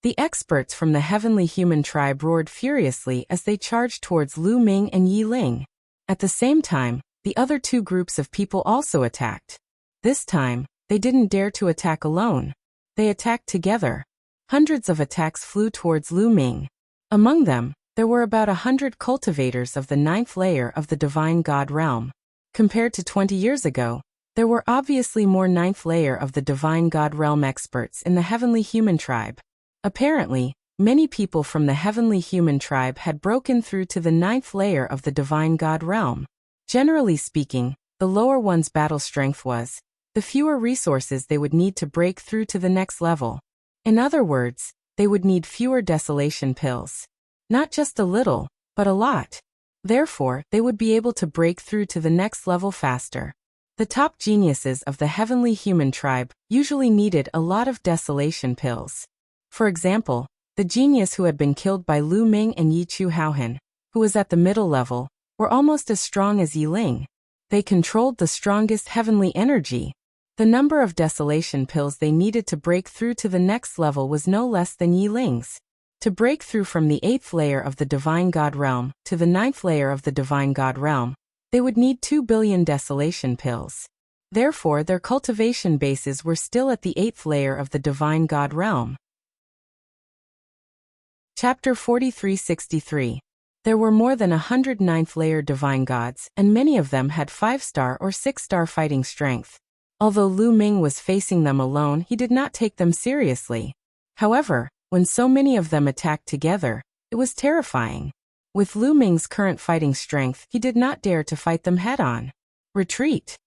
The experts from the heavenly human tribe roared furiously as they charged towards Lu Ming and Yi Ling. At the same time, the other 2 groups of people also attacked. This time, they didn't dare to attack alone. They attacked together. Hundreds of attacks flew towards Lu Ming. Among them, there were about 100 cultivators of the 9th layer of the divine god realm. Compared to 20 years ago, there were obviously more 9th layer of the divine god realm experts in the heavenly human tribe. Apparently, many people from the heavenly human tribe had broken through to the 9th layer of the divine god realm. Generally speaking, the lower one's battle strength was, the fewer resources they would need to break through to the next level. In other words, they would need fewer desolation pills. Not just a little, but a lot. Therefore, they would be able to break through to the next level faster. The top geniuses of the heavenly human tribe usually needed a lot of desolation pills. For example, the genius who had been killed by Lu Ming and Yi Chu Haohan, who was at the middle level, were almost as strong as Yi Ling. They controlled the strongest heavenly energy. The number of desolation pills they needed to break through to the next level was no less than Yi Ling's. To break through from the 8th layer of the divine god realm to the 9th layer of the divine god realm, they would need 2 billion desolation pills. Therefore, their cultivation bases were still at the 8th layer of the divine god realm. Chapter 4363. There were more than 100 9th layer divine gods, and many of them had 5-star or 6-star fighting strength. Although Lu Ming was facing them alone, he did not take them seriously. However, when so many of them attacked together, it was terrifying. With Lu Ming's current fighting strength, he did not dare to fight them head-on. Retreat!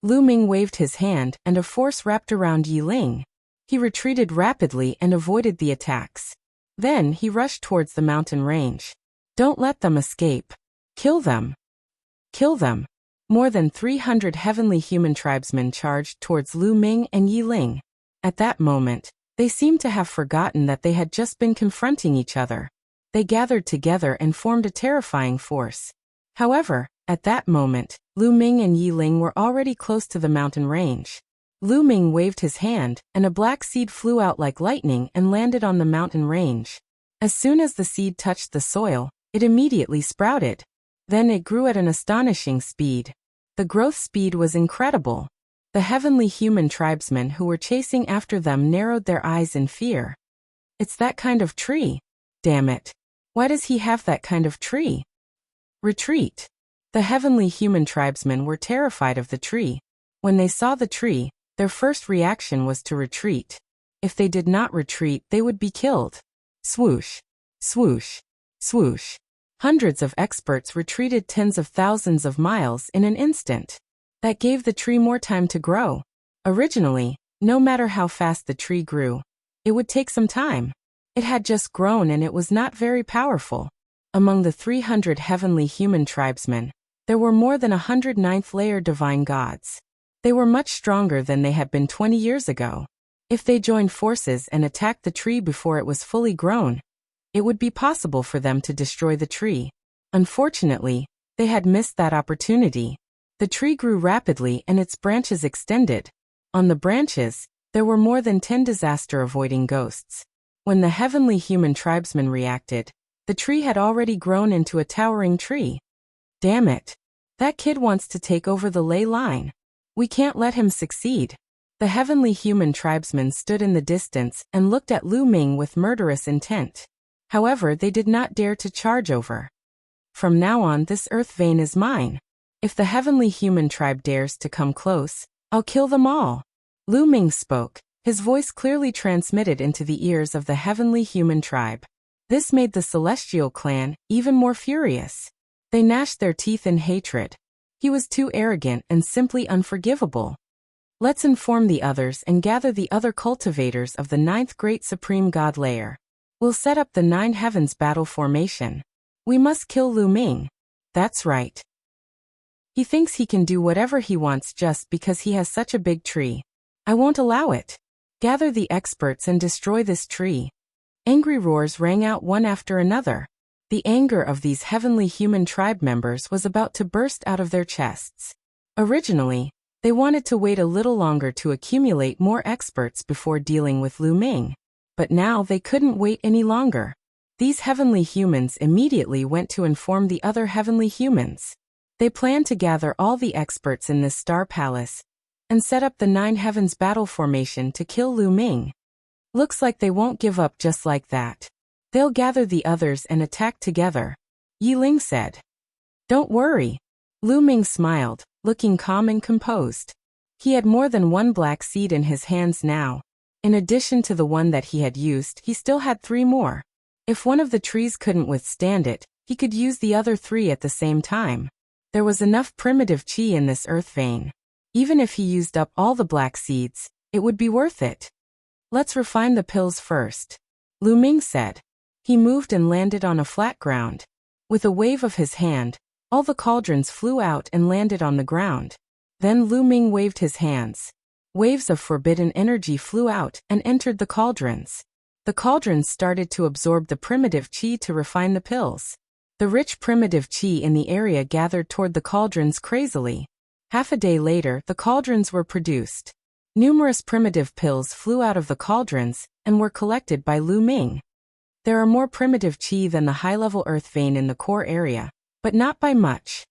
Lu Ming waved his hand, and a force wrapped around Yi Ling. He retreated rapidly and avoided the attacks. Then he rushed towards the mountain range. Don't let them escape. Kill them. Kill them. More than 300 heavenly human tribesmen charged towards Lu Ming and Yi Ling. At that moment, they seemed to have forgotten that they had just been confronting each other. They gathered together and formed a terrifying force. However, at that moment, Lu Ming and Yi Ling were already close to the mountain range. Lu Ming waved his hand, and a black seed flew out like lightning and landed on the mountain range. As soon as the seed touched the soil, it immediately sprouted. Then it grew at an astonishing speed. The growth speed was incredible. The heavenly human tribesmen who were chasing after them narrowed their eyes in fear. It's that kind of tree. Damn it. Why does he have that kind of tree? Retreat. The heavenly human tribesmen were terrified of the tree. When they saw the tree, their first reaction was to retreat. If they did not retreat, they would be killed. Swoosh. Swoosh. Swoosh. Hundreds of experts retreated tens of thousands of miles in an instant. That gave the tree more time to grow. Originally, no matter how fast the tree grew, it would take some time. It had just grown and it was not very powerful. Among the 300 heavenly human tribesmen, there were more than 100 ninth-layer divine gods. They were much stronger than they had been 20 years ago. If they joined forces and attacked the tree before it was fully grown, it would be possible for them to destroy the tree. Unfortunately, they had missed that opportunity. The tree grew rapidly and its branches extended. On the branches, there were more than 10 disaster-avoiding ghosts. When the heavenly human tribesmen reacted, the tree had already grown into a towering tree. Damn it. That kid wants to take over the ley line. We can't let him succeed. The heavenly human tribesmen stood in the distance and looked at Lu Ming with murderous intent. However, they did not dare to charge over. From now on, this earth vein is mine. If the heavenly human tribe dares to come close, I'll kill them all. Lu Ming spoke, his voice clearly transmitted into the ears of the heavenly human tribe. This made the celestial clan even more furious. They gnashed their teeth in hatred. He was too arrogant and simply unforgivable. Let's inform the others and gather the other cultivators of the 9th Great Supreme God Layer. We'll set up the 9 Heavens battle formation. We must kill Lu Ming. That's right. He thinks he can do whatever he wants just because he has such a big tree. I won't allow it. Gather the experts and destroy this tree. Angry roars rang out one after another. The anger of these heavenly human tribe members was about to burst out of their chests. Originally, they wanted to wait a little longer to accumulate more experts before dealing with Lu Ming. But now they couldn't wait any longer. These heavenly humans immediately went to inform the other heavenly humans. They planned to gather all the experts in this star palace and set up the 9 Heavens battle formation to kill Lu Ming. Looks like they won't give up just like that. They'll gather the others and attack together, Yi Ling said. Don't worry. Lu Ming smiled, looking calm and composed. He had more than 1 black seed in his hands now. In addition to the one that he had used, he still had 3 more. If one of the trees couldn't withstand it, he could use the other 3 at the same time. There was enough primitive chi in this earth vein. Even if he used up all the black seeds, it would be worth it. Let's refine the pills first, Lu Ming said. He moved and landed on a flat ground. With a wave of his hand, all the cauldrons flew out and landed on the ground. Then Lu Ming waved his hands. Waves of forbidden energy flew out and entered the cauldrons. The cauldrons started to absorb the primitive chi to refine the pills. The rich primitive chi in the area gathered toward the cauldrons crazily. Half a day later, the cauldrons were produced. Numerous primitive pills flew out of the cauldrons and were collected by Lu Ming. There are more primitive chi than the high-level earth vein in the core area, but not by much.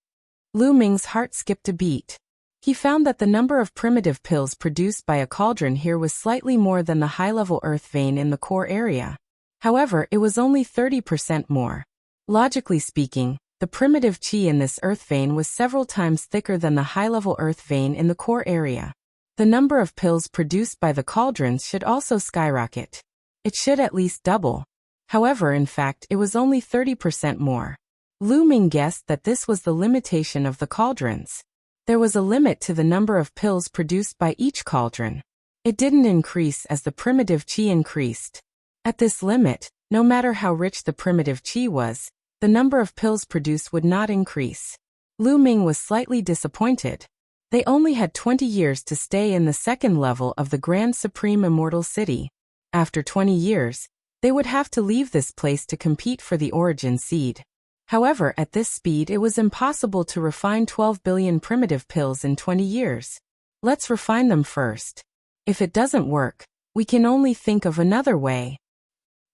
Lu Ming's heart skipped a beat. He found that the number of primitive pills produced by a cauldron here was slightly more than the high-level earth vein in the core area. However, it was only 30% more. Logically speaking, the primitive chi in this earth vein was several times thicker than the high-level earth vein in the core area. The number of pills produced by the cauldrons should also skyrocket. It should at least double. However, in fact, it was only 30% more. Lu Ming guessed that this was the limitation of the cauldrons. There was a limit to the number of pills produced by each cauldron. It didn't increase as the primitive qi increased. At this limit, no matter how rich the primitive qi was, the number of pills produced would not increase. Lu Ming was slightly disappointed. They only had 20 years to stay in the second level of the Grand Supreme Immortal City. After 20 years, they would have to leave this place to compete for the origin seed. However, at this speed it was impossible to refine 12 billion primitive pills in 20 years. Let's refine them first. If it doesn't work, we can only think of another way.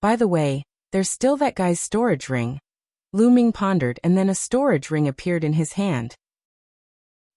By the way, there's still that guy's storage ring. Lu Ming pondered, and then a storage ring appeared in his hand.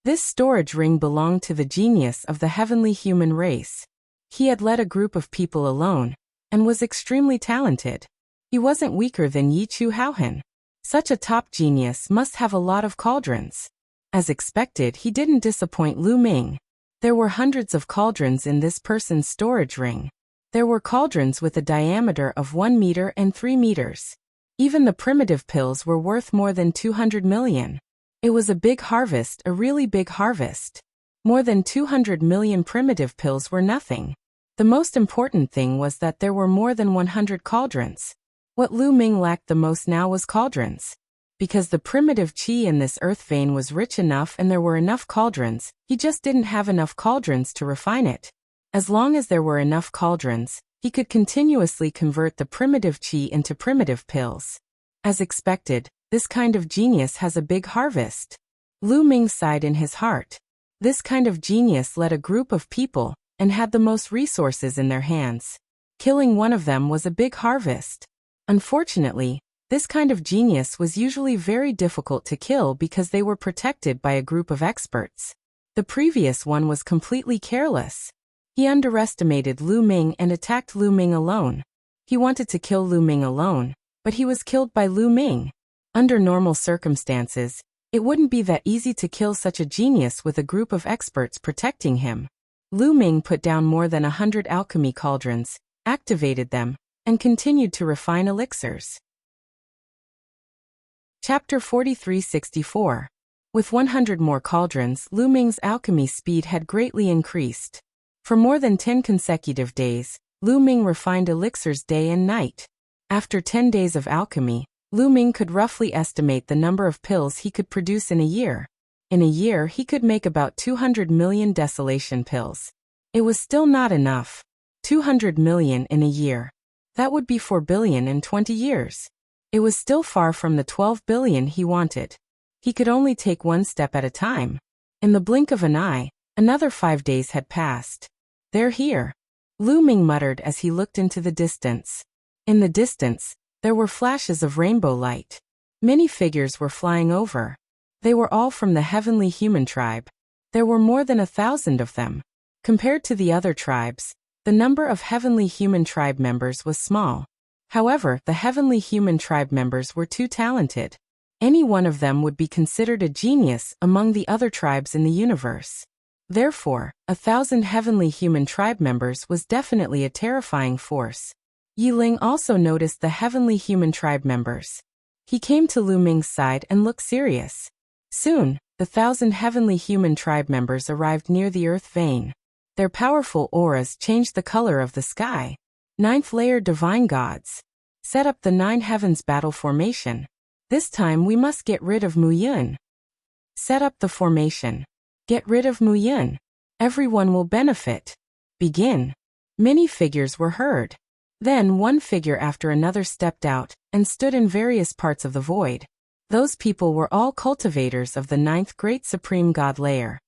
This storage ring belonged to the genius of the heavenly human race. He had led a group of people alone, and was extremely talented. He wasn't weaker than Yi Chu Haohan. Such a top genius must have a lot of cauldrons. As expected, he didn't disappoint Lu Ming. There were hundreds of cauldrons in this person's storage ring. There were cauldrons with a diameter of 1 meter and 3 meters. Even the primitive pills were worth more than 200 million. It was a big harvest, a really big harvest. More than 200 million primitive pills were nothing. The most important thing was that there were more than 100 cauldrons. What Lu Ming lacked the most now was cauldrons. Because the primitive qi in this earth vein was rich enough and there were enough cauldrons, he just didn't have enough cauldrons to refine it. As long as there were enough cauldrons, he could continuously convert the primitive qi into primitive pills. As expected, this kind of genius has a big harvest. Lu Ming sighed in his heart. This kind of genius led a group of people, and had the most resources in their hands. Killing one of them was a big harvest. Unfortunately, this kind of genius was usually very difficult to kill because they were protected by a group of experts. The previous one was completely careless. He underestimated Lu Ming and attacked Lu Ming alone. He wanted to kill Lu Ming alone, but he was killed by Lu Ming. Under normal circumstances, it wouldn't be that easy to kill such a genius with a group of experts protecting him. Lu Ming put down more than 100 alchemy cauldrons, activated them, and continued to refine elixirs. Chapter 4364. With 100 more cauldrons, Lu Ming's alchemy speed had greatly increased. For more than 10 consecutive days, Lu Ming refined elixirs day and night. After 10 days of alchemy, Lu Ming could roughly estimate the number of pills he could produce in a year. In a year, he could make about 200 million desolation pills. It was still not enough. 200 million in a year. That would be 4 billion in 20 years. It was still far from the 12 billion he wanted. He could only take one step at a time. In the blink of an eye, another 5 days had passed. They're here, Lu Ming muttered as he looked into the distance. In the distance, there were flashes of rainbow light. Many figures were flying over. They were all from the heavenly human tribe. There were more than 1,000 of them. Compared to the other tribes, the number of heavenly human tribe members was small. However, the heavenly human tribe members were too talented. Any one of them would be considered a genius among the other tribes in the universe. Therefore, 1,000 heavenly human tribe members was definitely a terrifying force. Yi Ling also noticed the heavenly human tribe members. He came to Lu Ming's side and looked serious. Soon, the 1,000 heavenly human tribe members arrived near the earth vein. Their powerful auras changed the color of the sky. 9th layer divine gods. Set up the 9 heavens battle formation. This time we must get rid of Mu Yun. Set up the formation. Get rid of Mu Yun. Everyone will benefit. Begin. Many figures were heard. Then one figure after another stepped out and stood in various parts of the void. Those people were all cultivators of the 9th Great Supreme God Layer.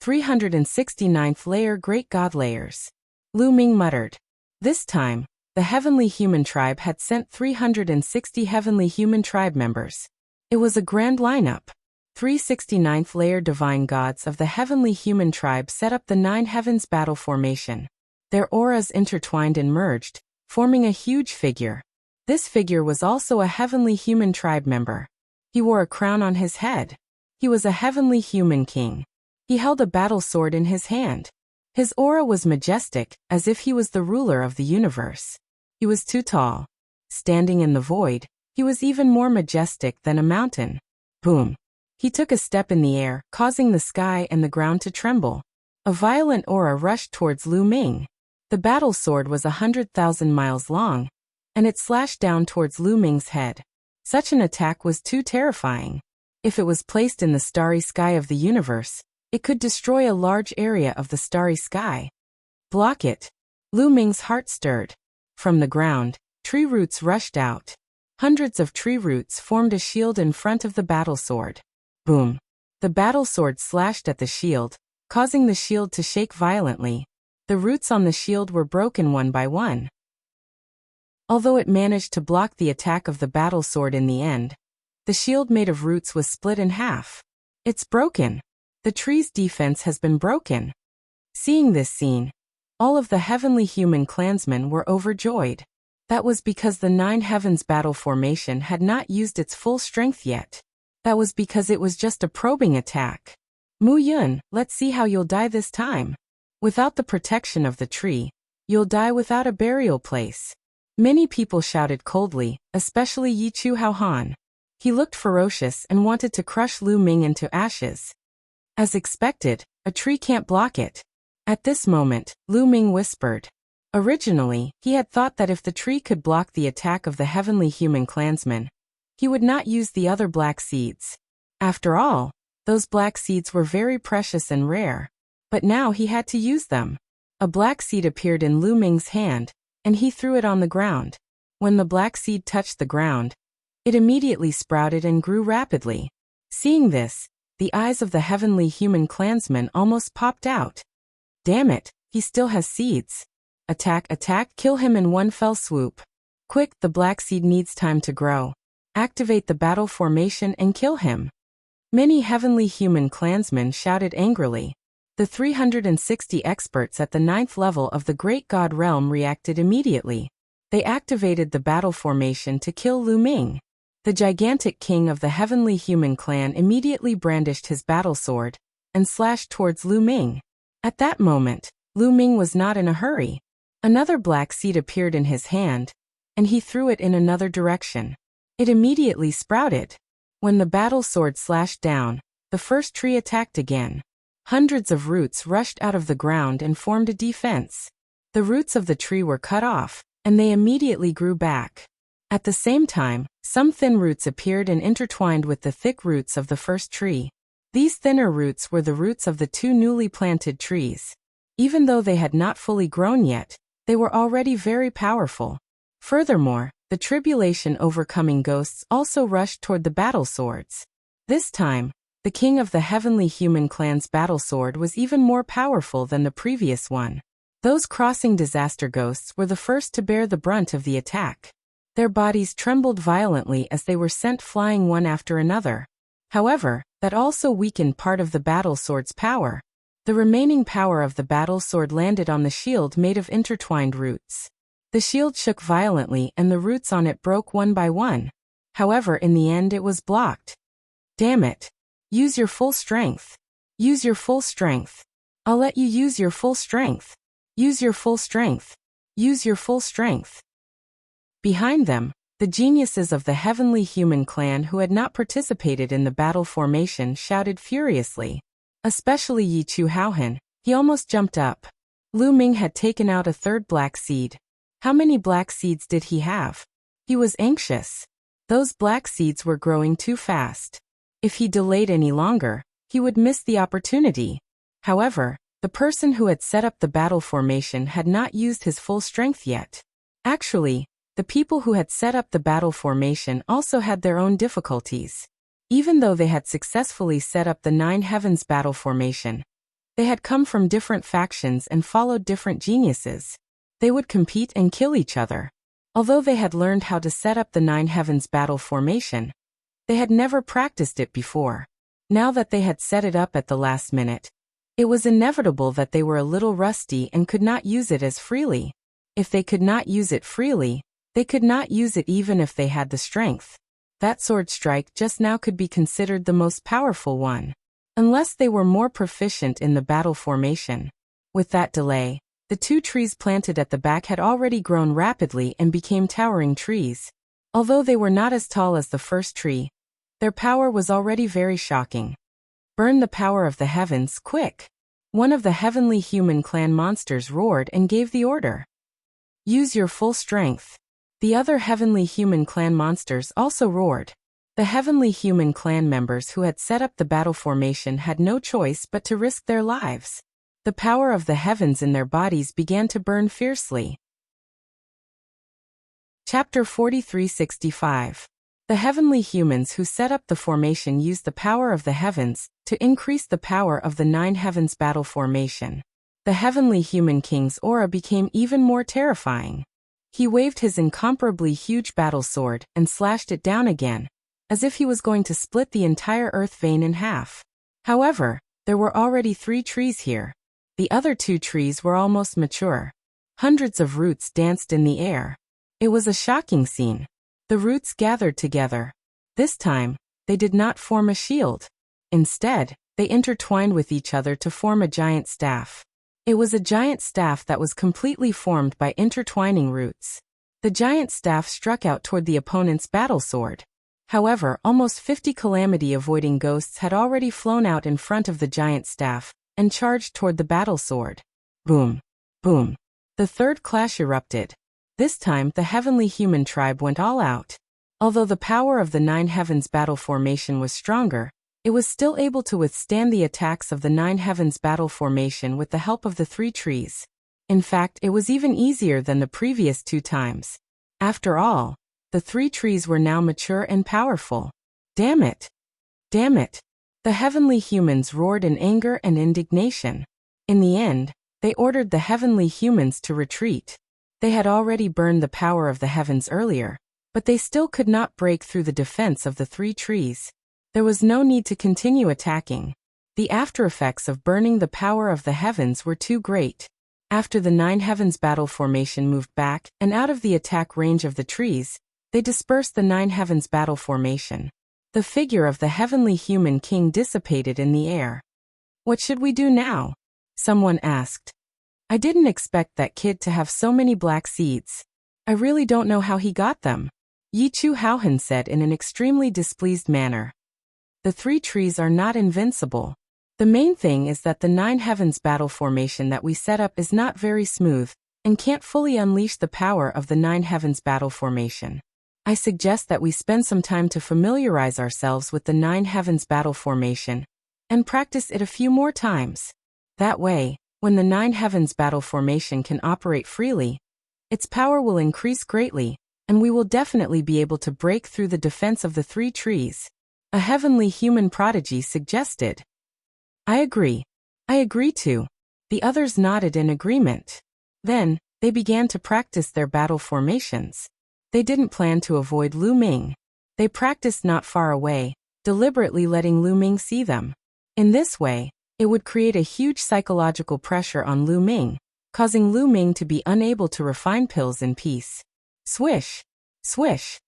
369th Layer Great God Layers. Lu Ming muttered. This time, the heavenly human tribe had sent 360 heavenly human tribe members. It was a grand lineup. 369th Layer Divine Gods of the heavenly human tribe set up the 9 heavens battle formation. Their auras intertwined and merged, forming a huge figure. This figure was also a heavenly human tribe member. He wore a crown on his head. He was a heavenly human king. He held a battle sword in his hand. His aura was majestic, as if he was the ruler of the universe. He was too tall. Standing in the void, he was even more majestic than a mountain. Boom! He took a step in the air, causing the sky and the ground to tremble. A violent aura rushed towards Lu Ming. The battle sword was 100,000 miles long, and it slashed down towards Lu Ming's head. Such an attack was too terrifying. If it was placed in the starry sky of the universe, it could destroy a large area of the starry sky. Block it. Lu Ming's heart stirred. From the ground, tree roots rushed out. Hundreds of tree roots formed a shield in front of the battle sword. Boom! The battle sword slashed at the shield, causing the shield to shake violently. The roots on the shield were broken one by one. Although it managed to block the attack of the battle sword in the end, the shield made of roots was split in half. It's broken. The tree's defense has been broken. Seeing this scene, all of the heavenly human clansmen were overjoyed. That was because the Nine Heavens battle formation had not used its full strength yet. That was because it was just a probing attack. Mu Yun, let's see how you'll die this time. Without the protection of the tree, you'll die without a burial place. Many people shouted coldly, especially Yi Chu Hao Han. He looked ferocious and wanted to crush Lu Ming into ashes. As expected, a tree can't block it. At this moment, Lu Ming whispered. Originally, he had thought that if the tree could block the attack of the heavenly human clansmen, he would not use the other black seeds. After all, those black seeds were very precious and rare. But now he had to use them. A black seed appeared in Lu Ming's hand, and he threw it on the ground. When the black seed touched the ground, it immediately sprouted and grew rapidly. Seeing this, the eyes of the heavenly human clansmen almost popped out. Damn it, he still has seeds. Attack, attack, kill him in one fell swoop. Quick, the black seed needs time to grow. Activate the battle formation and kill him. Many heavenly human clansmen shouted angrily. The 360 experts at the 9th level of the Great God Realm reacted immediately. They activated the battle formation to kill Lu Ming. The gigantic king of the heavenly human clan immediately brandished his battle sword and slashed towards Lu Ming. At that moment, Lu Ming was not in a hurry. Another black seed appeared in his hand, and he threw it in another direction. It immediately sprouted. When the battle sword slashed down, the first tree attacked again. Hundreds of roots rushed out of the ground and formed a defense. The roots of the tree were cut off, and they immediately grew back. At the same time, some thin roots appeared and intertwined with the thick roots of the first tree. These thinner roots were the roots of the two newly planted trees. Even though they had not fully grown yet, they were already very powerful. Furthermore, the tribulation overcoming ghosts also rushed toward the battle swords. This time, the king of the heavenly human clan's battle sword was even more powerful than the previous one. Those crossing disaster ghosts were the first to bear the brunt of the attack. Their bodies trembled violently as they were sent flying one after another. However, that also weakened part of the battle sword's power. The remaining power of the battle sword landed on the shield made of intertwined roots. The shield shook violently and the roots on it broke one by one. However, in the end it was blocked. Damn it. Use your full strength. Use your full strength. I'll let you use your full strength. Use your full strength. Use your full strength. Behind them, the geniuses of the heavenly human clan who had not participated in the battle formation shouted furiously. Especially Yi Chu Haohan, he almost jumped up. Lu Ming had taken out a third black seed. How many black seeds did he have? He was anxious. Those black seeds were growing too fast. If he delayed any longer, he would miss the opportunity. However, the person who had set up the battle formation had not used his full strength yet. Actually, the people who had set up the battle formation also had their own difficulties. Even though they had successfully set up the Nine Heavens battle formation, they had come from different factions and followed different geniuses. They would compete and kill each other. Although they had learned how to set up the Nine Heavens battle formation, they had never practiced it before. Now that they had set it up at the last minute, it was inevitable that they were a little rusty and could not use it as freely. If they could not use it freely, they could not use it even if they had the strength. That sword strike just now could be considered the most powerful one, unless they were more proficient in the battle formation. With that delay, the The 2 trees planted at the back had already grown rapidly and became towering trees. Although they were not as tall as the first tree, their power was already very shocking. Burn the power of the heavens, quick! One of the heavenly human clan monsters roared and gave the order. Use your full strength. The other heavenly human clan monsters also roared. The heavenly human clan members who had set up the battle formation had no choice but to risk their lives. The power of the heavens in their bodies began to burn fiercely. Chapter 4365. The heavenly humans who set up the formation used the power of the heavens to increase the power of the 9 heavens battle formation. The heavenly human king's aura became even more terrifying. He waved his incomparably huge battle sword and slashed it down again, as if he was going to split the entire earth vein in half. However, there were already 3 trees here. The other 2 trees were almost mature. Hundreds of roots danced in the air. It was a shocking scene. The roots gathered together. This time, they did not form a shield. Instead, they intertwined with each other to form a giant staff. It was a giant staff that was completely formed by intertwining roots. The giant staff struck out toward the opponent's battle sword. However, almost 50 calamity-avoiding ghosts had already flown out in front of the giant staff and charged toward the battle sword. Boom! Boom! The third clash erupted. This time, the heavenly human tribe went all out. Although the power of the 9 heavens battle formation was stronger, it was still able to withstand the attacks of the 9 heavens battle formation with the help of the 3 trees. In fact, it was even easier than the previous 2 times. After all, the 3 trees were now mature and powerful. Damn it! Damn it! The heavenly humans roared in anger and indignation. In the end, they ordered the heavenly humans to retreat. They had already burned the power of the heavens earlier, but they still could not break through the defense of the 3 trees. There was no need to continue attacking. The aftereffects of burning the power of the heavens were too great. After the 9 heavens battle formation moved back and out of the attack range of the trees, they dispersed the 9 heavens battle formation. The figure of the heavenly human king dissipated in the air. What should we do now? Someone asked. I didn't expect that kid to have so many black seeds. I really don't know how he got them. Yichu Haohan said in an extremely displeased manner. The 3 trees are not invincible. The main thing is that the 9 heavens battle formation that we set up is not very smooth and can't fully unleash the power of the 9 heavens battle formation. I suggest that we spend some time to familiarize ourselves with the 9 heavens battle formation and practice it a few more times. That way, when the 9 heavens battle formation can operate freely, its power will increase greatly, and we will definitely be able to break through the defense of the 3 trees. A heavenly human prodigy suggested. I agree. I agree too. The others nodded in agreement. Then, they began to practice their battle formations. They didn't plan to avoid Lu Ming. They practiced not far away, deliberately letting Lu Ming see them. In this way, it would create a huge psychological pressure on Lu Ming, causing Lu Ming to be unable to refine pills in peace. Swish! Swish!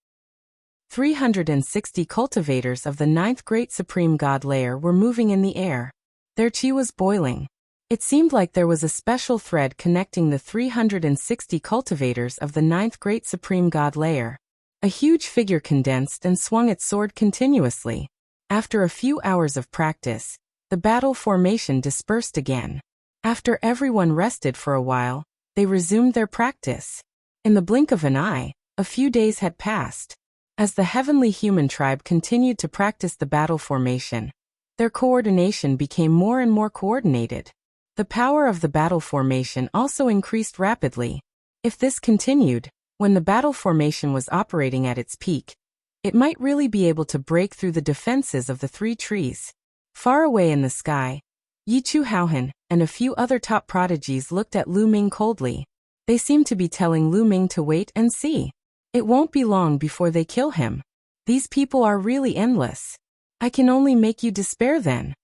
360 cultivators of the 9th Great Supreme God Layer were moving in the air. Their chi was boiling. It seemed like there was a special thread connecting the 360 cultivators of the 9th Great Supreme God Layer. A huge figure condensed and swung its sword continuously. After a few hours of practice, the battle formation dispersed again. After everyone rested for a while, they resumed their practice. In the blink of an eye, a few days had passed. As the heavenly human tribe continued to practice the battle formation, their coordination became more and more coordinated. The power of the battle formation also increased rapidly. If this continued, when the battle formation was operating at its peak, it might really be able to break through the defenses of the 3 trees. Far away in the sky, Yichu Haohan and a few other top prodigies looked at Lu Ming coldly. They seemed to be telling Lu Ming to wait and see. It won't be long before they kill him. These people are really endless. I can only make you despair then.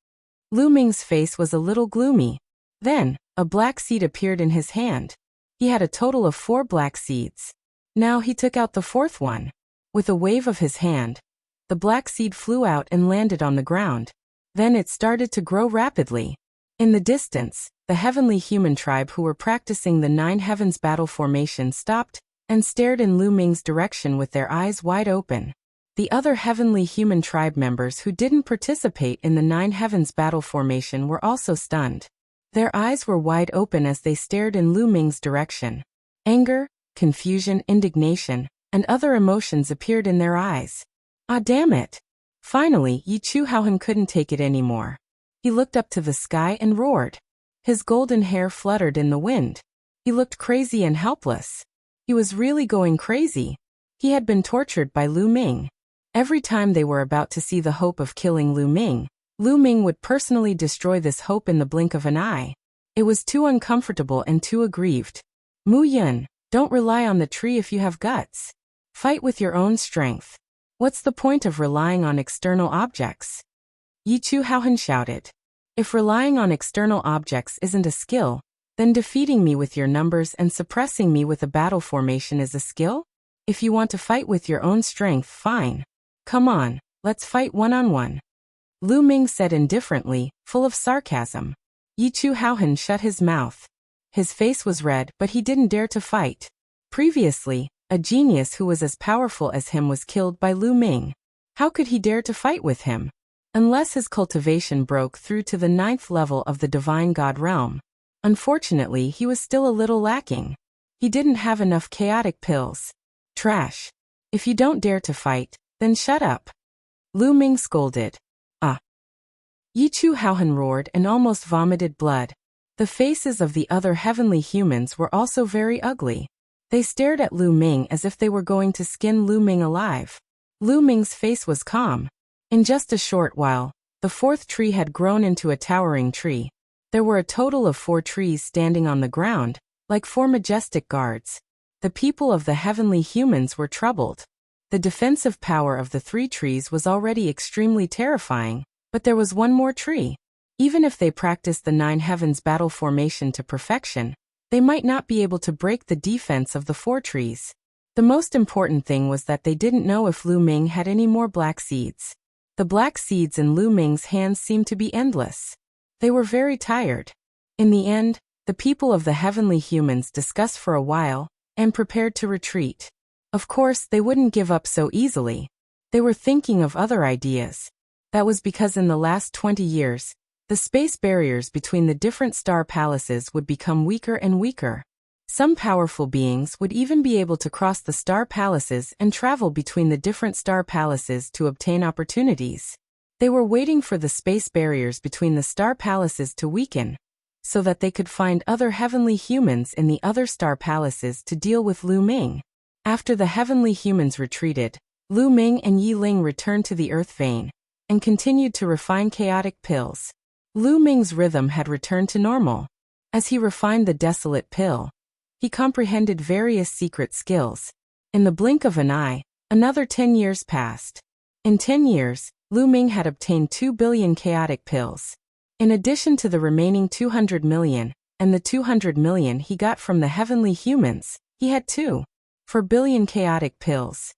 Lu Ming's face was a little gloomy. Then, a black seed appeared in his hand. He had a total of 4 black seeds. Now he took out the 4th one. With a wave of his hand, the black seed flew out and landed on the ground. Then it started to grow rapidly. In the distance, the heavenly human tribe who were practicing the Nine Heavens battle formation stopped and stared in Lu Ming's direction with their eyes wide open. The other heavenly human tribe members who didn't participate in the Nine Heavens battle formation were also stunned. Their eyes were wide open as they stared in Lu Ming's direction. Anger, confusion, indignation, and other emotions appeared in their eyes. Ah, damn it! Finally, Yi Chu Haohan couldn't take it anymore. He looked up to the sky and roared. His golden hair fluttered in the wind. He looked crazy and helpless. He was really going crazy. He had been tortured by Lu Ming. Every time they were about to see the hope of killing Lu Ming would personally destroy this hope in the blink of an eye. It was too uncomfortable and too aggrieved. Mu Yun, don't rely on the tree if you have guts. Fight with your own strength. What's the point of relying on external objects? Yi Chu Haohan shouted. If relying on external objects isn't a skill, then defeating me with your numbers and suppressing me with a battle formation is a skill? If you want to fight with your own strength, fine. Come on, let's fight one-on-one. Lu Ming said indifferently, full of sarcasm. Yi Chu Haohan shut his mouth. His face was red, but he didn't dare to fight. Previously, a genius who was as powerful as him was killed by Lu Ming. How could he dare to fight with him? Unless his cultivation broke through to the 9th level of the Divine God realm. Unfortunately, he was still a little lacking. He didn't have enough chaotic pills. Trash. If you don't dare to fight, then shut up. Lu Ming scolded. Ah. Yi Chu Haohan roared and almost vomited blood. The faces of the other heavenly humans were also very ugly. They stared at Lu Ming as if they were going to skin Lu Ming alive. Lu Ming's face was calm. In just a short while, the 4th tree had grown into a towering tree. There were a total of 4 trees standing on the ground, like 4 majestic guards. The people of the heavenly humans were troubled. The defensive power of the 3 trees was already extremely terrifying, but there was one more tree. Even if they practiced the 9 Heavens battle formation to perfection, they might not be able to break the defense of the 4 trees. The most important thing was that they didn't know if Lu Ming had any more black seeds. The black seeds in Lu Ming's hands seemed to be endless. They were very tired. In the end, the people of the heavenly humans discussed for a while and prepared to retreat. Of course, they wouldn't give up so easily. They were thinking of other ideas. That was because in the last 20 years, the space barriers between the different star palaces would become weaker and weaker. Some powerful beings would even be able to cross the star palaces and travel between the different star palaces to obtain opportunities. They were waiting for the space barriers between the star palaces to weaken, so that they could find other heavenly humans in the other star palaces to deal with Lu Ming. After the heavenly humans retreated, Lu Ming and Yi Ling returned to the earth vein and continued to refine chaotic pills. Lu Ming's rhythm had returned to normal. As he refined the desolate pill, he comprehended various secret skills. In the blink of an eye, another 10 years passed. In 10 years, Lu Ming had obtained 2 billion chaotic pills. In addition to the remaining 200 million, and the 200 million he got from the heavenly humans, he had 2.4 billion chaotic pills.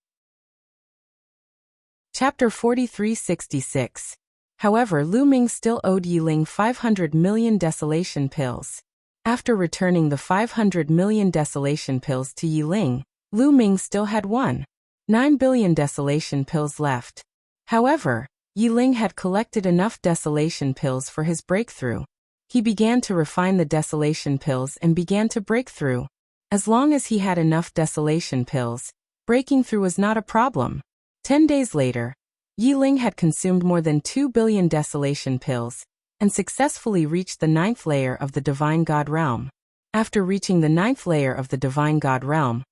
Chapter 4366. However, Lu Ming still owed Yi Ling 500 million desolation pills. After returning the 500 million desolation pills to Yi Ling, Lu Ming still had 1.9 billion desolation pills left. However, Yi Ling had collected enough desolation pills for his breakthrough. He began to refine the desolation pills and began to break through. As long as he had enough desolation pills, breaking through was not a problem. 10 days later, Yi Ling had consumed more than 2 billion desolation pills and successfully reached the 9th layer of the Divine God realm. After reaching the 9th layer of the Divine God realm,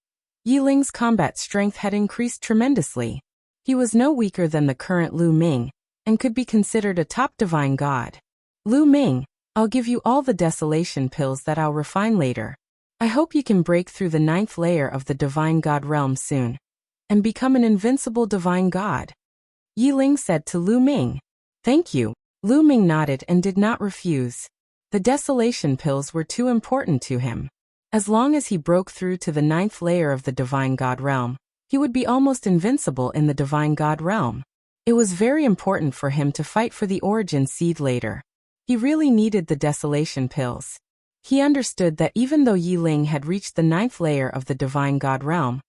Yi Ling's combat strength had increased tremendously. He was no weaker than the current Lu Ming, and could be considered a top divine god. Lu Ming, I'll give you all the desolation pills that I'll refine later. I hope you can break through the 9th layer of the Divine God realm soon, and become an invincible divine god. Yi Ling said to Lu Ming. Thank you. Lu Ming nodded and did not refuse. The desolation pills were too important to him. As long as he broke through to the 9th layer of the Divine God realm, he would be almost invincible in the Divine God realm. It was very important for him to fight for the origin seed later. He really needed the desolation pills. He understood that even though Yi Ling had reached the 9th layer of the divine god realm,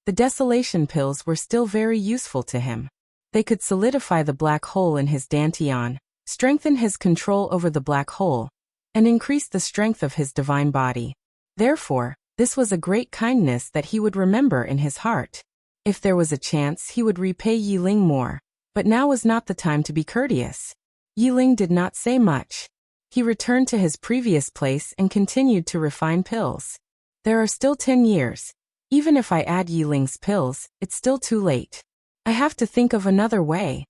the desolation pills were still very useful to him. They could solidify the black hole in his dantian, strengthen his control over the black hole, and increase the strength of his divine body. Therefore, this was a great kindness that he would remember in his heart. If there was a chance, he would repay Yi Ling more, but now was not the time to be courteous. Yi Ling did not say much. He returned to his previous place and continued to refine pills. There are still 10 years. Even if I add Yi Ling's pills, it's still too late. I have to think of another way.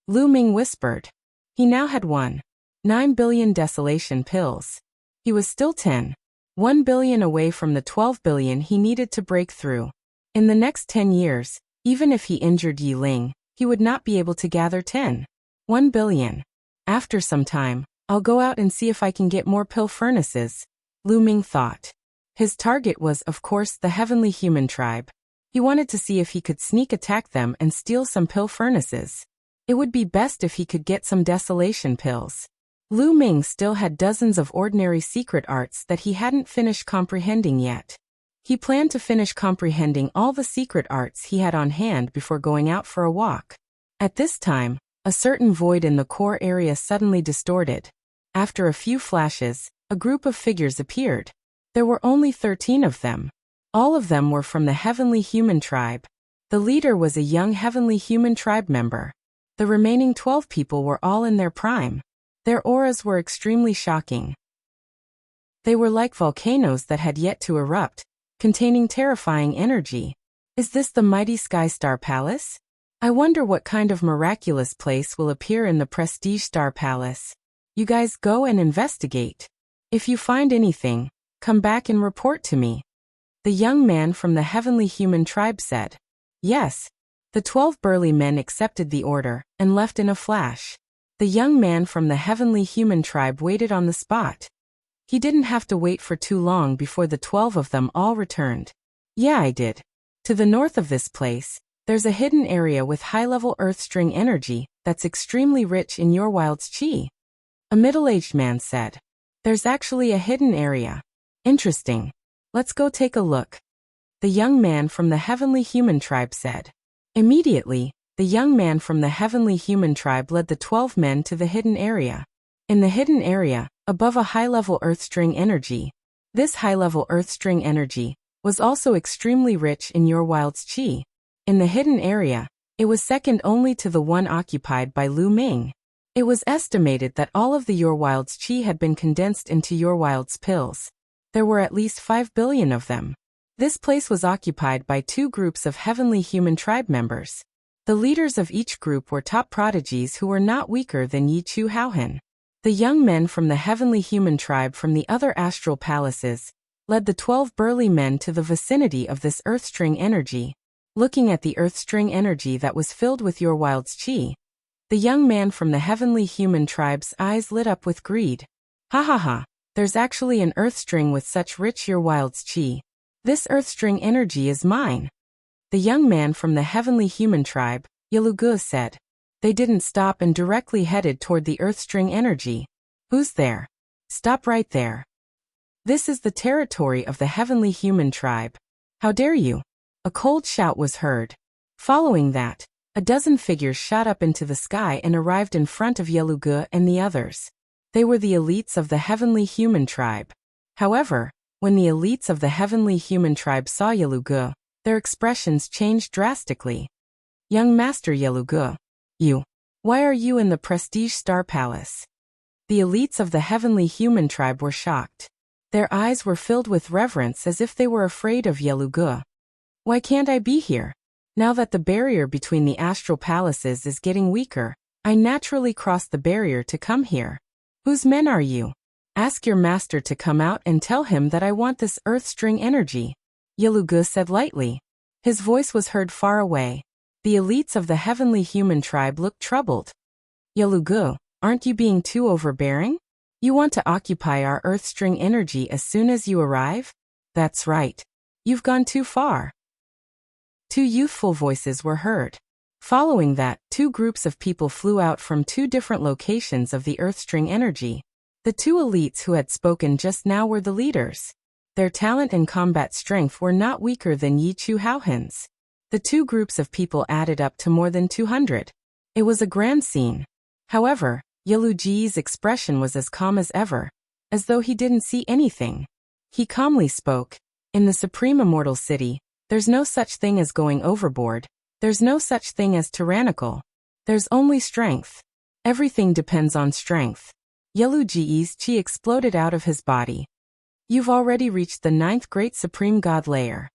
Lu Ming whispered. He now had 1.9 billion desolation pills. He was still 1 billion away from the 12 billion he needed to break through. In the next 10 years, even if he injured Yi Ling, he would not be able to gather 1 billion. After some time, I'll go out and see if I can get more pill furnaces, Lu Ming thought. His target was, of course, the heavenly human tribe. He wanted to see if he could sneak attack them and steal some pill furnaces. It would be best if he could get some desolation pills. Lu Ming still had dozens of ordinary secret arts that he hadn't finished comprehending yet. He planned to finish comprehending all the secret arts he had on hand before going out for a walk. At this time, a certain void in the core area suddenly distorted. After a few flashes, a group of figures appeared. There were only 13 of them. All of them were from the heavenly human tribe. The leader was a young heavenly human tribe member. The remaining 12 people were all in their prime. Their auras were extremely shocking. They were like volcanoes that had yet to erupt, containing terrifying energy. Is this the mighty Sky Star Palace? I wonder what kind of miraculous place will appear in the Prestige Star Palace. You guys go and investigate. If you find anything, come back and report to me. The young man from the heavenly human tribe said. Yes. The 12 burly men accepted the order and left in a flash. The young man from the heavenly human tribe waited on the spot. He didn't have to wait for too long before the 12 of them all returned. Yeah, I did. To the north of this place, there's a hidden area with high-level earth string energy that's extremely rich in your wild's chi. A middle-aged man said. There's actually a hidden area. Interesting. Let's go take a look. The young man from the heavenly human tribe said. Immediately, the young man from the heavenly human tribe led the 12 men to the hidden area. In the hidden area, above a high-level earth string energy, this high-level earth string energy was also extremely rich in your wild's chi. In the hidden area, it was second only to the one occupied by Lu Ming. It was estimated that all of the Your Wild's chi had been condensed into Your Wild's pills. There were at least 5 billion of them. This place was occupied by 2 groups of heavenly human tribe members. The leaders of each group were top prodigies who were not weaker than Yi Chu Haohan. The young men from the heavenly human tribe from the other astral palaces led the 12 burly men to the vicinity of this earth string energy. Looking at the earth string energy that was filled with Your Wild's chi, the young man from the heavenly human tribe's eyes lit up with greed. Ha ha ha, there's actually an earth string with such rich Your Wild's chi. This earth string energy is mine. The young man from the heavenly human tribe, Yalugu, said. They didn't stop and directly headed toward the earth string energy. Who's there? Stop right there. This is the territory of the heavenly human tribe. How dare you? A cold shout was heard. Following that, a dozen figures shot up into the sky and arrived in front of Yalugu and the others. They were the elites of the heavenly human tribe. However, when the elites of the heavenly human tribe saw Yalugu, their expressions changed drastically. Young Master Yalugu, why are you in the Prestige Star Palace? The elites of the heavenly human tribe were shocked. Their eyes were filled with reverence as if they were afraid of Yalugu. Why can't I be here? Now that the barrier between the astral palaces is getting weaker, I naturally crossed the barrier to come here. Whose men are you? Ask your master to come out and tell him that I want this earth string energy, Yalugu said lightly. His voice was heard far away. The elites of the heavenly human tribe looked troubled. Yalugu, aren't you being too overbearing? You want to occupy our earth string energy as soon as you arrive? That's right. You've gone too far. 2 youthful voices were heard. Following that, two groups of people flew out from two different locations of the Earthstring energy. The two elites who had spoken just now were the leaders. Their talent and combat strength were not weaker than Yi Chu Haohen's. The two groups of people added up to more than 200. It was a grand scene. However, Yelu Ji's expression was as calm as ever, as though he didn't see anything. He calmly spoke. In the Supreme Immortal City, there's no such thing as going overboard. There's no such thing as tyrannical. There's only strength. Everything depends on strength. Yelu Ji's chi exploded out of his body. You've already reached the 9th Great Supreme God layer.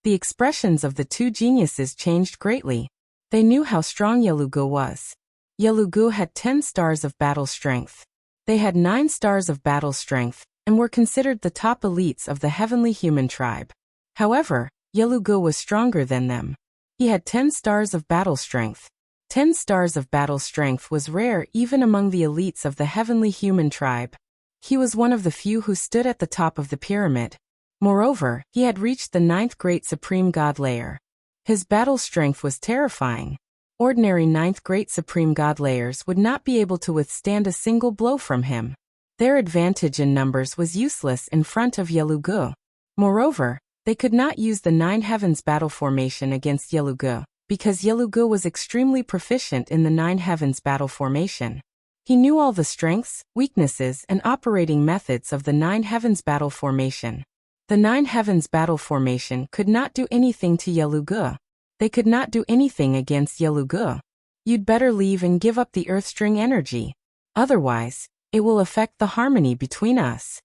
The expressions of the two geniuses changed greatly. They knew how strong Yelugu was. Yelugu had 10 stars of battle strength. They had 9 stars of battle strength, and were considered the top elites of the heavenly human tribe. However, Yelugu was stronger than them. He had 10 stars of battle strength. 10 stars of battle strength was rare even among the elites of the heavenly human tribe. He was one of the few who stood at the top of the pyramid. Moreover, he had reached the 9th Great Supreme God layer. His battle strength was terrifying. Ordinary 9th Great Supreme God layers would not be able to withstand a single blow from him. Their advantage in numbers was useless in front of Yelugu. Moreover, they could not use the 9 Heavens battle formation against Yelugu, because Yelugu was extremely proficient in the 9 Heavens battle formation. He knew all the strengths, weaknesses, and operating methods of the 9 Heavens battle formation. The 9 Heavens battle formation could not do anything to Yelugu. They could not do anything against Yelugu. You'd better leave and give up the Earthstring energy. Otherwise, it will affect the harmony between us.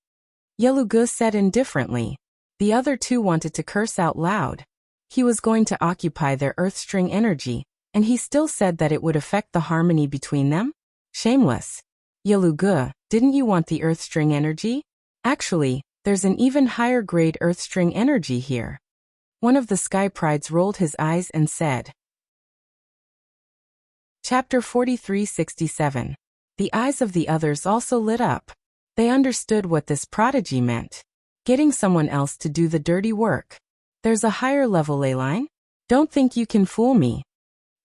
Yelugu said indifferently. The other two wanted to curse out loud. He was going to occupy their Earthstring energy, and he still said that it would affect the harmony between them? Shameless. Yelugu, didn't you want the Earthstring energy? Actually, there's an even higher grade Earthstring energy here. One of the Sky Prides rolled his eyes and said. Chapter 4367. The eyes of the others also lit up. They understood what this prodigy meant. Getting someone else to do the dirty work. There's a higher level ley line? Don't think you can fool me.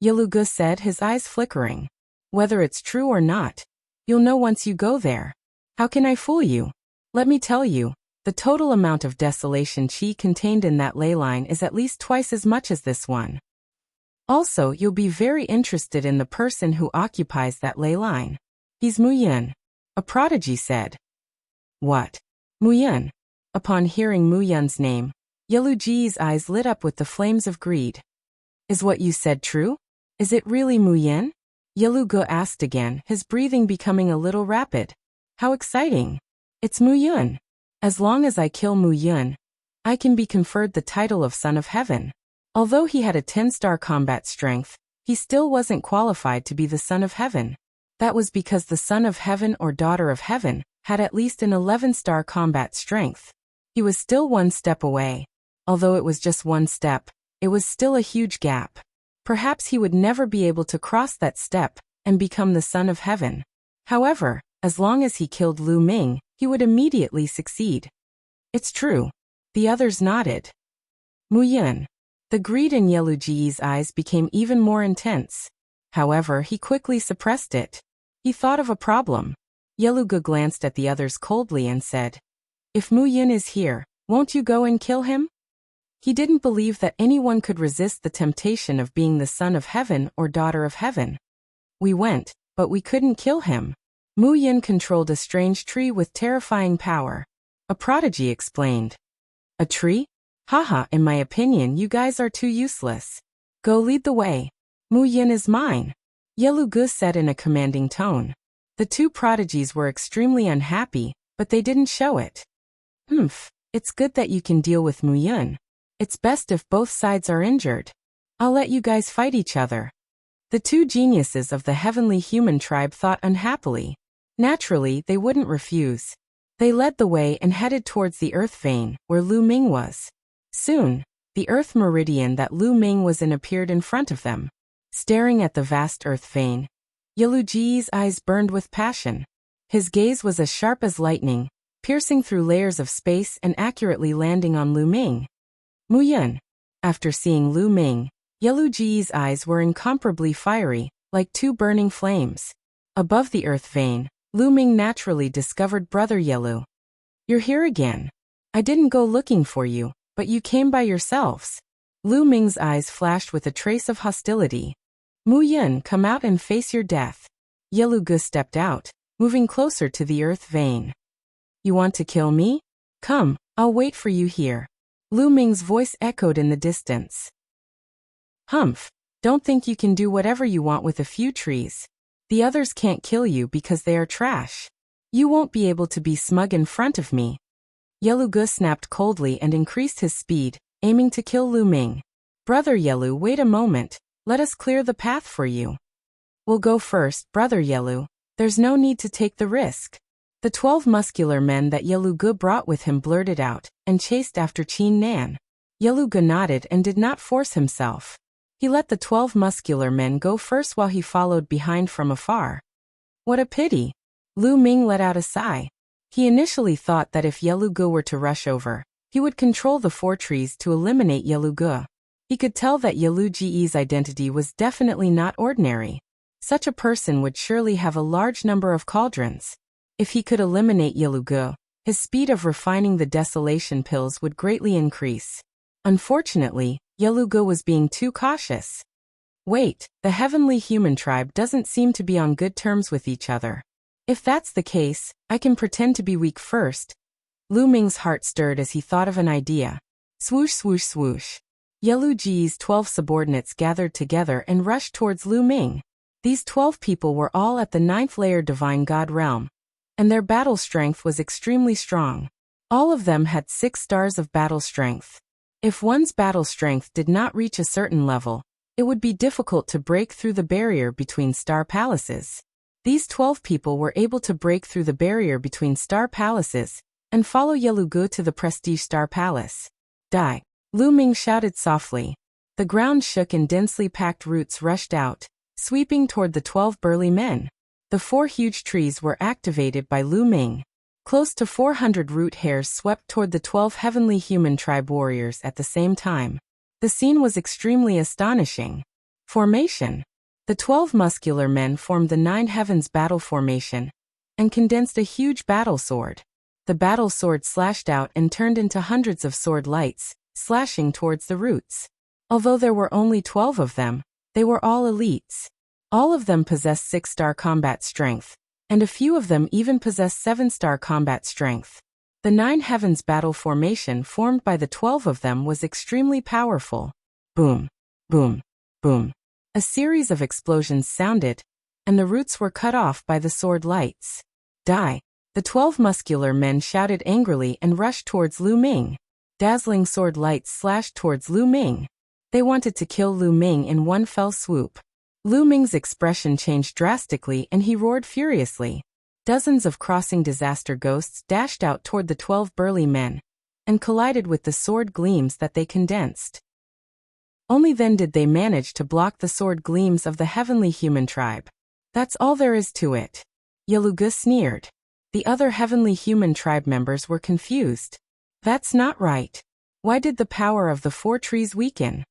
Yelugu said, his eyes flickering. Whether it's true or not, you'll know once you go there. How can I fool you? Let me tell you, the total amount of desolation chi contained in that ley line is at least twice as much as this one. Also, you'll be very interested in the person who occupies that ley line. He's Mu Yun. A prodigy said. What? Mu Yun? Upon hearing Mu Yun's name, Yelu Ji's eyes lit up with the flames of greed. Is what you said true? Is it really Mu Yun? Yelugu asked again, his breathing becoming a little rapid. How exciting! It's Mu Yun. As long as I kill Mu Yun, I can be conferred the title of Son of Heaven. Although he had a 10-star combat strength, he still wasn't qualified to be the Son of Heaven. That was because the Son of Heaven or Daughter of Heaven had at least an 11-star combat strength. He was still one step away. Although it was just one step, it was still a huge gap. Perhaps he would never be able to cross that step and become the Son of Heaven. However, as long as he killed Lu Ming, he would immediately succeed. It's true. The others nodded. Mu Yun. The greed in Yelu Ji's eyes became even more intense. However, he quickly suppressed it. He thought of a problem. Yelugu glanced at the others coldly and said, If Mu Yun is here, won't you go and kill him? He didn't believe that anyone could resist the temptation of being the Son of Heaven or Daughter of Heaven. We went, but we couldn't kill him. Mu Yun controlled a strange tree with terrifying power. A prodigy explained. A tree? Haha, in my opinion you guys are too useless. Go lead the way. Mu Yun is mine. Yelugu said in a commanding tone. The two prodigies were extremely unhappy, but they didn't show it. It's good that you can deal with Mu Yun. It's best if both sides are injured. I'll let you guys fight each other. The two geniuses of the heavenly human tribe thought unhappily. Naturally, they wouldn't refuse. They led the way and headed towards the earth vein, where Lu Ming was. Soon, the earth meridian that Lu Ming was in appeared in front of them. Staring at the vast earth vein, Yelu Ji's eyes burned with passion. His gaze was as sharp as lightning, piercing through layers of space and accurately landing on Lu Ming. Mu Yun. After seeing Lu Ming, Yelu Ji's eyes were incomparably fiery, like two burning flames. Above the earth vein, Lu Ming naturally discovered Brother Yelu. You're here again. I didn't go looking for you, but you came by yourselves. Lu Ming's eyes flashed with a trace of hostility. Mu Yun, come out and face your death. Yelu Gu stepped out, moving closer to the earth vein. You want to kill me? Come, I'll wait for you here. Lu Ming's voice echoed in the distance. Humph, don't think you can do whatever you want with a few trees. The others can't kill you because they are trash. You won't be able to be smug in front of me. Yelu Gu snapped coldly and increased his speed, aiming to kill Lu Ming. Brother Yelu, wait a moment, let us clear the path for you. We'll go first, Brother Yelu. There's no need to take the risk. The 12 muscular men that Yelu Gu brought with him blurted out, and chased after Qin Nan. Yelu Gu nodded and did not force himself. He let the 12 muscular men go first while he followed behind from afar. What a pity! Lu Ming let out a sigh. He initially thought that if Yelu Gu were to rush over, he would control the 4 trees to eliminate Yelu Gu. He could tell that Yelu Ji's identity was definitely not ordinary. Such a person would surely have a large number of cauldrons. If he could eliminate Yelu Gu, his speed of refining the desolation pills would greatly increase. Unfortunately, Yelu Gu was being too cautious. Wait, the heavenly human tribe doesn't seem to be on good terms with each other. If that's the case, I can pretend to be weak first. Lu Ming's heart stirred as he thought of an idea. Swoosh swoosh swoosh. Yelu Ji's 12 subordinates gathered together and rushed towards Lu Ming. These 12 people were all at the 9th layer divine god realm, and their battle strength was extremely strong. All of them had 6 stars of battle strength. If one's battle strength did not reach a certain level, it would be difficult to break through the barrier between star palaces. These 12 people were able to break through the barrier between star palaces and follow Yelu Gu to the prestige star palace. Die! Lu Ming shouted softly. The ground shook and densely packed roots rushed out, sweeping toward the 12 burly men. The 4 huge trees were activated by Lu Ming. Close to 400 root hairs swept toward the 12 heavenly human tribe warriors at the same time. The scene was extremely astonishing. Formation. The 12 muscular men formed the 9 heavens battle formation and condensed a huge battle sword. The battle sword slashed out and turned into hundreds of sword lights, slashing towards the roots. Although there were only 12 of them, they were all elites. All of them possessed 6-star combat strength, and a few of them even possessed 7-star combat strength. The 9 heavens battle formation formed by the 12 of them was extremely powerful. Boom, boom, boom. A series of explosions sounded, and the roots were cut off by the sword lights. Die! The 12 muscular men shouted angrily and rushed towards Lu Ming. Dazzling sword lights slashed towards Lu Ming. They wanted to kill Lu Ming in one fell swoop. Lu Ming's expression changed drastically and he roared furiously. Dozens of crossing disaster ghosts dashed out toward the 12 burly men and collided with the sword gleams that they condensed. Only then did they manage to block the sword gleams of the heavenly human tribe. That's all there is to it. Yelu Gu sneered. The other heavenly human tribe members were confused. That's not right. Why did the power of the 4 trees weaken?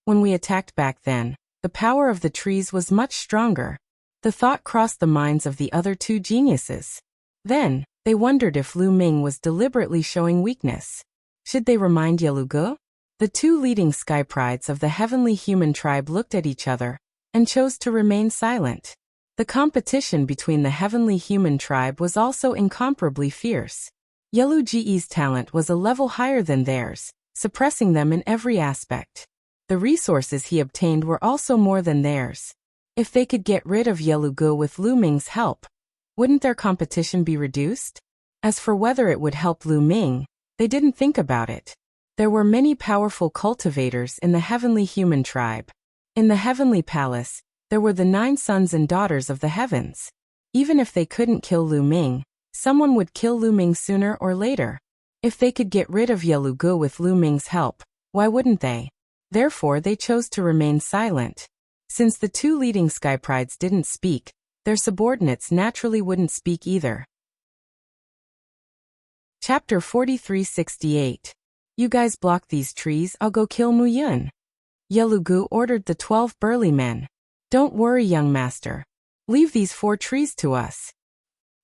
When we attacked back then, the power of the trees was much stronger. The thought crossed the minds of the other 2 geniuses. Then, they wondered if Lu Ming was deliberately showing weakness. Should they remind Yelu Gu? The 2 leading sky prides of the heavenly human tribe looked at each other and chose to remain silent. The competition between the heavenly human tribe was also incomparably fierce. Yelu Ji's talent was a level higher than theirs, suppressing them in every aspect. The resources he obtained were also more than theirs. If they could get rid of Yelu Gu with Lu Ming's help, wouldn't their competition be reduced? As for whether it would help Lu Ming, they didn't think about it. There were many powerful cultivators in the heavenly human tribe. In the heavenly palace, there were the 9 sons and daughters of the heavens. Even if they couldn't kill Lu Ming, someone would kill Lu Ming sooner or later. If they could get rid of Yelu Gu with Lu Ming's help, why wouldn't they? Therefore they chose to remain silent. Since the 2 leading sky prides didn't speak, their subordinates naturally wouldn't speak either. Chapter 4368. You guys block these trees, I'll go kill Mu Yun. Yelugu ordered the 12 burly men. Don't worry, young master. Leave these 4 trees to us.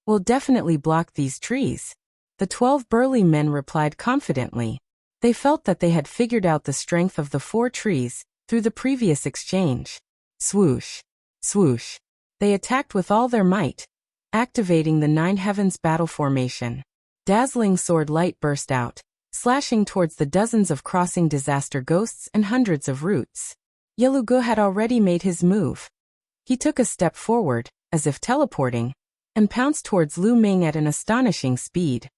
We'll definitely block these trees. The 12 burly men replied confidently. They felt that they had figured out the strength of the 4 trees through the previous exchange. Swoosh, swoosh. They attacked with all their might, activating the 9 heavens battle formation. Dazzling sword light burst out, slashing towards the dozens of crossing disaster ghosts and hundreds of roots. Yelugu had already made his move. He took a step forward, as if teleporting, and pounced towards Lu Ming at an astonishing speed.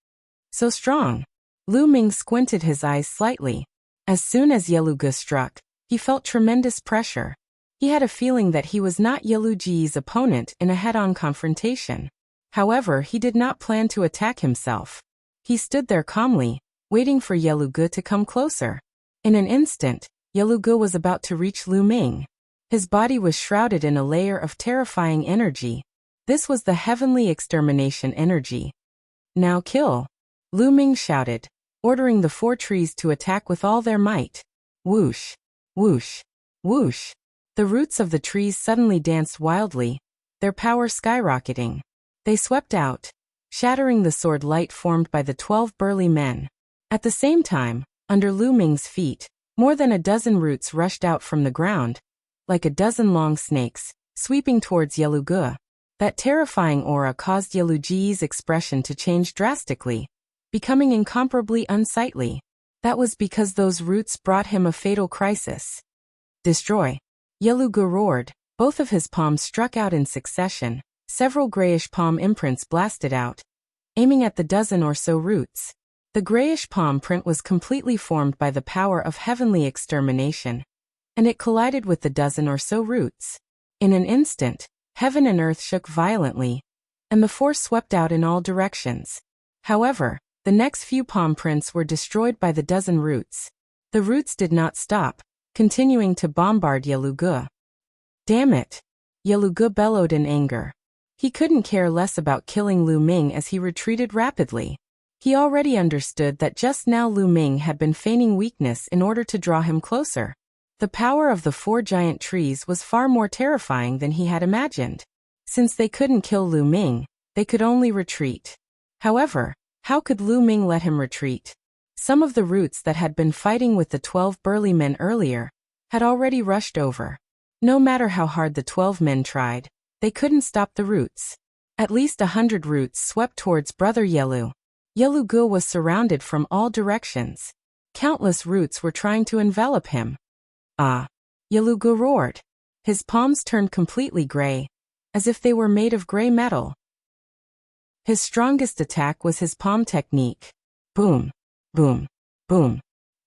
So strong. Lu Ming squinted his eyes slightly. As soon as Yelugu struck, he felt tremendous pressure. He had a feeling that he was not Yelugu's opponent in a head-on confrontation. However, he did not plan to attack himself. He stood there calmly, waiting for Yelugu to come closer. In an instant, Yelugu was about to reach Lu Ming. His body was shrouded in a layer of terrifying energy. This was the heavenly extermination energy. Now kill! Lu Ming shouted, ordering the 4 trees to attack with all their might. Whoosh! Whoosh! Whoosh! The roots of the trees suddenly danced wildly, their power skyrocketing. They swept out, shattering the sword light formed by the 12 burly men. At the same time, under Lu Ming's feet, more than a dozen roots rushed out from the ground, like a dozen long snakes, sweeping towards Yelugu. That terrifying aura caused Yelugu's expression to change drastically, becoming incomparably unsightly. That was because those roots brought him a fatal crisis. Destroy! Yelugu roared. Both of his palms struck out in succession. Several grayish palm imprints blasted out, aiming at the dozen or so roots. The grayish palm print was completely formed by the power of heavenly extermination, and it collided with the dozen or so roots. In an instant, heaven and earth shook violently, and the force swept out in all directions. However, the next few palm prints were destroyed by the dozen roots. The roots did not stop, continuing to bombard Yelugu. Damn it! Yelugu bellowed in anger. He couldn't care less about killing Lu Ming as he retreated rapidly. He already understood that just now Lu Ming had been feigning weakness in order to draw him closer. The power of the 4 giant trees was far more terrifying than he had imagined. Since they couldn't kill Lu Ming, they could only retreat. However, how could Lu Ming let him retreat? Some of the roots that had been fighting with the 12 burly men earlier had already rushed over. No matter how hard the 12 men tried, they couldn't stop the roots. At least 100 roots swept towards Brother Yelu. Yelugu was surrounded from all directions. Countless roots were trying to envelop him. Ah! Yelugu roared. His palms turned completely gray, as if they were made of gray metal. His strongest attack was his palm technique. Boom! Boom! Boom!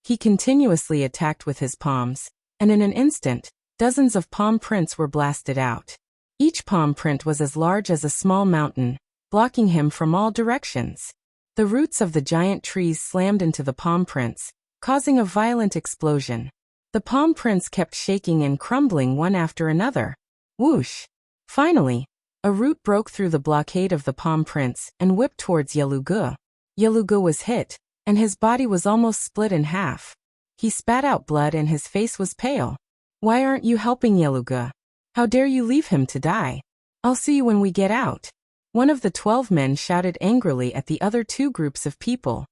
He continuously attacked with his palms, and in an instant, dozens of palm prints were blasted out. Each palm print was as large as a small mountain, blocking him from all directions. The roots of the giant trees slammed into the palm prints, causing a violent explosion. The palm prints kept shaking and crumbling one after another. Whoosh! Finally, a root broke through the blockade of the palm prints and whipped towards Yelugu. Yelugu was hit, and his body was almost split in half. He spat out blood and his face was pale. Why aren't you helping Yelugu? How dare you leave him to die? I'll see you when we get out. One of the 12 men shouted angrily at the other 2 groups of people.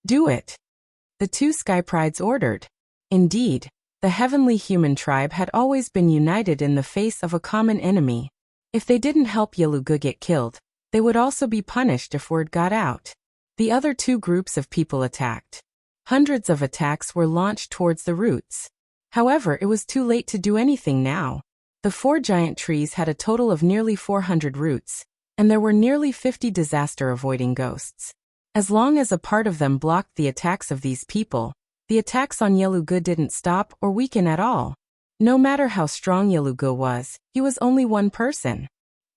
Do it! The 2 Sky Prides ordered. Indeed, the heavenly human tribe had always been united in the face of a common enemy. If they didn't help Yelugu get killed, they would also be punished if word got out. The other 2 groups of people attacked. Hundreds of attacks were launched towards the roots. However, it was too late to do anything now. The 4 giant trees had a total of nearly 400 roots, and there were nearly 50 disaster-avoiding ghosts. As long as a part of them blocked the attacks of these people, the attacks on Yelugu didn't stop or weaken at all. No matter how strong Yelugu was, he was only one person.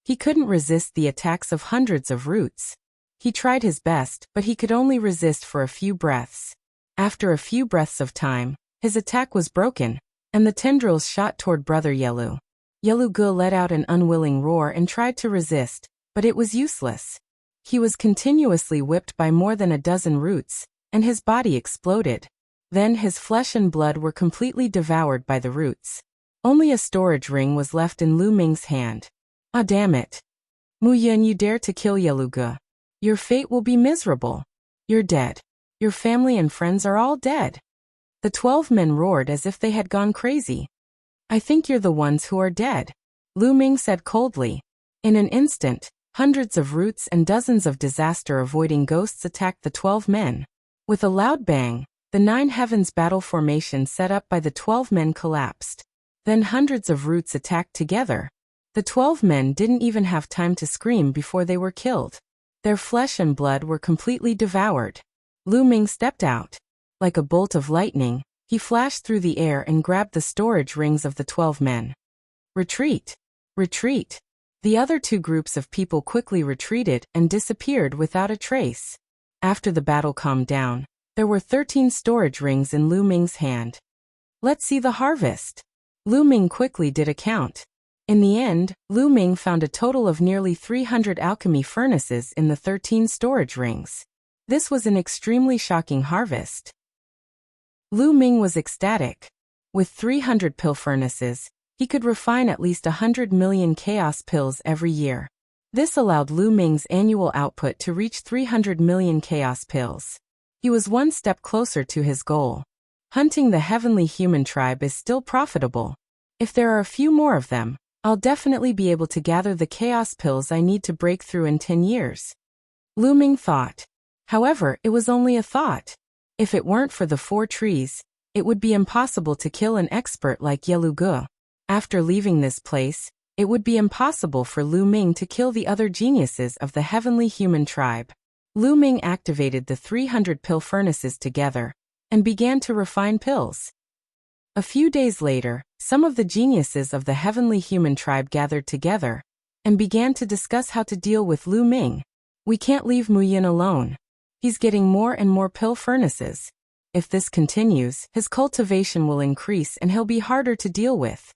He couldn't resist the attacks of hundreds of roots. He tried his best, but he could only resist for a few breaths. After a few breaths of time, his attack was broken, and the tendrils shot toward Brother Yelu. Yelugu let out an unwilling roar and tried to resist, but it was useless. He was continuously whipped by more than a dozen roots, and his body exploded. Then his flesh and blood were completely devoured by the roots. Only a storage ring was left in Lu Ming's hand. Ah, damn it. Mu Yun, you dare to kill Yeluge. Your fate will be miserable. You're dead. Your family and friends are all dead. The 12 men roared as if they had gone crazy. I think you're the ones who are dead, Lu Ming said coldly. In an instant, hundreds of roots and dozens of disaster-avoiding ghosts attacked the 12 men. With a loud bang, the 9 heavens battle formation set up by the 12 men collapsed. Then hundreds of roots attacked together. The 12 men didn't even have time to scream before they were killed. Their flesh and blood were completely devoured. Lu Ming stepped out. Like a bolt of lightning, he flashed through the air and grabbed the storage rings of the 12 men. Retreat! Retreat! The other 2 groups of people quickly retreated and disappeared without a trace. After the battle calmed down, there were 13 storage rings in Lu Ming's hand. Let's see the harvest. Lu Ming quickly did a count. In the end, Lu Ming found a total of nearly 300 alchemy furnaces in the 13 storage rings. This was an extremely shocking harvest. Lu Ming was ecstatic. With 300 pill furnaces, he could refine at least 100 million chaos pills every year. This allowed Lu Ming's annual output to reach 300 million chaos pills. He was one step closer to his goal. Hunting the heavenly human tribe is still profitable. If there are a few more of them, I'll definitely be able to gather the chaos pills I need to break through in 10 years. Lu Ming thought. However, it was only a thought. If it weren't for the 4 trees, it would be impossible to kill an expert like Yeluge. After leaving this place, it would be impossible for Lu Ming to kill the other geniuses of the heavenly human tribe. Lu Ming activated the 300 pill furnaces together and began to refine pills. A few days later, some of the geniuses of the heavenly human tribe gathered together and began to discuss how to deal with Lu Ming. We can't leave Mu Yin alone. He's getting more and more pill furnaces. If this continues, his cultivation will increase and he'll be harder to deal with.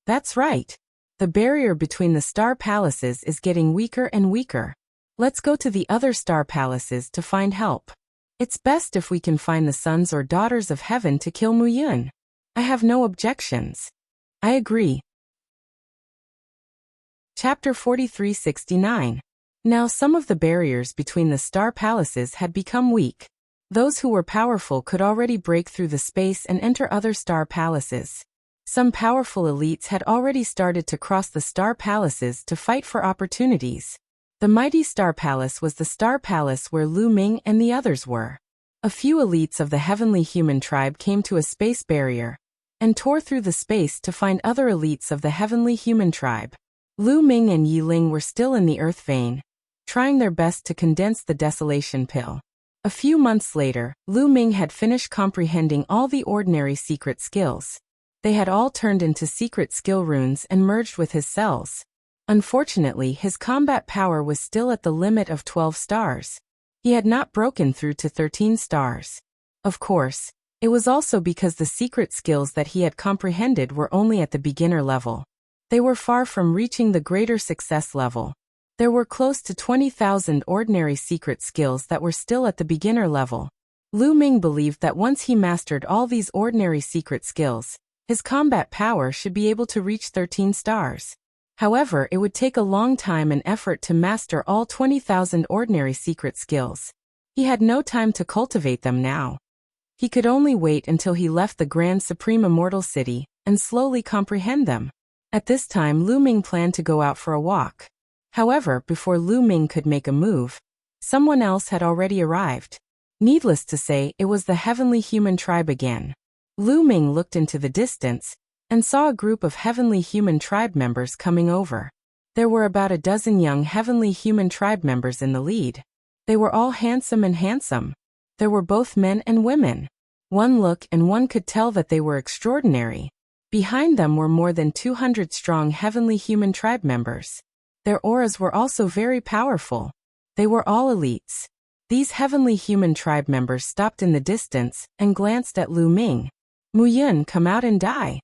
That's right. The barrier between the star palaces is getting weaker and weaker. Let's go to the other star palaces to find help. It's best if we can find the sons or daughters of heaven to kill Mu Yun. I have no objections. I agree. Chapter 4369. Now some of the barriers between the star palaces had become weak. Those who were powerful could already break through the space and enter other star palaces. Some powerful elites had already started to cross the star palaces to fight for opportunities. The mighty star palace was the star palace where Lu Ming and the others were. A few elites of the heavenly human tribe came to a space barrier and tore through the space to find other elites of the heavenly human tribe. Lu Ming and Yi Ling were still in the earth vein, trying their best to condense the desolation pill. A few months later, Lu Ming had finished comprehending all the ordinary secret skills. They had all turned into secret skill runes and merged with his cells. Unfortunately, his combat power was still at the limit of 12 stars. He had not broken through to 13 stars. Of course, it was also because the secret skills that he had comprehended were only at the beginner level. They were far from reaching the greater success level. There were close to 20,000 ordinary secret skills that were still at the beginner level. Lu Ming believed that once he mastered all these ordinary secret skills, his combat power should be able to reach 13 stars. However, it would take a long time and effort to master all 20,000 ordinary secret skills. He had no time to cultivate them now. He could only wait until he left the Grand Supreme Immortal City and slowly comprehend them. At this time, Lu Ming planned to go out for a walk. However, before Lu Ming could make a move, someone else had already arrived. Needless to say, it was the heavenly human tribe again. Lu Ming looked into the distance and saw a group of heavenly human tribe members coming over. There were about a dozen young heavenly human tribe members in the lead. They were all handsome and handsome. There were both men and women. One look and one could tell that they were extraordinary. Behind them were more than 200 strong heavenly human tribe members. Their auras were also very powerful. They were all elites. These heavenly human tribe members stopped in the distance and glanced at Lu Ming. Mu Yun, come out and die.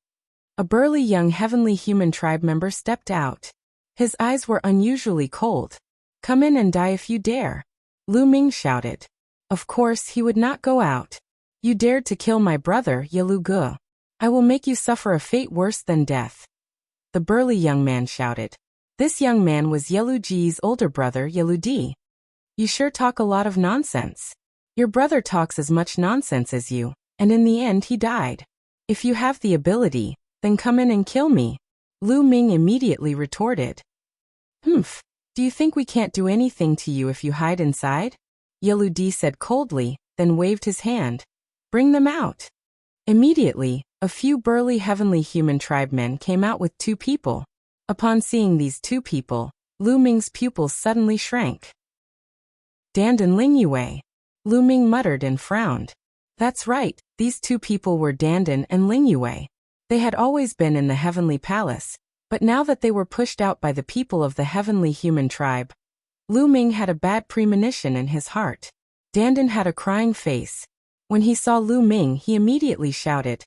A burly young heavenly human tribe member stepped out. His eyes were unusually cold. Come in and die if you dare. Lu Ming shouted. Of course he would not go out. You dared to kill my brother, Yelu Gu. I will make you suffer a fate worse than death. The burly young man shouted. This young man was Yelu Ji's older brother, Yelu Di. You sure talk a lot of nonsense. Your brother talks as much nonsense as you, and in the end he died. If you have the ability, then come in and kill me. Lu Ming immediately retorted. Humph. Do you think we can't do anything to you if you hide inside? Yelu Di said coldly, then waved his hand. Bring them out. Immediately, a few burly heavenly human tribemen came out with 2 people. Upon seeing these 2 people, Lu Ming's pupils suddenly shrank. Dandan Lingyue. Lu Ming muttered and frowned. That's right, these 2 people were Dandan and Lingyue. They had always been in the heavenly palace, but now that they were pushed out by the people of the heavenly human tribe, Lu Ming had a bad premonition in his heart. Dandan had a crying face. When he saw Lu Ming, he immediately shouted,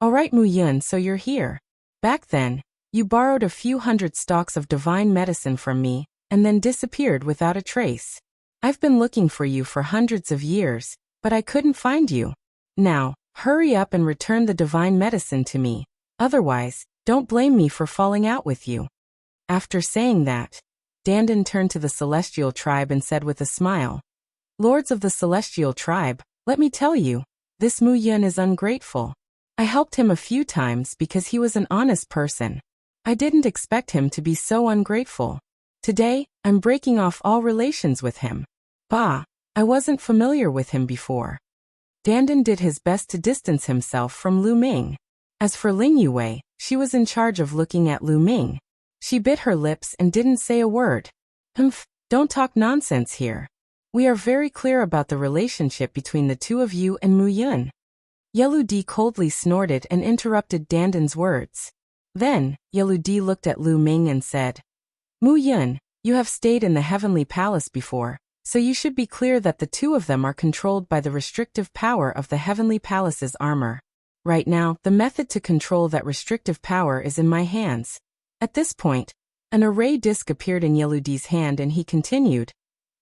All right, Mu Yun, so you're here. Back then, you borrowed a few hundred stalks of divine medicine from me, and then disappeared without a trace. I've been looking for you for hundreds of years, but I couldn't find you. Now, hurry up and return the divine medicine to me. Otherwise, don't blame me for falling out with you. After saying that, Dandan turned to the celestial tribe and said with a smile, Lords of the celestial tribe, let me tell you, this Mu Yun is ungrateful. I helped him a few times because he was an honest person. I didn't expect him to be so ungrateful. Today, I'm breaking off all relations with him. Bah, I wasn't familiar with him before. Dandan did his best to distance himself from Lu Ming. As for Lingyue, she was in charge of looking at Lu Ming. She bit her lips and didn't say a word. Humph, don't talk nonsense here. We are very clear about the relationship between the 2 of you and Mu Yun. Yelu Di coldly snorted and interrupted Dandan's words. Then, Yelu Di looked at Lu Ming and said, Mu Yun, you have stayed in the heavenly palace before, so you should be clear that the 2 of them are controlled by the restrictive power of the heavenly palace's armor. Right now, the method to control that restrictive power is in my hands. At this point, an array disc appeared in Yelu Di's hand and he continued,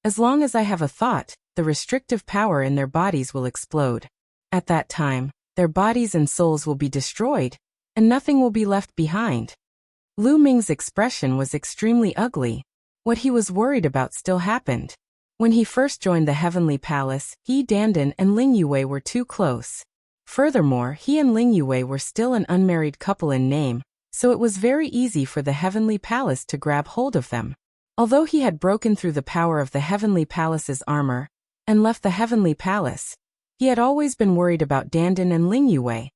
As long as I have a thought, the restrictive power in their bodies will explode. At that time, their bodies and souls will be destroyed, and nothing will be left behind. Lu Ming's expression was extremely ugly. What he was worried about still happened. When he first joined the heavenly palace, he, Dandan, and Lingyue were too close. Furthermore, he and Lingyue were still an unmarried couple in name, so it was very easy for the heavenly palace to grab hold of them. Although he had broken through the power of the heavenly palace's armor and left the heavenly palace, he had always been worried about Dandan and Lingyue,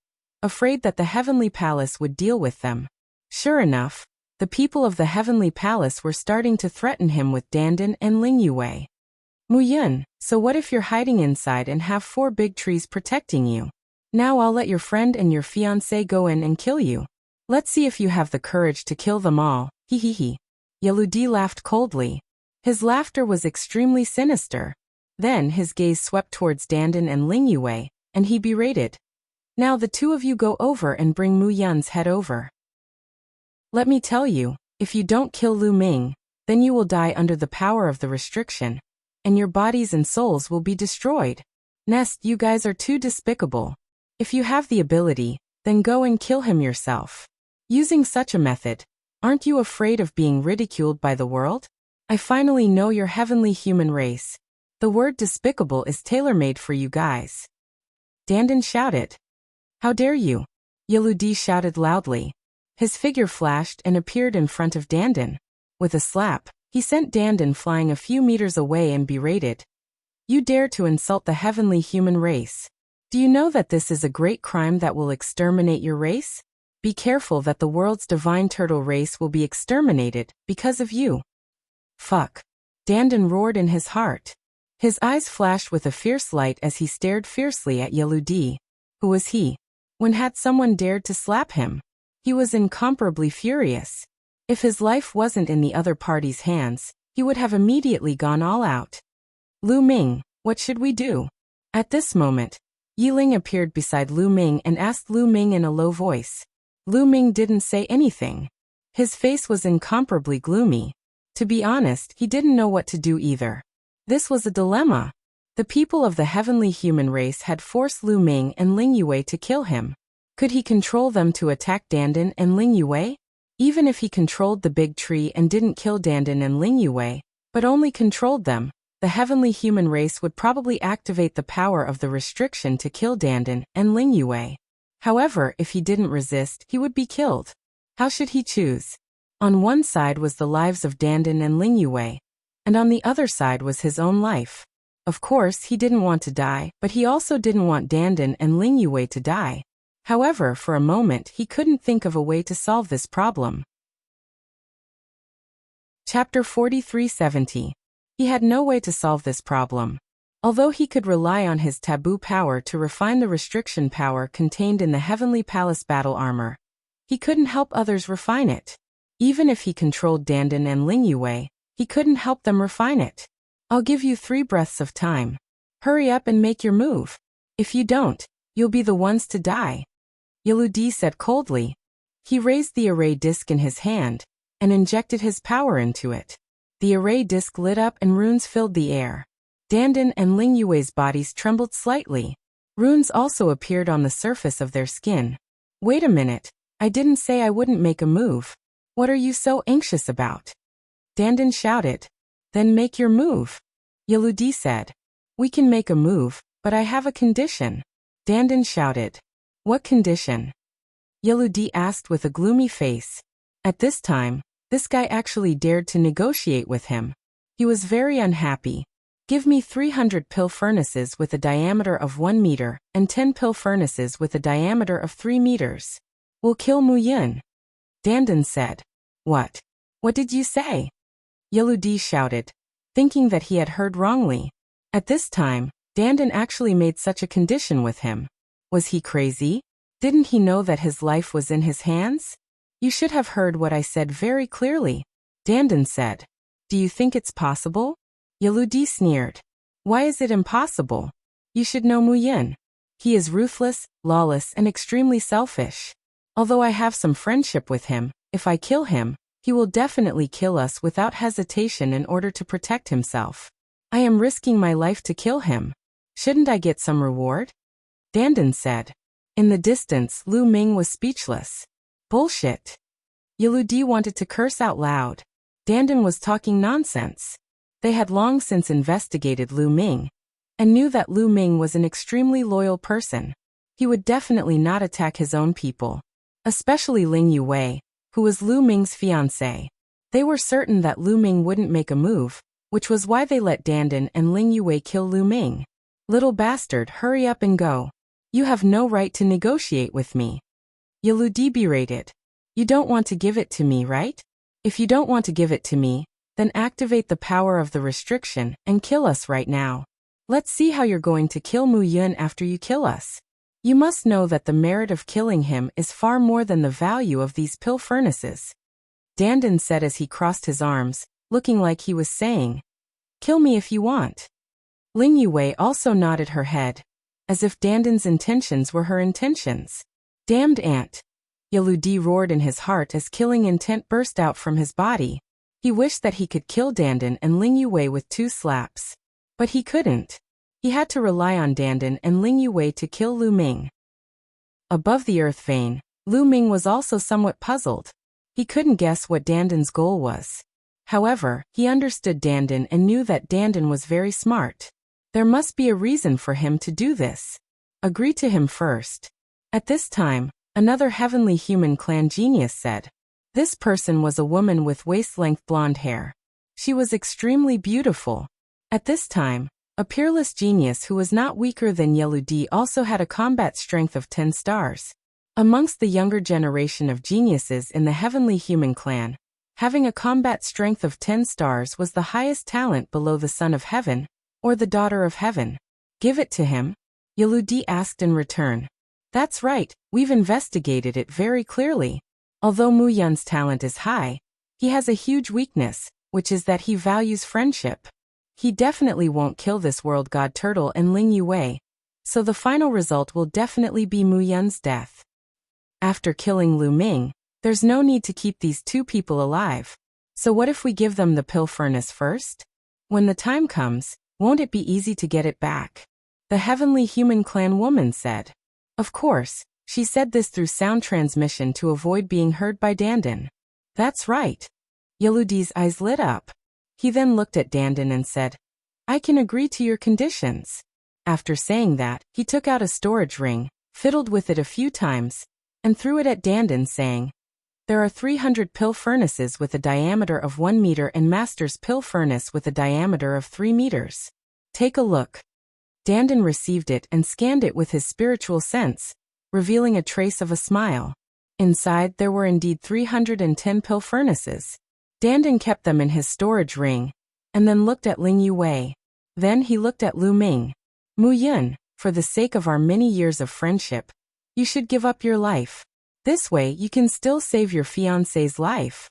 afraid that the heavenly palace would deal with them. Sure enough, the people of the heavenly palace were starting to threaten him with Dandan and Lingyue. Mu Yun, so what if you're hiding inside and have 4 big trees protecting you? Now I'll let your friend and your fiancé go in and kill you. Let's see if you have the courage to kill them all, he. Yelu Di laughed coldly. His laughter was extremely sinister. Then his gaze swept towards Dandan and Lingyue, and he berated. Now the 2 of you go over and bring Mu Yun's head over. Let me tell you, if you don't kill Lu Ming, then you will die under the power of the restriction, and your bodies and souls will be destroyed. Nest, you guys are too despicable. If you have the ability, then go and kill him yourself. Using such a method, aren't you afraid of being ridiculed by the world? I finally know your heavenly human race. The word despicable is tailor-made for you guys. Dandan shouted. How dare you? Yelu Di shouted loudly. His figure flashed and appeared in front of Dandan. With a slap, he sent Dandan flying a few meters away and berated. You dare to insult the heavenly human race. Do you know that this is a great crime that will exterminate your race? Be careful that the world's divine turtle race will be exterminated because of you. Fuck. Dandan roared in his heart. His eyes flashed with a fierce light as he stared fiercely at Yelu Di. Who was he? When had someone dared to slap him? He was incomparably furious. If his life wasn't in the other party's hands, he would have immediately gone all out. Lu Ming, what should we do? At this moment, Yiling appeared beside Lu Ming and asked Lu Ming in a low voice. Lu Ming didn't say anything. His face was incomparably gloomy. To be honest, he didn't know what to do either. This was a dilemma. The people of the heavenly human race had forced Lu Ming and Ling Yue to kill him. Could he control them to attack Dandan and Ling Yue? Even if he controlled the big tree and didn't kill Dandan and Ling Yue, but only controlled them, the heavenly human race would probably activate the power of the restriction to kill Dandan and Ling Yue. However, if he didn't resist, he would be killed. How should he choose? On one side was the lives of Dandan and Ling Yue, and on the other side was his own life. Of course, he didn't want to die, but he also didn't want Dandan and Ling Yue to die. However, for a moment, he couldn't think of a way to solve this problem. Chapter 4370. He had no way to solve this problem. Although he could rely on his taboo power to refine the restriction power contained in the Heavenly Palace battle armor, he couldn't help others refine it. Even if he controlled Dandan and Ling Yue, he couldn't help them refine it. I'll give you 3 breaths of time. Hurry up and make your move. If you don't, you'll be the ones to die. Yeludi said coldly. He raised the array disc in his hand and injected his power into it. The array disc lit up and runes filled the air. Dandan and Ling Yue's bodies trembled slightly. Runes also appeared on the surface of their skin. Wait a minute, I didn't say I wouldn't make a move. What are you so anxious about? Dandan shouted. Then make your move. Yeludi said. We can make a move, but I have a condition. Dandan shouted. What condition? Yeludi asked with a gloomy face. At this time, this guy actually dared to negotiate with him. He was very unhappy. Give me 300 pill furnaces with a diameter of 1 meter and 10 pill furnaces with a diameter of 3 meters. We'll kill Mu Yun. Dandan said. What? What did you say? Yeludi shouted, thinking that he had heard wrongly. At this time, Dandan actually made such a condition with him. Was he crazy? Didn't he know that his life was in his hands? You should have heard what I said very clearly. Dandan said. Do you think it's possible? Yeludi sneered. Why is it impossible? You should know Mu Yun. He is ruthless, lawless, and extremely selfish. Although I have some friendship with him, if I kill him, he will definitely kill us without hesitation in order to protect himself. I am risking my life to kill him. Shouldn't I get some reward? Dandan said. In the distance, Lu Ming was speechless. Bullshit. Yeludi wanted to curse out loud. Dandan was talking nonsense. They had long since investigated Lu Ming and knew that Lu Ming was an extremely loyal person. He would definitely not attack his own people, especially Ling Yue, who was Lu Ming's fiancé. They were certain that Lu Ming wouldn't make a move, which was why they let Dandan and Ling Yue kill Lu Ming. Little bastard, hurry up and go. You have no right to negotiate with me. Yeludi berated. You don't want to give it to me, right? If you don't want to give it to me, then activate the power of the restriction and kill us right now. Let's see how you're going to kill Mu Yun after you kill us. You must know that the merit of killing him is far more than the value of these pill furnaces. Dandan said as he crossed his arms, looking like he was saying, Kill me if you want. Ling Yue also nodded her head, as if Dandan's intentions were her intentions. Damned ant. Yeludi roared in his heart as killing intent burst out from his body. He wished that he could kill Dandan and Ling Yue with 2 slaps. But he couldn't. He had to rely on Dandan and Ling Yue to kill Lu Ming. Above the earth vein, Lu Ming was also somewhat puzzled. He couldn't guess what Dandan's goal was. However, he understood Dandan and knew that Dandan was very smart. There must be a reason for him to do this. Agree to him first. At this time, another heavenly human clan genius said. This person was a woman with waist-length blonde hair. She was extremely beautiful. At this time, a peerless genius who was not weaker than Yeludi also had a combat strength of 10 stars. Amongst the younger generation of geniuses in the heavenly human clan, having a combat strength of 10 stars was the highest talent below the son of heaven, or the daughter of heaven. Give it to him? Yeludi asked in return. That's right, we've investigated it very clearly. Although Mu Yun's talent is high, he has a huge weakness, which is that he values friendship. He definitely won't kill this world god turtle and Ling Yue, so the final result will definitely be Mu Yun's death. After killing Lu Ming, there's no need to keep these 2 people alive. So what if we give them the pill furnace first? When the time comes, Won't it be easy to get it back? The heavenly human clan woman said. Of course, she said this through sound transmission to avoid being heard by Dandan. That's right. Yaludi's eyes lit up. He then looked at Dandan and said, I can agree to your conditions. After saying that, he took out a storage ring, fiddled with it a few times, and threw it at Dandan saying, There are 300 pill furnaces with a diameter of 1 meter and Master's pill furnace with a diameter of 3 meters. Take a look. Dandan received it and scanned it with his spiritual sense, revealing a trace of a smile. Inside there were indeed 310 pill furnaces. Dandan kept them in his storage ring, and then looked at Ling Yue. Then he looked at Lu Ming. Mu Yun, for the sake of our many years of friendship, you should give up your life. This way you can still save your fiancé's life.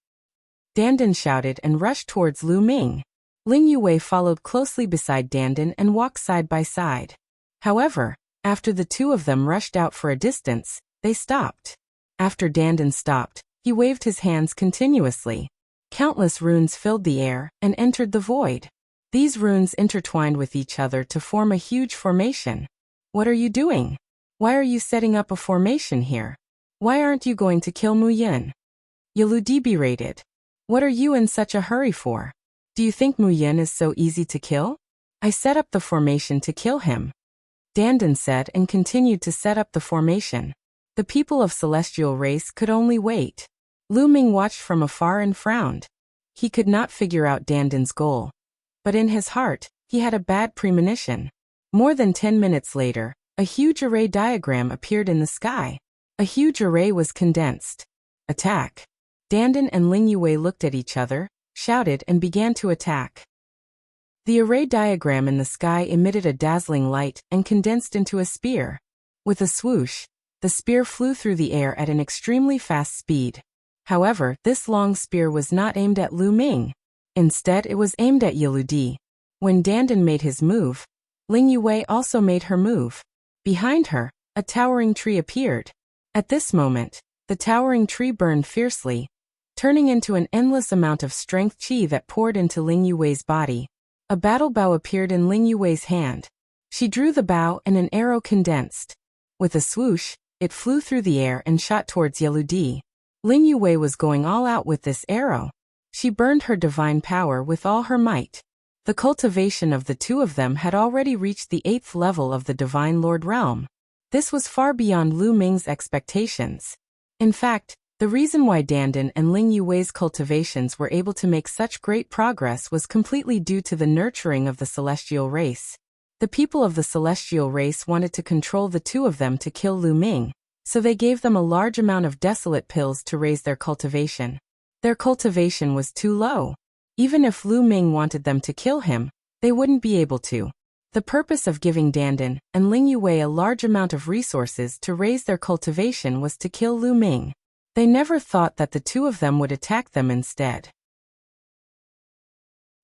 Dandan shouted and rushed towards Lu Ming. Ling Yue followed closely beside Dandan and walked side by side. However, after the two of them rushed out for a distance, they stopped. After Dandan stopped, he waved his hands continuously. Countless runes filled the air and entered the void. These runes intertwined with each other to form a huge formation. What are you doing? Why are you setting up a formation here? Why aren't you going to kill Mu Yun? Yaludi berated. What are you in such a hurry for? Do you think Mu Yun is so easy to kill? I set up the formation to kill him. Dandan said and continued to set up the formation. The people of celestial race could only wait. Lu Ming watched from afar and frowned. He could not figure out Dandan's goal. But in his heart, he had a bad premonition. More than 10 minutes later, a huge array diagram appeared in the sky. A huge array was condensed. Attack. Dandan and Ling Yue looked at each other, shouted and began to attack. The array diagram in the sky emitted a dazzling light and condensed into a spear. With a swoosh, the spear flew through the air at an extremely fast speed. However, this long spear was not aimed at Lu Ming. Instead, it was aimed at Yaludi. When Dandan made his move, Ling Yue also made her move. Behind her, a towering tree appeared. At this moment, the towering tree burned fiercely, turning into an endless amount of strength chi that poured into Ling Yue's body. A battle bow appeared in Ling Yue's hand. She drew the bow and an arrow condensed. With a swoosh, it flew through the air and shot towards Yaludi. Ling Yue was going all out with this arrow. She burned her divine power with all her might. The cultivation of the two of them had already reached the 8th level of the Divine Lord realm. This was far beyond Lu Ming's expectations. In fact, the reason why Dandan and Ling Yue's cultivations were able to make such great progress was completely due to the nurturing of the celestial race. The people of the celestial race wanted to control the two of them to kill Lu Ming, so they gave them a large amount of desolate pills to raise their cultivation. Their cultivation was too low. Even if Lu Ming wanted them to kill him, they wouldn't be able to. The purpose of giving Dandan and Ling Yue a large amount of resources to raise their cultivation was to kill Lu Ming. They never thought that the two of them would attack them instead.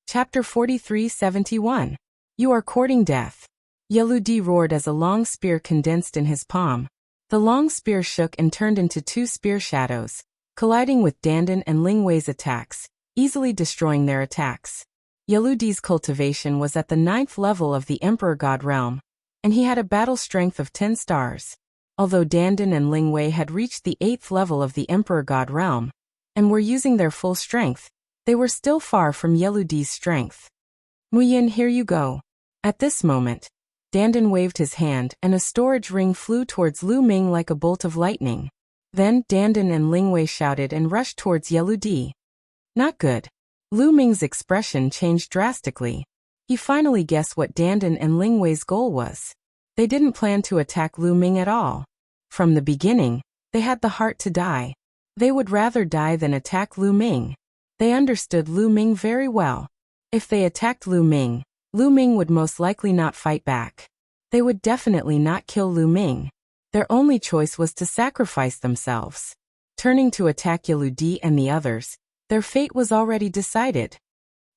Chapter 43-71. You are courting death. Yaludi roared as a long spear condensed in his palm. The long spear shook and turned into two spear shadows, colliding with Dandan and Ling Yue's attacks, easily destroying their attacks. Yaludi's cultivation was at the 9th level of the Emperor God realm, and he had a battle strength of 10 stars. Although Dandan and Ling Yue had reached the 8th level of the Emperor God realm, and were using their full strength, they were still far from Yaludi's strength. Mu Yun, here you go. At this moment, Dandan waved his hand and a storage ring flew towards Lu Ming like a bolt of lightning. Then Dandan and Ling Yue shouted and rushed towards Yaludi. Not good. Lu Ming's expression changed drastically. He finally guessed what Dandan and Ling Yue's goal was. They didn't plan to attack Lu Ming at all. From the beginning, they had the heart to die. They would rather die than attack Lu Ming. They understood Lu Ming very well. If they attacked Lu Ming would most likely not fight back. They would definitely not kill Lu Ming. Their only choice was to sacrifice themselves. Turning to attack Yaludi and the others, their fate was already decided.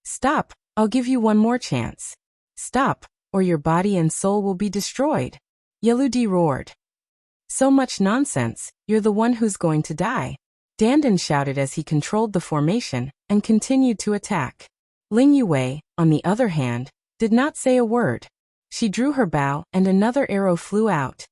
Stop, I'll give you one more chance. Stop, or your body and soul will be destroyed. Yaludi roared. So much nonsense, you're the one who's going to die. Dandan shouted as he controlled the formation and continued to attack. Ling Yue, on the other hand, did not say a word. She drew her bow and another arrow flew out.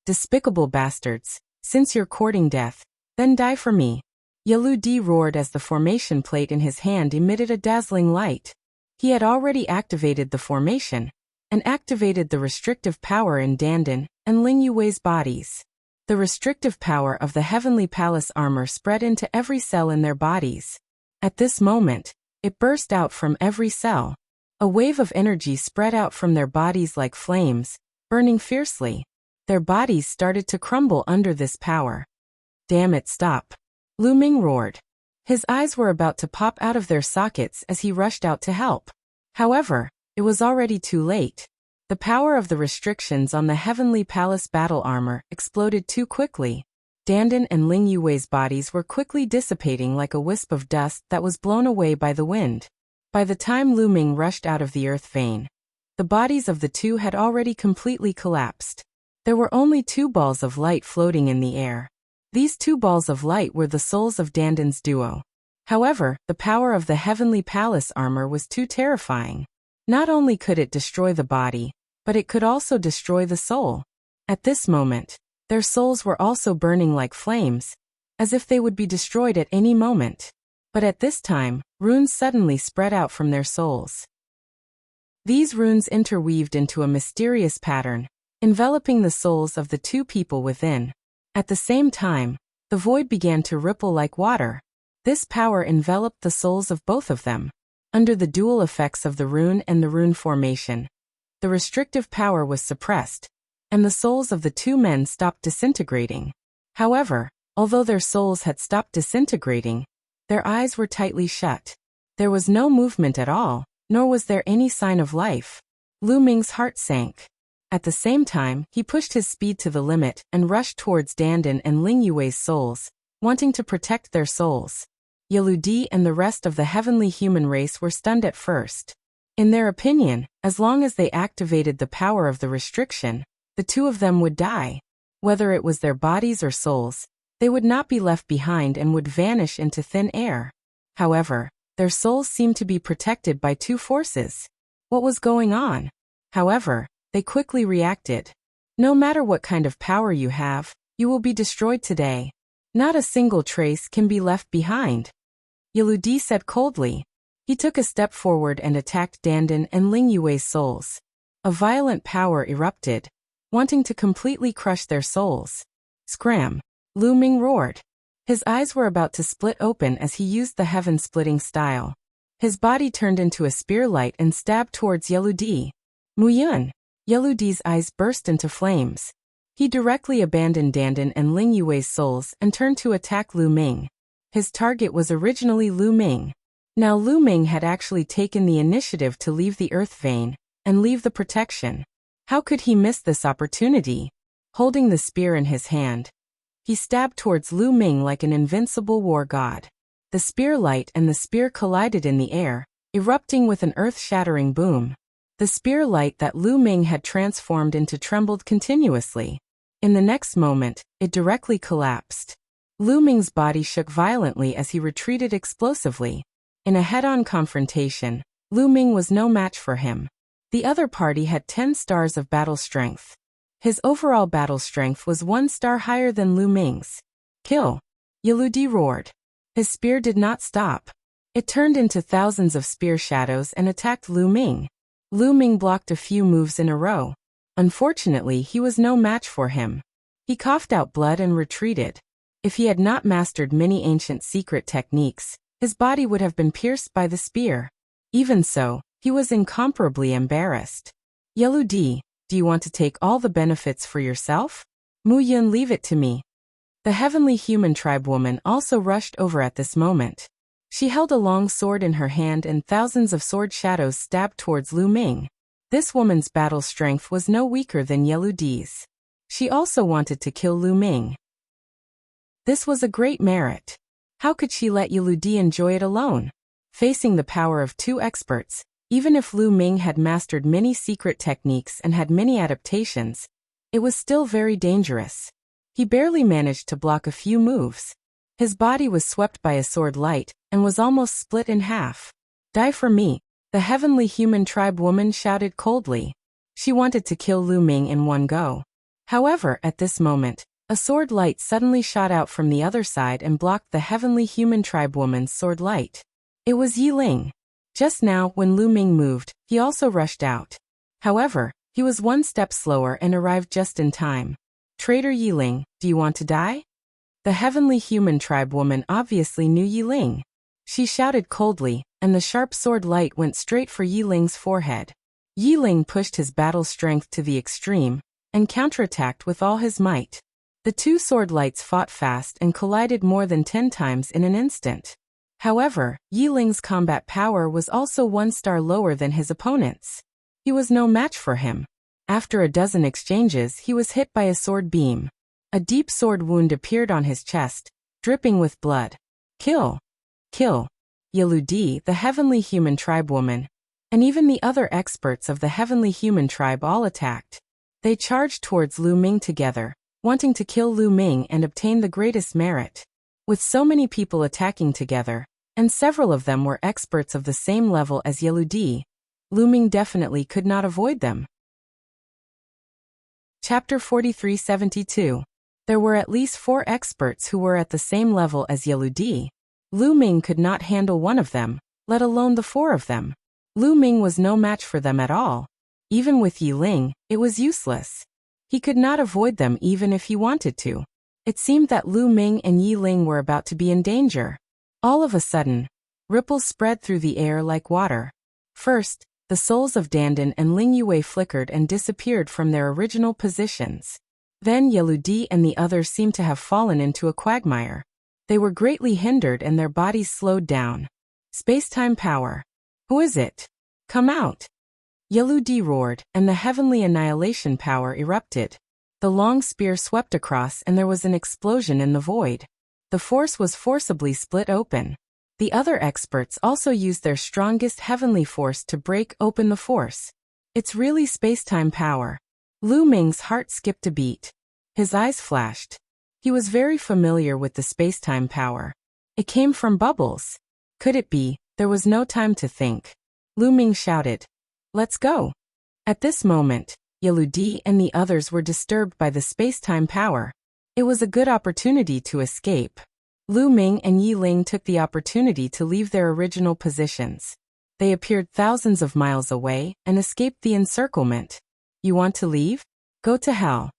Despicable bastards, since you're courting death, then die for me. Yellow-D roared as the formation plate in his hand emitted a dazzling light. He had already activated the formation, and activated the restrictive power in Dandan and Ling Yue's bodies. The restrictive power of the Heavenly Palace armor spread into every cell in their bodies. At this moment, it burst out from every cell. A wave of energy spread out from their bodies like flames, burning fiercely. Their bodies started to crumble under this power. Damn it, stop! Lu Ming roared. His eyes were about to pop out of their sockets as he rushed out to help. However, it was already too late. The power of the restrictions on the Heavenly Palace battle armor exploded too quickly. Dandan and Ling Yue's bodies were quickly dissipating like a wisp of dust that was blown away by the wind. By the time Lu Ming rushed out of the earth vein, the bodies of the two had already completely collapsed. There were only 2 balls of light floating in the air. These 2 balls of light were the souls of Dandan's duo. However, the power of the Heavenly Palace armor was too terrifying. Not only could it destroy the body, but it could also destroy the soul. At this moment, their souls were also burning like flames, as if they would be destroyed at any moment. But at this time, runes suddenly spread out from their souls. These runes interweaved into a mysterious pattern, enveloping the souls of the 2 people within. At the same time, the void began to ripple like water. This power enveloped the souls of both of them. Under the dual effects of the rune and the rune formation, the restrictive power was suppressed, and the souls of the 2 men stopped disintegrating. However, although their souls had stopped disintegrating, their eyes were tightly shut. There was no movement at all, nor was there any sign of life. Lu Ming's heart sank. At the same time, he pushed his speed to the limit and rushed towards Dandan and Ling Yue's souls, wanting to protect their souls. Yellow-D and the rest of the heavenly human race were stunned at first. In their opinion, as long as they activated the power of the restriction, the 2 of them would die. Whether it was their bodies or souls, they would not be left behind and would vanish into thin air. However, their souls seemed to be protected by 2 forces. What was going on? However, they quickly reacted. No matter what kind of power you have, you will be destroyed today. Not a single trace can be left behind. Yellow-D said coldly. He took a step forward and attacked Dandan and Ling Yue's souls. A violent power erupted, wanting to completely crush their souls. Scram! Lu Ming roared. His eyes were about to split open as he used the heaven-splitting style. His body turned into a spear light and stabbed towards Yellow-D. Muyun! Yellow-D's eyes burst into flames. He directly abandoned Dandan and Ling Yue's souls and turned to attack Lu Ming. His target was originally Lu Ming. Now Lu Ming had actually taken the initiative to leave the earth vein and leave the protection. How could he miss this opportunity? Holding the spear in his hand, he stabbed towards Lu Ming like an invincible war god. The spear light and the spear collided in the air, erupting with an earth-shattering boom. The spear light that Lu Ming had transformed into trembled continuously. In the next moment, it directly collapsed. Lu Ming's body shook violently as he retreated explosively. In a head-on confrontation, Lu Ming was no match for him. The other party had 10 stars of battle strength. His overall battle strength was 1 star higher than Lu Ming's. Kill! Yellow-D roared. His spear did not stop. It turned into thousands of spear shadows and attacked Lu Ming. Lu Ming blocked a few moves in a row. Unfortunately, he was no match for him. He coughed out blood and retreated. If he had not mastered many ancient secret techniques, his body would have been pierced by the spear. Even so, he was incomparably embarrassed. Yellow-D, do you want to take all the benefits for yourself? Muyun, leave it to me. The heavenly human tribewoman also rushed over at this moment. She held a long sword in her hand and thousands of sword shadows stabbed towards Lu Ming. This woman's battle strength was no weaker than Yellow-D's. She also wanted to kill Lu Ming. This was a great merit. How could she let Yellow-D enjoy it alone? Facing the power of 2 experts, even if Lu Ming had mastered many secret techniques and had many adaptations, it was still very dangerous. He barely managed to block a few moves. His body was swept by a sword light and was almost split in half. Die for me. The heavenly human tribe woman shouted coldly. She wanted to kill Lu Ming in one go. However, at this moment, a sword light suddenly shot out from the other side and blocked the heavenly human tribe woman's sword light. It was Yi Ling. Just now, when Lu Ming moved, he also rushed out. However, he was one step slower and arrived just in time. Traitor Yi Ling, do you want to die? The heavenly human tribe woman obviously knew Yi Ling. She shouted coldly, and the sharp sword light went straight for Yi Ling's forehead. Yi Ling pushed his battle strength to the extreme, and counterattacked with all his might. The two sword lights fought fast and collided more than 10 times in an instant. However, Yi Ling's combat power was also 1 star lower than his opponent's. He was no match for him. After a dozen exchanges, he was hit by a sword beam. A deep sword wound appeared on his chest, dripping with blood. Kill! Kill! Yeludi, the heavenly human tribe woman, and even the other experts of the heavenly human tribe all attacked. They charged towards Lu Ming together, wanting to kill Lu Ming and obtain the greatest merit. With so many people attacking together, and several of them were experts of the same level as Yeludi, Lu Ming definitely could not avoid them. Chapter 4372. There were at least 4 experts who were at the same level as Yeludi. Lu Ming could not handle one of them, let alone the 4 of them. Lu Ming was no match for them at all. Even with Yi Ling, it was useless. He could not avoid them even if he wanted to. It seemed that Lu Ming and Yi Ling were about to be in danger. All of a sudden, ripples spread through the air like water. First, the souls of Dandan and Ling Yue flickered and disappeared from their original positions. Then Yeludi and the others seemed to have fallen into a quagmire. They were greatly hindered and their bodies slowed down. Space-time power. Who is it? Come out! Yeludi roared, and the heavenly annihilation power erupted. The long spear swept across and there was an explosion in the void. The force was forcibly split open. The other experts also used their strongest heavenly force to break open the force. It's really space-time power. Lu Ming's heart skipped a beat. His eyes flashed. He was very familiar with the space-time power. It came from bubbles. Could it be? There was no time to think. Lu Ming shouted, "Let's go!" At this moment, Yeludi and the others were disturbed by the space-time power. It was a good opportunity to escape. Lu Ming and Yi Ling took the opportunity to leave their original positions. They appeared thousands of miles away and escaped the encirclement. You want to leave? Go to hell.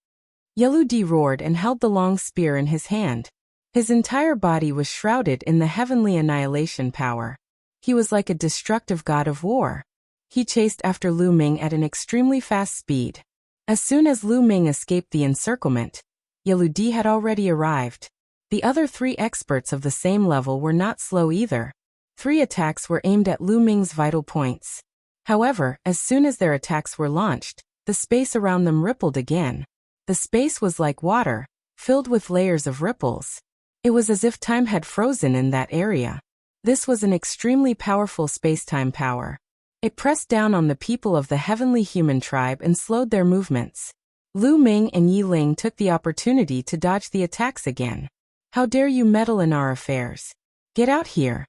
Yeludi roared and held the long spear in his hand. His entire body was shrouded in the heavenly annihilation power. He was like a destructive god of war. He chased after Lu Ming at an extremely fast speed. As soon as Lu Ming escaped the encirclement, Yeludi had already arrived. The other 3 experts of the same level were not slow either. 3 attacks were aimed at Lu Ming's vital points. However, as soon as their attacks were launched, the space around them rippled again. The space was like water, filled with layers of ripples. It was as if time had frozen in that area. This was an extremely powerful space-time power. It pressed down on the people of the heavenly human tribe and slowed their movements. Lu Ming and Yi Ling took the opportunity to dodge the attacks again. How dare you meddle in our affairs? Get out here!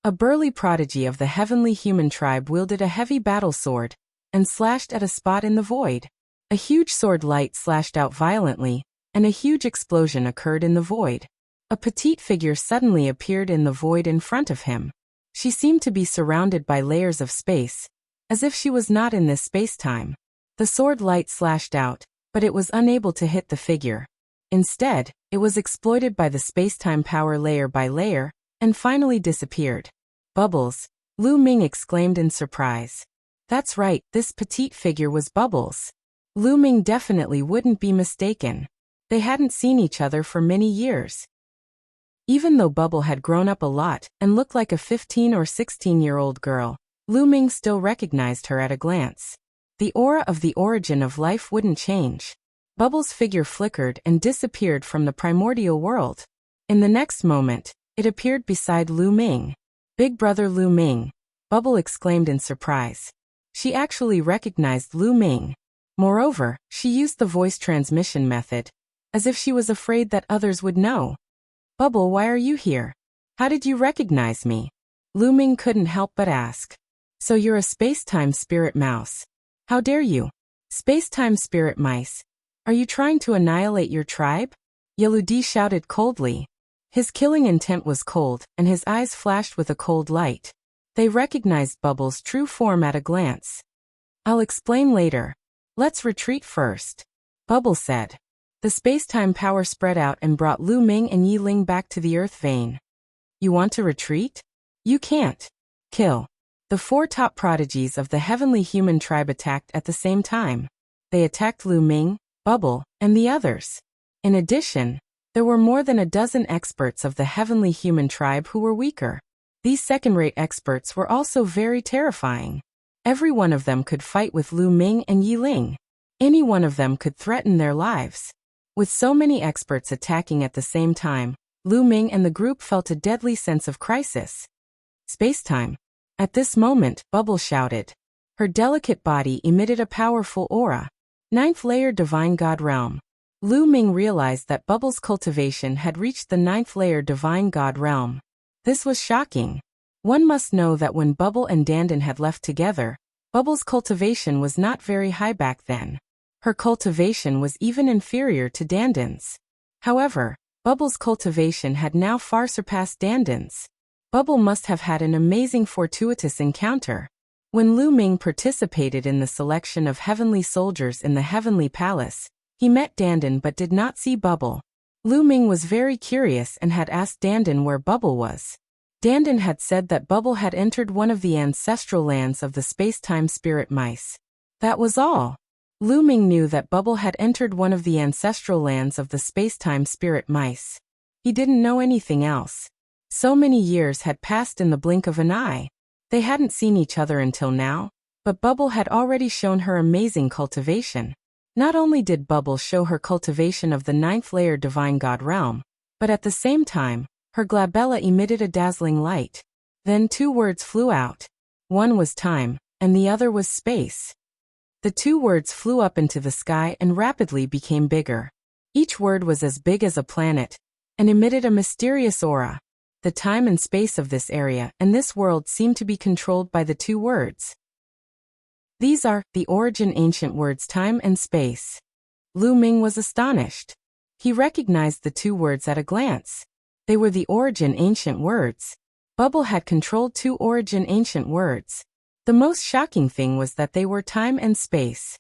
A burly prodigy of the heavenly human tribe wielded a heavy battle sword and slashed at a spot in the void. A huge sword light slashed out violently, and a huge explosion occurred in the void. A petite figure suddenly appeared in the void in front of him. She seemed to be surrounded by layers of space, as if she was not in this space-time. The sword light slashed out, but it was unable to hit the figure. Instead, it was exploited by the space-time power layer by layer, and finally disappeared. Bubbles, Lu Ming exclaimed in surprise. That's right, this petite figure was Bubbles. Lu Ming definitely wouldn't be mistaken. They hadn't seen each other for many years. Even though Bubble had grown up a lot and looked like a 15 or 16-year-old girl, Lu Ming still recognized her at a glance. The aura of the origin of life wouldn't change. Bubble's figure flickered and disappeared from the primordial world. In the next moment, it appeared beside Lu Ming. Big brother Lu Ming, Bubble exclaimed in surprise. She actually recognized Lu Ming. Moreover, she used the voice transmission method, as if she was afraid that others would know. Bubble, why are you here? How did you recognize me? Lu Ming couldn't help but ask. So you're a space-time spirit mouse. How dare you? Space-time spirit mice. Are you trying to annihilate your tribe? Yeludi shouted coldly. His killing intent was cold, and his eyes flashed with a cold light. They recognized Bubble's true form at a glance. I'll explain later. Let's retreat first, Bubble said. The space-time power spread out and brought Lu Ming and Yi Ling back to the Earth vein. You want to retreat? You can't. Kill. The 4 top prodigies of the heavenly human tribe attacked at the same time. They attacked Lu Ming, Bubble, and the others. In addition, there were more than a dozen experts of the heavenly human tribe who were weaker. These second-rate experts were also very terrifying. Every one of them could fight with Lu Ming and Yi Ling. Any one of them could threaten their lives. With so many experts attacking at the same time, Lu Ming and the group felt a deadly sense of crisis. Space-time. At this moment, Bubble shouted. Her delicate body emitted a powerful aura. 9th layer Divine God Realm. Lu Ming realized that Bubble's cultivation had reached the 9th layer Divine God Realm. This was shocking. One must know that when Bubble and Dandan had left together, Bubble's cultivation was not very high back then. Her cultivation was even inferior to Dandan's. However, Bubble's cultivation had now far surpassed Dandan's. Bubble must have had an amazing fortuitous encounter. When Lu Ming participated in the selection of heavenly soldiers in the Heavenly Palace, he met Dandan but did not see Bubble. Lu Ming was very curious and had asked Dandan where Bubble was. Dandan had said that Bubble had entered one of the ancestral lands of the space-time spirit mice. That was all. Lu Ming knew that Bubble had entered one of the ancestral lands of the space-time spirit mice. He didn't know anything else. So many years had passed in the blink of an eye. They hadn't seen each other until now, but Bubble had already shown her amazing cultivation. Not only did Bubble show her cultivation of the 9th layer Divine God Realm, but at the same time, her glabella emitted a dazzling light. Then 2 words flew out. One was time, and the other was space. The 2 words flew up into the sky and rapidly became bigger. Each word was as big as a planet, and emitted a mysterious aura. The time and space of this area and this world seemed to be controlled by the 2 words. These are the origin ancient words time and space. Lu Ming was astonished. He recognized the 2 words at a glance. They were the origin ancient words. Bubble had controlled 2 origin ancient words. The most shocking thing was that they were time and space.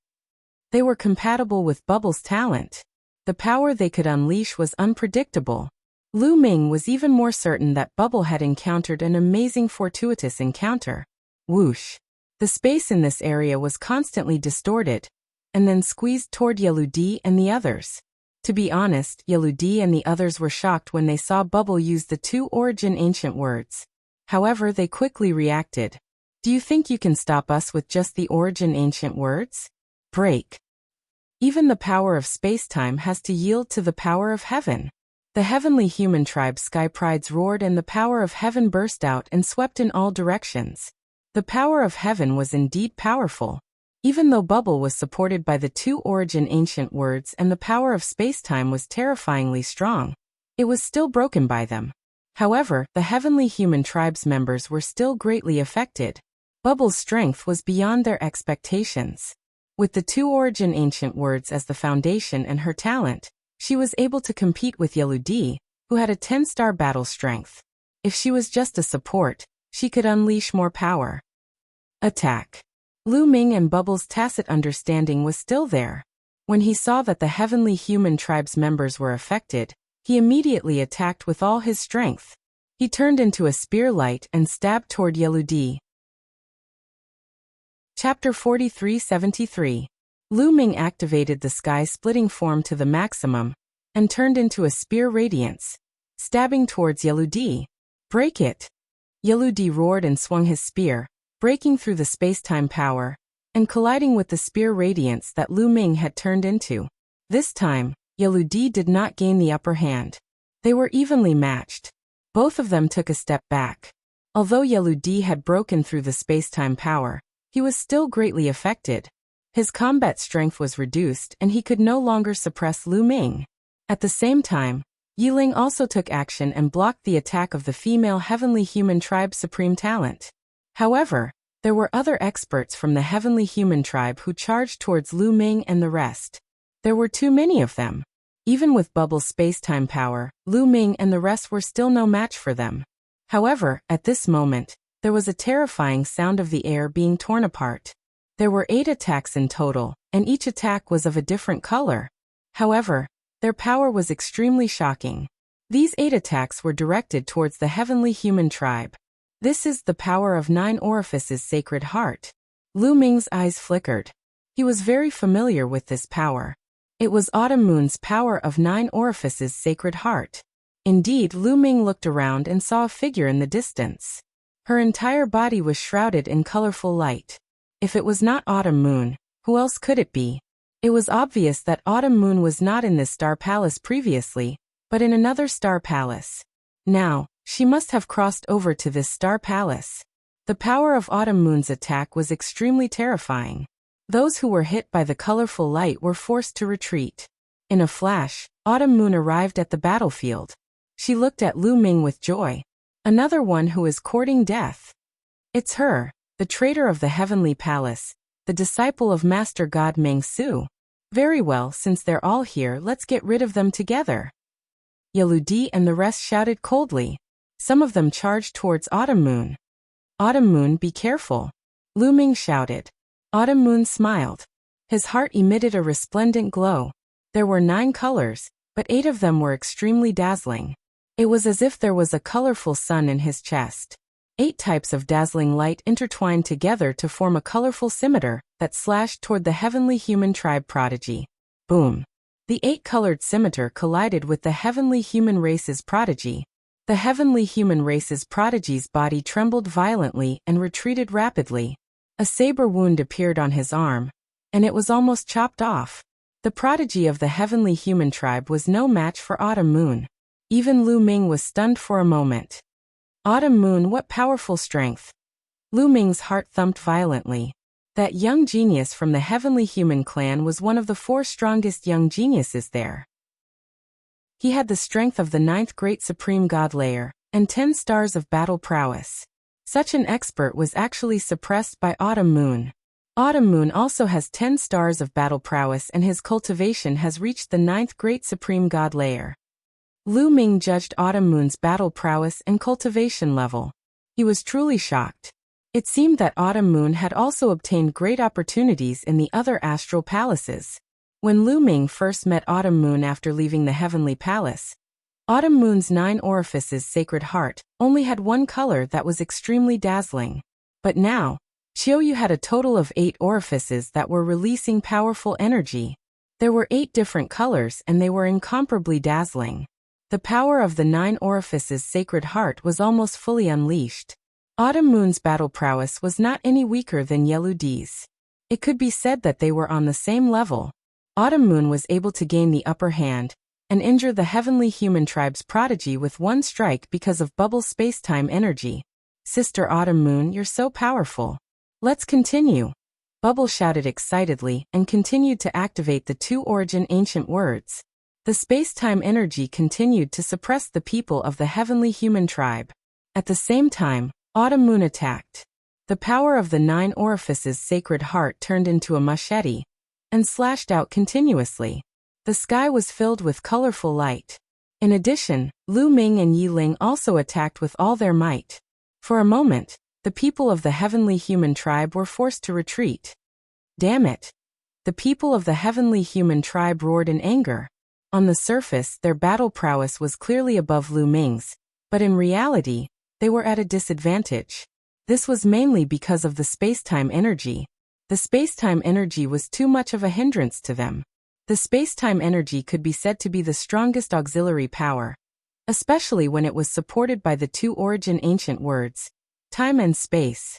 They were compatible with Bubble's talent. The power they could unleash was unpredictable. Lu Ming was even more certain that Bubble had encountered an amazing fortuitous encounter. Whoosh. The space in this area was constantly distorted, and then squeezed toward Yeludi and the others. To be honest, Yeludi and the others were shocked when they saw Bubble use the 2 origin ancient words. However, they quickly reacted. Do you think you can stop us with just the origin ancient words? Break. Even the power of space-time has to yield to the power of heaven. The heavenly human tribe Sky Prides roared and the power of heaven burst out and swept in all directions. The power of heaven was indeed powerful. Even though Bubble was supported by the 2 origin ancient words and the power of space-time was terrifyingly strong, it was still broken by them. However, the heavenly human tribe's members were still greatly affected. Bubble's strength was beyond their expectations. With the 2 origin ancient words as the foundation and her talent, she was able to compete with Yeludi, who had a 10-star battle strength. If she was just a support, she could unleash more power. Attack. Lu Ming and Bubble's tacit understanding was still there. When he saw that the heavenly human tribe's members were affected, he immediately attacked with all his strength. He turned into a spear light and stabbed toward Yeludi. Chapter 43-73. Lu Ming activated the sky-splitting form to the maximum, and turned into a spear radiance, stabbing towards Yeludi. Break it! Yeludi roared and swung his spear, breaking through the space-time power, and colliding with the spear radiance that Lu Ming had turned into. This time, Yeludi did not gain the upper hand. They were evenly matched. Both of them took a step back. Although Yeludi had broken through the space-time power, he was still greatly affected. His combat strength was reduced and he could no longer suppress Lu Ming. At the same time, Yi Ling also took action and blocked the attack of the female heavenly human tribe's supreme talent. However, There were other experts from the heavenly human tribe who charged towards Lu Ming and the rest. There were too many of them. Even with Bubble's space-time power, Lu Ming and the rest were still no match for them. However, at this moment, there was a terrifying sound of the air being torn apart. There were 8 attacks in total, and each attack was of a different color. However, their power was extremely shocking. These 8 attacks were directed towards the heavenly human tribe. This is the power of 9 orifices sacred heart. Lu Ming's eyes flickered. He was very familiar with this power. It was Autumn Moon's power of 9 orifices sacred heart. Indeed, Lu Ming looked around and saw a figure in the distance. Her entire body was shrouded in colorful light. If it was not Autumn Moon, who else could it be? It was obvious that Autumn Moon was not in this star palace previously, but in another star palace. Now, she must have crossed over to this star palace. The power of Autumn Moon's attack was extremely terrifying. Those who were hit by the colorful light were forced to retreat. In a flash, Autumn Moon arrived at the battlefield. She looked at Lu Ming with joy. Another one who is courting death. It's her, the traitor of the heavenly palace, the disciple of Master God Meng Su. Very well, since they're all here, let's get rid of them together. Yeludi and the rest shouted coldly. Some of them charged towards Autumn Moon. Autumn Moon, be careful. Lu Ming shouted. Autumn Moon smiled. His heart emitted a resplendent glow. There were 9 colors, but 8 of them were extremely dazzling. It was as if there was a colorful sun in his chest. 8 types of dazzling light intertwined together to form a colorful scimitar that slashed toward the heavenly human tribe prodigy. Boom! The 8-colored scimitar collided with the heavenly human race's prodigy. The heavenly human race's prodigy's body trembled violently and retreated rapidly. A saber wound appeared on his arm, and it was almost chopped off. The prodigy of the heavenly human tribe was no match for Autumn Moon. Even Lu Ming was stunned for a moment. Autumn Moon, what powerful strength! Lu Ming's heart thumped violently. That young genius from the heavenly human clan was one of the 4 strongest young geniuses there. He had the strength of the 9th great supreme god layer, and 10 stars of battle prowess. Such an expert was actually suppressed by Autumn Moon. Autumn Moon also has 10 stars of battle prowess and his cultivation has reached the 9th great supreme god layer. Lu Ming judged Autumn Moon's battle prowess and cultivation level. He was truly shocked. It seemed that Autumn Moon had also obtained great opportunities in the other astral palaces. When Lu Ming first met Autumn Moon after leaving the heavenly palace, Autumn Moon's 9 orifices sacred heart only had 1 color that was extremely dazzling. But now, Qiuyu had a total of 8 orifices that were releasing powerful energy. There were 8 different colors and they were incomparably dazzling. The power of the 9 orifices sacred heart was almost fully unleashed. Autumn Moon's battle prowess was not any weaker than Yeludi's. It could be said that they were on the same level. Autumn Moon was able to gain the upper hand and injure the heavenly human tribe's prodigy with 1 strike because of Bubble's space-time energy. Sister Autumn Moon, you're so powerful. Let's continue. Bubble shouted excitedly and continued to activate the 2 origin ancient words. The space-time energy continued to suppress the people of the heavenly human tribe. At the same time, Autumn Moon attacked. The power of the 9 orifices sacred heart turned into a machete and slashed out continuously. The sky was filled with colorful light. In addition, Lu Ming and Yi Ling also attacked with all their might. For a moment, the people of the heavenly human tribe were forced to retreat. Damn it! The people of the heavenly human tribe roared in anger. On the surface, their battle prowess was clearly above Lu Ming's, but in reality, they were at a disadvantage. This was mainly because of the space-time energy. The space-time energy was too much of a hindrance to them. The space-time energy could be said to be the strongest auxiliary power, especially when it was supported by the 2 origin ancient words, time and space.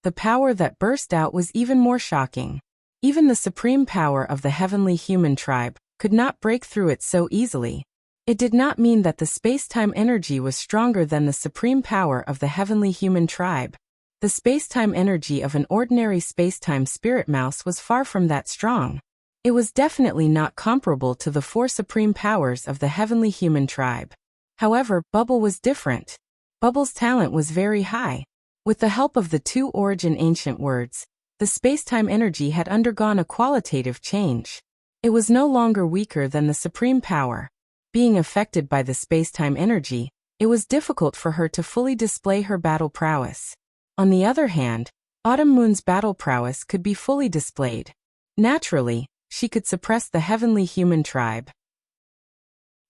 The power that burst out was even more shocking. Even the supreme power of the heavenly human tribe could not break through it so easily. It did not mean that the space-time energy was stronger than the supreme power of the heavenly human tribe. The space-time energy of an ordinary space-time spirit mouse was far from that strong. It was definitely not comparable to the 4 supreme powers of the heavenly human tribe. However, Bubble was different. Bubble's talent was very high. With the help of the two origin ancient words, the space-time energy had undergone a qualitative change. It was no longer weaker than the supreme power. Being affected by the space-time energy, it was difficult for her to fully display her battle prowess. On the other hand, Autumn Moon's battle prowess could be fully displayed. Naturally, she could suppress the heavenly human tribe.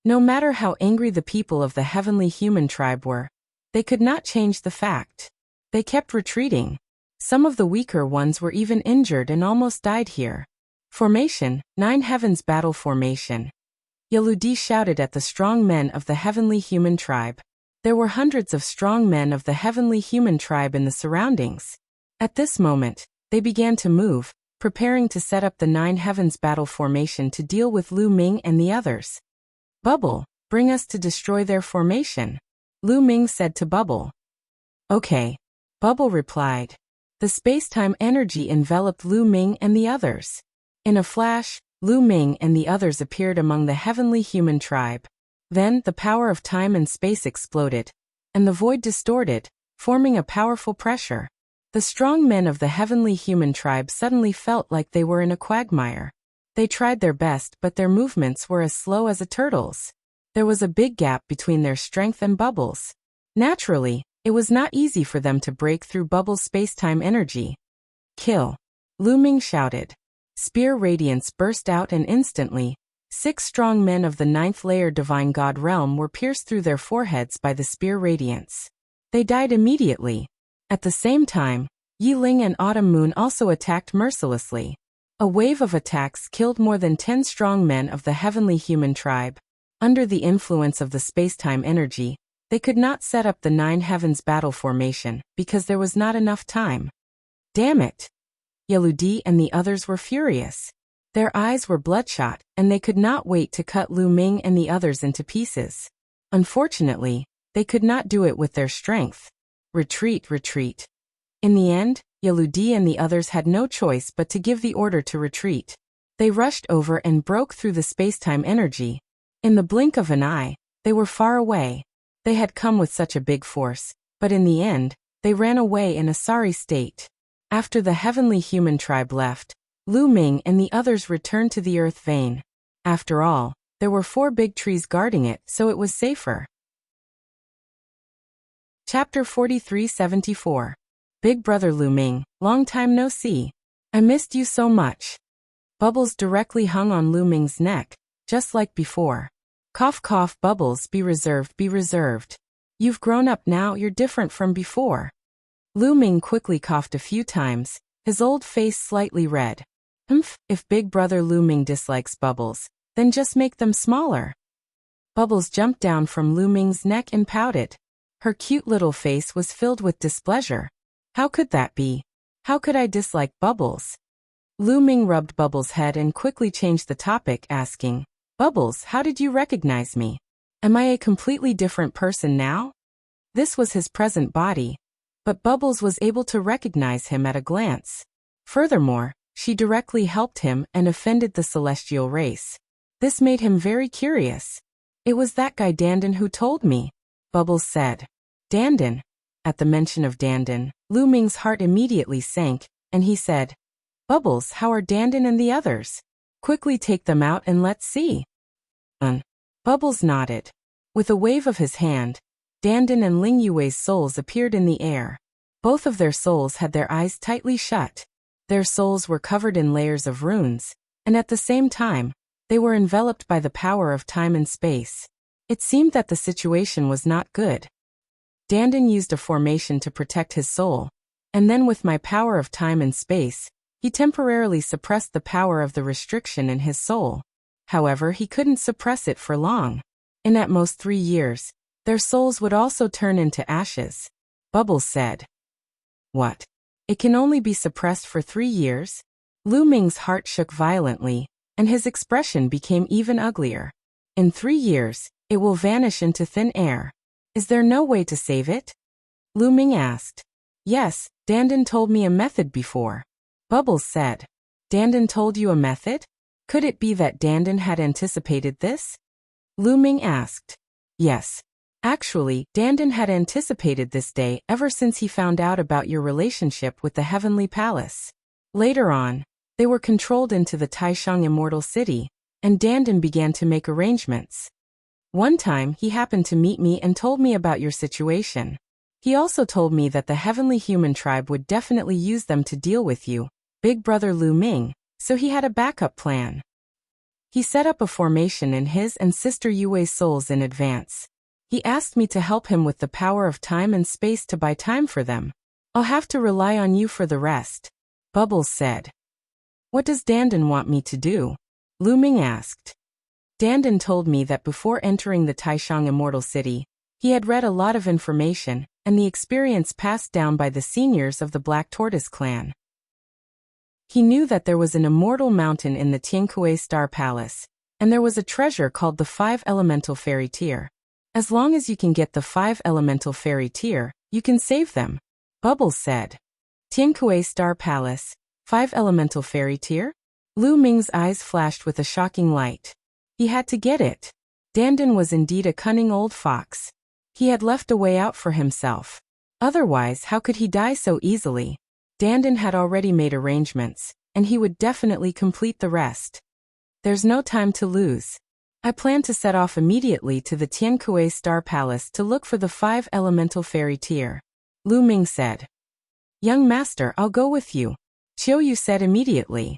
No matter how angry the people of the heavenly human tribe were, they could not change the fact. They kept retreating. Some of the weaker ones were even injured and almost died here. Formation, 9 Heavens Battle Formation. Yaludi shouted at the strong men of the heavenly human tribe. There were hundreds of strong men of the heavenly human tribe in the surroundings. At this moment, they began to move, preparing to set up the 9 Heavens Battle Formation to deal with Lu Ming and the others. Bubble, bring us to destroy their formation, Lu Ming said to Bubble. Okay. Bubble replied. The space-time energy enveloped Lu Ming and the others. In a flash, Lu Ming and the others appeared among the heavenly human tribe. Then, the power of time and space exploded, and the void distorted, forming a powerful pressure. The strong men of the heavenly human tribe suddenly felt like they were in a quagmire. They tried their best, but their movements were as slow as a turtle's. There was a big gap between their strength and Bubble's. Naturally, it was not easy for them to break through Bubble's space-time energy. Kill! Lu Ming shouted. Spear radiance burst out and instantly, 6 strong men of the 9th layer Divine God realm were pierced through their foreheads by the spear radiance. They died immediately. At the same time, Yi Ling and Autumn Moon also attacked mercilessly. A wave of attacks killed more than 10 strong men of the heavenly human tribe. Under the influence of the space-time energy, they could not set up the 9 Heavens Battle Formation because there was not enough time. Damn it! Yaludi and the others were furious. Their eyes were bloodshot, and they could not wait to cut Lu Ming and the others into pieces. Unfortunately, they could not do it with their strength. Retreat, retreat. In the end, Yaludi and the others had no choice but to give the order to retreat. They rushed over and broke through the space-time energy. In the blink of an eye, they were far away. They had come with such a big force, but in the end, they ran away in a sorry state. After the heavenly human tribe left, Lu Ming and the others returned to the earth vein. After all, there were 4 big trees guarding it, so it was safer. Chapter 4374. Big Brother Lu Ming, long time no see. I missed you so much. Bubbles directly hung on Lu Ming's neck, just like before. Cough cough Bubbles, be reserved, be reserved. You've grown up now, you're different from before. Lu Ming quickly coughed a few times, his old face slightly red. If Big Brother Lu Ming dislikes Bubbles, then just make them smaller. Bubbles jumped down from Lu Ming's neck and pouted. Her cute little face was filled with displeasure. How could that be? How could I dislike Bubbles? Lu Ming rubbed Bubbles' head and quickly changed the topic, asking, Bubbles, how did you recognize me? Am I a completely different person now? This was his present body, but Bubbles was able to recognize him at a glance. Furthermore, she directly helped him and offended the celestial race. This made him very curious. It was that guy Dandan who told me, Bubbles said. Dandan. At the mention of Dandan, Lu Ming's heart immediately sank, and he said, Bubbles, how are Dandan and the others? Quickly take them out and let's see. Bubbles nodded. With a wave of his hand, Dandan and Ling Yue's souls appeared in the air. Both of their souls had their eyes tightly shut. Their souls were covered in layers of runes, and at the same time, they were enveloped by the power of time and space. It seemed that the situation was not good. Dandan used a formation to protect his soul, and then with my power of time and space, he temporarily suppressed the power of the restriction in his soul. However, he couldn't suppress it for long. In at most 3 years, their souls would also turn into ashes. Bubbles said. What? It can only be suppressed for 3 years? Lu Ming's heart shook violently, and his expression became even uglier. In 3 years, it will vanish into thin air. Is there no way to save it? Lu Ming asked. Yes, Dandan told me a method before. Bubbles said. Dandan told you a method? Could it be that Dandan had anticipated this? Lu Ming asked. Yes. Actually, Dandan had anticipated this day ever since he found out about your relationship with the Heavenly Palace. Later on, they were controlled into the Taishang Immortal City, and Dandan began to make arrangements. One time he happened to meet me and told me about your situation. He also told me that the Heavenly Human Tribe would definitely use them to deal with you, Big Brother Lu Ming, so he had a backup plan. He set up a formation in his and Sister Yue's souls in advance. He asked me to help him with the power of time and space to buy time for them. I'll have to rely on you for the rest, Bubbles said. What does Dandan want me to do? Lu Ming asked. Dandan told me that before entering the Taishang Immortal City, he had read a lot of information and the experience passed down by the seniors of the Black Tortoise clan. He knew that there was an immortal mountain in the Tiankue Star Palace, and there was a treasure called the 5 Elemental Fairy Tear. As long as you can get the 5 Elemental Fairy Tear, you can save them, Bubbles said. Tiankue Star Palace, 5 Elemental Fairy Tear? Lu Ming's eyes flashed with a shocking light. He had to get it. Dandan was indeed a cunning old fox. He had left a way out for himself. Otherwise, how could he die so easily? Dandan had already made arrangements, and he would definitely complete the rest. There's no time to lose. I plan to set off immediately to the Tiankue Star Palace to look for the 5 Elemental Fairy Tear, Lu Ming said. Young master, I'll go with you, Qiuyu said immediately.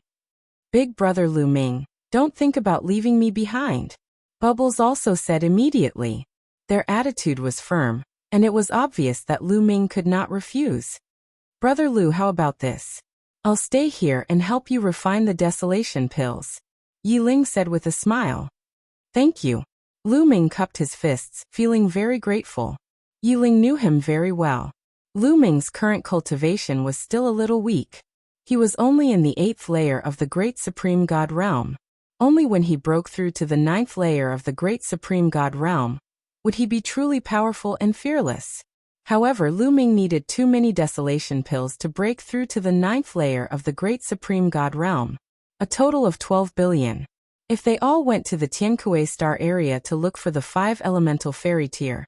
Big brother Lu Ming, don't think about leaving me behind, Bubbles also said immediately. Their attitude was firm, and it was obvious that Lu Ming could not refuse. Brother Lu, how about this? I'll stay here and help you refine the desolation pills, Yi Ling said with a smile. Thank you. Lu Ming cupped his fists, feeling very grateful. Yi Ling knew him very well. Lu Ming's current cultivation was still a little weak. He was only in the 8th layer of the Great Supreme God Realm. Only when he broke through to the 9th layer of the Great Supreme God Realm would he be truly powerful and fearless. However, Lu Ming needed too many desolation pills to break through to the 9th layer of the Great Supreme God Realm. A total of 12 billion. If they all went to the Tiankue Star area to look for the 5 Elemental Fairy Tear,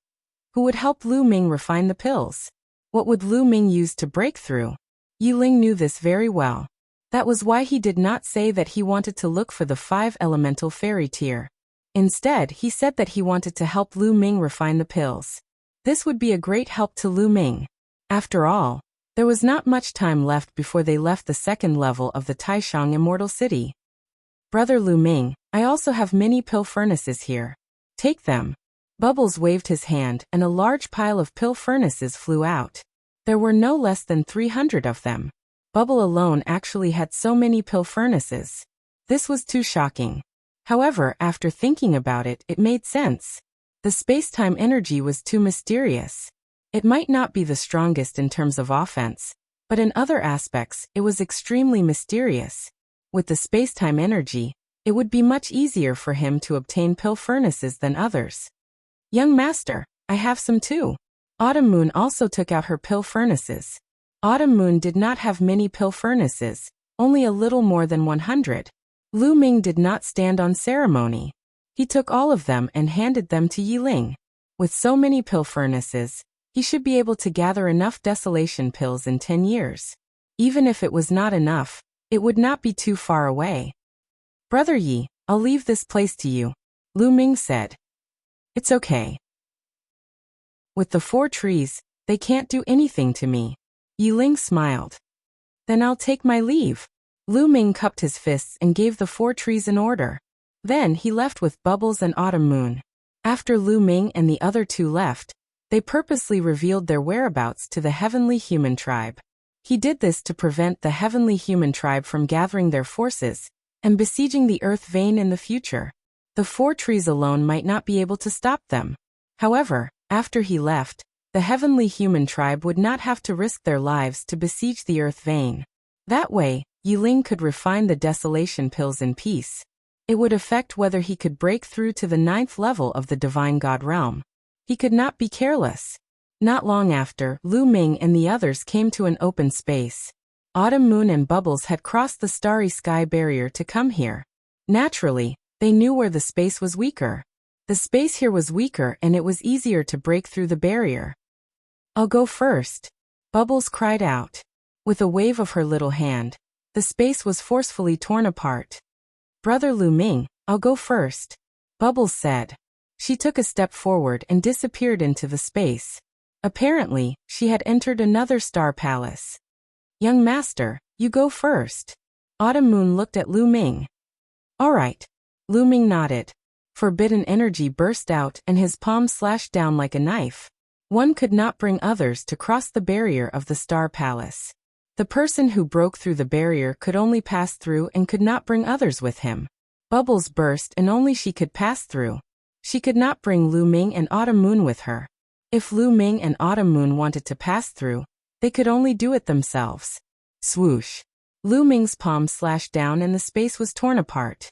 who would help Lu Ming refine the pills? What would Lu Ming use to break through? Yi Ling knew this very well. That was why he did not say that he wanted to look for the 5 Elemental Fairy Tear. Instead, he said that he wanted to help Lu Ming refine the pills. This would be a great help to Lu Ming. After all, there was not much time left before they left the 2nd level of the Taishang Immortal City. Brother Lu Ming, I also have many pill furnaces here. Take them. Bubbles waved his hand and a large pile of pill furnaces flew out. There were no less than 300 of them. Bubble alone actually had so many pill furnaces. This was too shocking. However, after thinking about it, it made sense. The space-time energy was too mysterious. It might not be the strongest in terms of offense, but in other aspects, it was extremely mysterious. With the space-time energy, it would be much easier for him to obtain pill furnaces than others. Young master, I have some too. Autumn Moon also took out her pill furnaces. Autumn Moon did not have many pill furnaces, only a little more than 100. Lu Ming did not stand on ceremony. He took all of them and handed them to Yi Ling. With so many pill furnaces, he should be able to gather enough desolation pills in 10 years. Even if it was not enough, it would not be too far away. Brother Yi, I'll leave this place to you, Lu Ming said. It's okay. With the 4 trees, they can't do anything to me. Yi Ling smiled. Then I'll take my leave. Lu Ming cupped his fists and gave the 4 trees an order. Then he left with Bubbles and Autumn Moon. After Lu Ming and the other 2 left, they purposely revealed their whereabouts to the Heavenly Human Tribe. He did this to prevent the Heavenly Human Tribe from gathering their forces and besieging the Earth Vein in the future. The 4 trees alone might not be able to stop them. However, after he left, the Heavenly Human Tribe would not have to risk their lives to besiege the Earth Vein. That way, Yi Ling could refine the desolation pills in peace. It would affect whether he could break through to the 9th level of the Divine God Realm. He could not be careless. Not long after, Lu Ming and the others came to an open space. Autumn Moon and Bubbles had crossed the starry sky barrier to come here. Naturally, they knew where the space was weaker. The space here was weaker and it was easier to break through the barrier. "I'll go first," Bubbles cried out. With a wave of her little hand, the space was forcefully torn apart. "Brother Lu Ming, I'll go first," Bubbles said. She took a step forward and disappeared into the space. Apparently, she had entered another star palace. "Young master, you go first." Autumn Moon looked at Lu Ming. "All right." Lu Ming nodded. Forbidden energy burst out and his palm slashed down like a knife. One could not bring others to cross the barrier of the star palace. The person who broke through the barrier could only pass through and could not bring others with him. Bubbles burst and only she could pass through. She could not bring Lu Ming and Autumn Moon with her. If Lu Ming and Autumn Moon wanted to pass through, they could only do it themselves. Swoosh. Lu Ming's palm slashed down and the space was torn apart.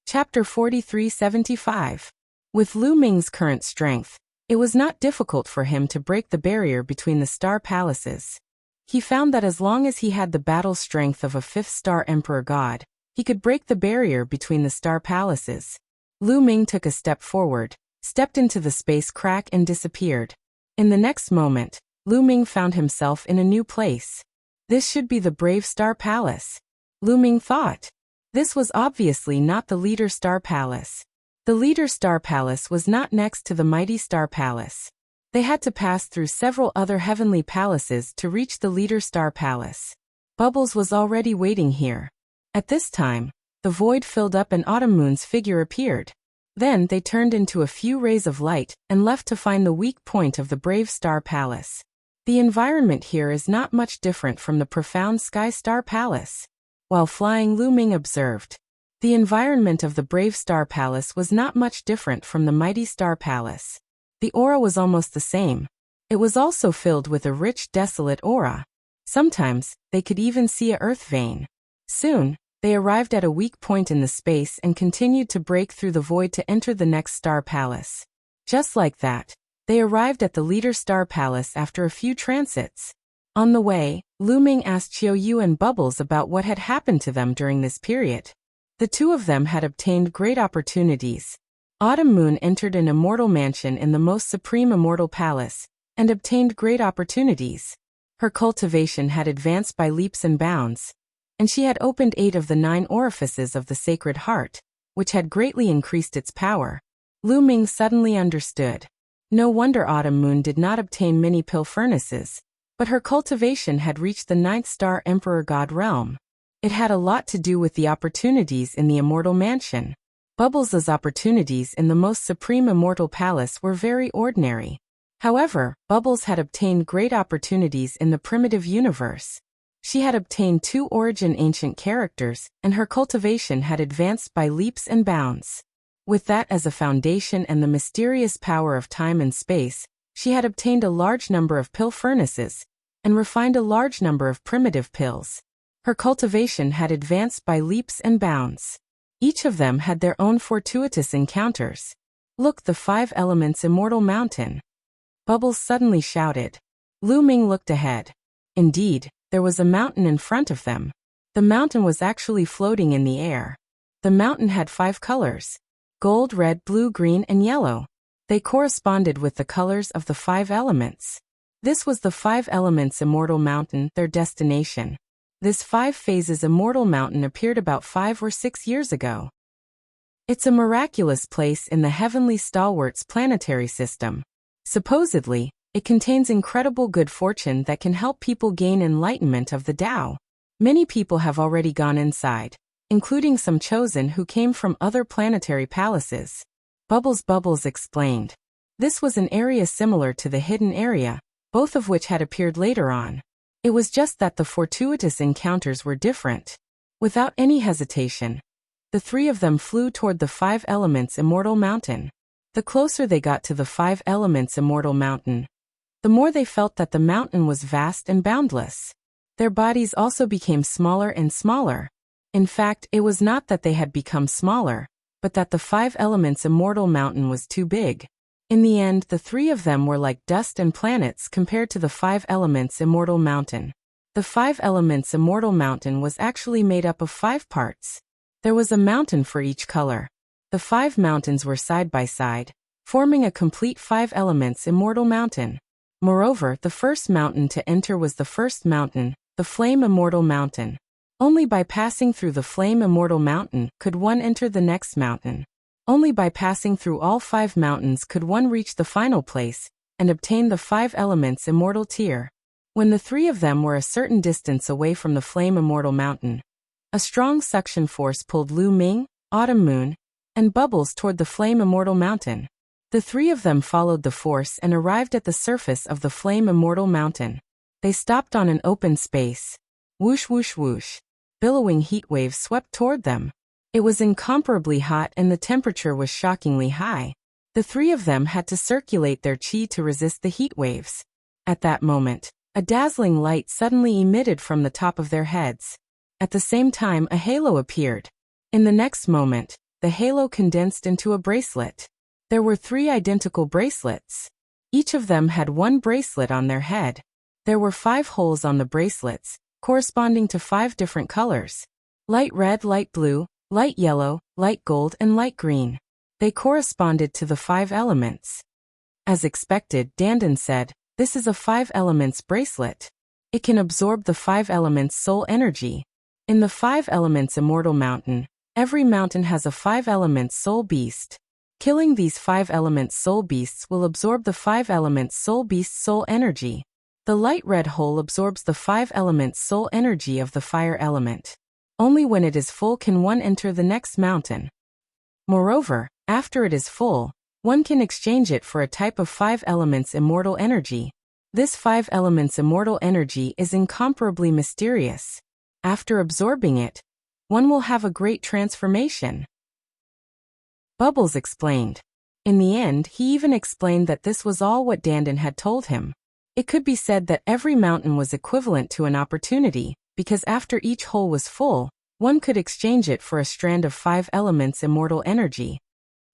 Chapter 4375. With Lu Ming's current strength, it was not difficult for him to break the barrier between the star palaces. He found that as long as he had the battle strength of a fifth-star emperor god, he could break the barrier between the star palaces. Lu Ming took a step forward, stepped into the space crack and disappeared. In the next moment, Lu Ming found himself in a new place. This should be the Brave Star Palace, Lu Ming thought. This was obviously not the Leader Star Palace. The Leader Star Palace was not next to the Mighty Star Palace. They had to pass through several other heavenly palaces to reach the Leader Star Palace. Bubbles was already waiting here. At this time, the void filled up and Autumn Moon's figure appeared. Then they turned into a few rays of light and left to find the weak point of the Brave Star Palace. The environment here is not much different from the Profound Sky Star Palace. While flying, Lu Ming observed. The environment of the Brave Star Palace was not much different from the Mighty Star Palace. The aura was almost the same. It was also filled with a rich, desolate aura. Sometimes, they could even see a earth vein. Soon, they arrived at a weak point in the space and continued to break through the void to enter the next star palace. Just like that, they arrived at the Leader Star Palace after a few transits. On the way, Lu Ming asked Qiu Yu and Bubbles about what had happened to them during this period. The two of them had obtained great opportunities. Autumn Moon entered an immortal mansion in the most supreme immortal palace, and obtained great opportunities. Her cultivation had advanced by leaps and bounds, and she had opened 8 of the 9 orifices of the Sacred Heart, which had greatly increased its power. Lu Ming suddenly understood. No wonder Autumn Moon did not obtain many pill furnaces, but her cultivation had reached the 9th star Emperor God realm. It had a lot to do with the opportunities in the immortal mansion. Bubbles' opportunities in the most supreme immortal palace were very ordinary. However, Bubbles had obtained great opportunities in the primitive universe. She had obtained 2 origin ancient characters, and her cultivation had advanced by leaps and bounds. With that as a foundation and the mysterious power of time and space, she had obtained a large number of pill furnaces, and refined a large number of primitive pills. Her cultivation had advanced by leaps and bounds. Each of them had their own fortuitous encounters. Look, the 5 elements immortal mountain. Bubbles suddenly shouted. Lu Ming looked ahead. Indeed, there was a mountain in front of them. The mountain was actually floating in the air. The mountain had 5 colors: gold, red, blue, green, and yellow. They corresponded with the colors of the 5 elements. This was the 5 elements immortal mountain, their destination. This 5 phases immortal mountain appeared about 5 or 6 years ago. It's a miraculous place in the heavenly stalwarts planetary system. Supposedly, it contains incredible good fortune that can help people gain enlightenment of the Tao. Many people have already gone inside, including some chosen who came from other planetary palaces. Bubbles explained. This was an area similar to the hidden area, both of which had appeared later on. It was just that the fortuitous encounters were different. Without any hesitation, the 3 of them flew toward the 5 elements immortal mountain. The closer they got to the 5 elements immortal mountain, the more they felt that the mountain was vast and boundless. Their bodies also became smaller and smaller. In fact, it was not that they had become smaller, but that the 5 elements immortal mountain was too big. In the end, the 3 of them were like dust and planets compared to the 5 elements immortal mountain. The 5 elements immortal mountain was actually made up of 5 parts. There was a mountain for each color. The 5 mountains were side by side, forming a complete 5 elements immortal mountain. Moreover, the first mountain to enter was the first mountain, the Flame Immortal Mountain. Only by passing through the Flame Immortal Mountain could one enter the next mountain. Only by passing through all 5 mountains could one reach the final place and obtain the 5 elements immortal tier. When the 3 of them were a certain distance away from the Flame Immortal Mountain, a strong suction force pulled Lu Ming, Autumn Moon, and Bubbles toward the Flame Immortal Mountain. The 3 of them followed the force and arrived at the surface of the Flame Immortal Mountain. They stopped on an open space. Whoosh whoosh whoosh. Billowing heat waves swept toward them. It was incomparably hot and the temperature was shockingly high. The 3 of them had to circulate their chi to resist the heat waves. At that moment, a dazzling light suddenly emitted from the top of their heads. At the same time, a halo appeared. In the next moment, the halo condensed into a bracelet. There were 3 identical bracelets. Each of them had 1 bracelet on their head. There were 5 holes on the bracelets, corresponding to 5 different colors. Light red, light blue, light yellow, light gold, and light green. They corresponded to the 5 elements. As expected, Dandan said, "This is a 5 elements bracelet. It can absorb the 5 elements soul energy." In the 5 elements immortal mountain, every mountain has a 5 elements soul beast. Killing these 5 elements soul beasts will absorb the 5 elements soul beast's soul energy. The light red hole absorbs the 5 elements soul energy of the fire element. Only when it is full can one enter the next mountain. Moreover, after it is full, one can exchange it for a type of 5 elements immortal energy. This 5 elements immortal energy is incomparably mysterious. After absorbing it, one will have a great transformation. Bubbles explained. In the end, he even explained that this was all what Dandan had told him. It could be said that every mountain was equivalent to an opportunity, because after each hole was full, one could exchange it for a strand of 5 elements immortal energy.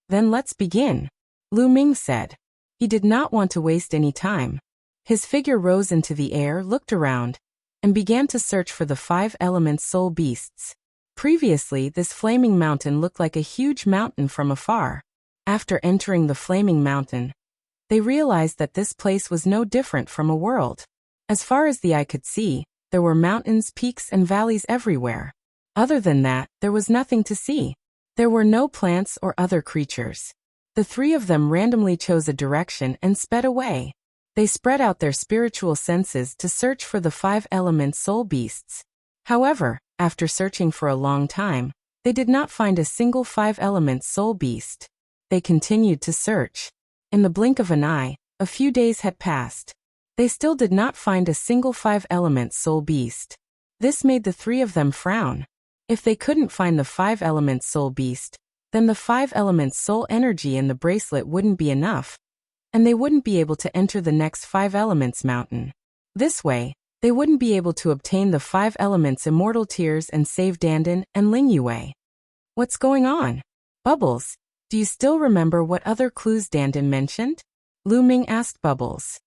"Then let's begin," Lu Ming said. He did not want to waste any time. His figure rose into the air, looked around, and began to search for the 5 elements soul beasts. Previously, this flaming mountain looked like a huge mountain from afar. After entering the flaming mountain, they realized that this place was no different from a world. As far as the eye could see, there were mountains, peaks, and valleys everywhere. Other than that, there was nothing to see. There were no plants or other creatures. The 3 of them randomly chose a direction and sped away. They spread out their spiritual senses to search for the 5 elements soul beasts. However, after searching for a long time, they did not find a single 5 elements soul beast. They continued to search. In the blink of an eye, a few days had passed. They still did not find a single 5 elements soul beast. This made the 3 of them frown. If they couldn't find the 5 elements soul beast, then the 5 elements soul energy in the bracelet wouldn't be enough, and they wouldn't be able to enter the next 5 elements mountain. This way, they wouldn't be able to obtain the 5 elements immortal tiers and save Dandan and Ling Yue. "What's going on? Bubbles, do you still remember what other clues Dandan mentioned?" Lu Ming asked Bubbles.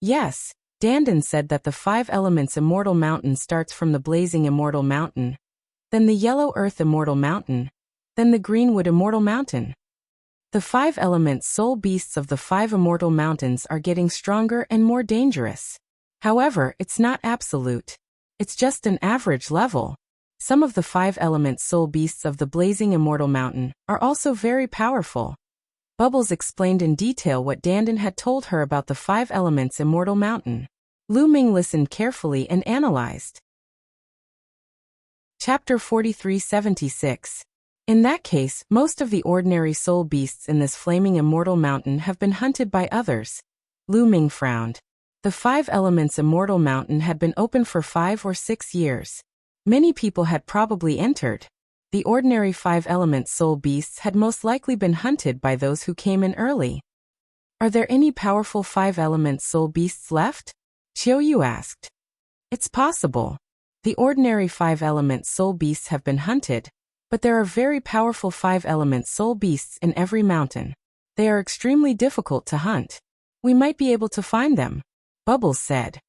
Yes, Dandan said that the 5 elements immortal mountain starts from the blazing immortal mountain, then the yellow earth immortal mountain, then the greenwood immortal mountain. The 5 elements soul beasts of the 5 immortal mountains are getting stronger and more dangerous. However, it's not absolute. It's just an average level. Some of the 5 elements soul beasts of the blazing immortal mountain are also very powerful. Bubbles explained in detail what Dandan had told her about the 5 elements immortal mountain. Lu Ming listened carefully and analyzed. Chapter 4376. In that case, most of the ordinary soul beasts in this flaming immortal mountain have been hunted by others. Lu Ming frowned. The 5 elements immortal mountain had been open for 5 or 6 years. Many people had probably entered. The ordinary 5 elements soul beasts had most likely been hunted by those who came in early. "Are there any powerful 5 elements soul beasts left?" Qiu Yu asked. "It's possible. The ordinary 5 elements soul beasts have been hunted, but there are very powerful 5 elements soul beasts in every mountain. They are extremely difficult to hunt. We might be able to find them," Bubbles said.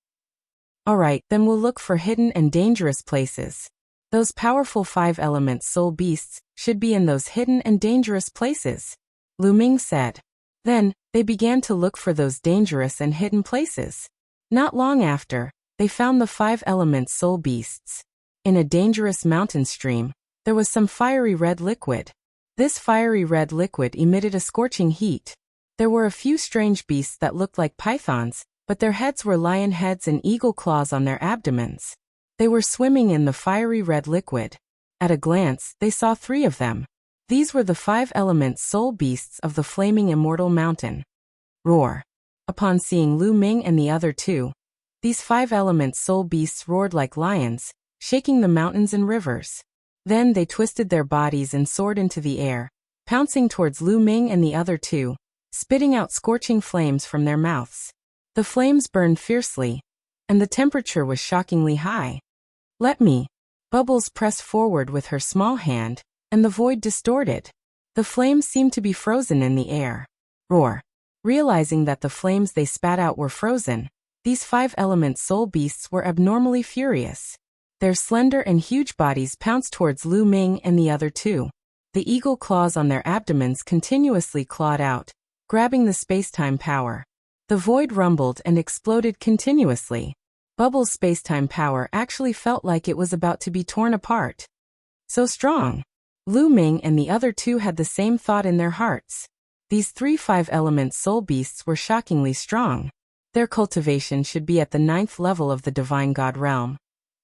"Alright, then we'll look for hidden and dangerous places. Those powerful 5-element soul beasts should be in those hidden and dangerous places, Lu Ming said. Then, they began to look for those dangerous and hidden places. Not long after, they found the 5-element soul beasts. In a dangerous mountain stream, there was some fiery red liquid. This fiery red liquid emitted a scorching heat. There were a few strange beasts that looked like pythons, but their heads were lion heads and eagle claws on their abdomens. They were swimming in the fiery red liquid. At a glance, they saw 3 of them. These were the 5-element soul beasts of the flaming immortal mountain. Roar. Upon seeing Lu Ming and the other 2, these 5-element soul beasts roared like lions, shaking the mountains and rivers. Then they twisted their bodies and soared into the air, pouncing towards Lu Ming and the other 2, spitting out scorching flames from their mouths. The flames burned fiercely, and the temperature was shockingly high. Let me. Bubbles pressed forward with her small hand, and the void distorted. The flames seemed to be frozen in the air. Roar. Realizing that the flames they spat out were frozen, these 5-element soul beasts were abnormally furious. Their slender and huge bodies pounced towards Lu Ming and the other 2. The eagle claws on their abdomens continuously clawed out, grabbing the space-time power. The void rumbled and exploded continuously. Bubbles' space-time power actually felt like it was about to be torn apart. So strong. Lu Ming and the other 2 had the same thought in their hearts. These 3 5-element soul beasts were shockingly strong. Their cultivation should be at the 9th level of the divine god realm.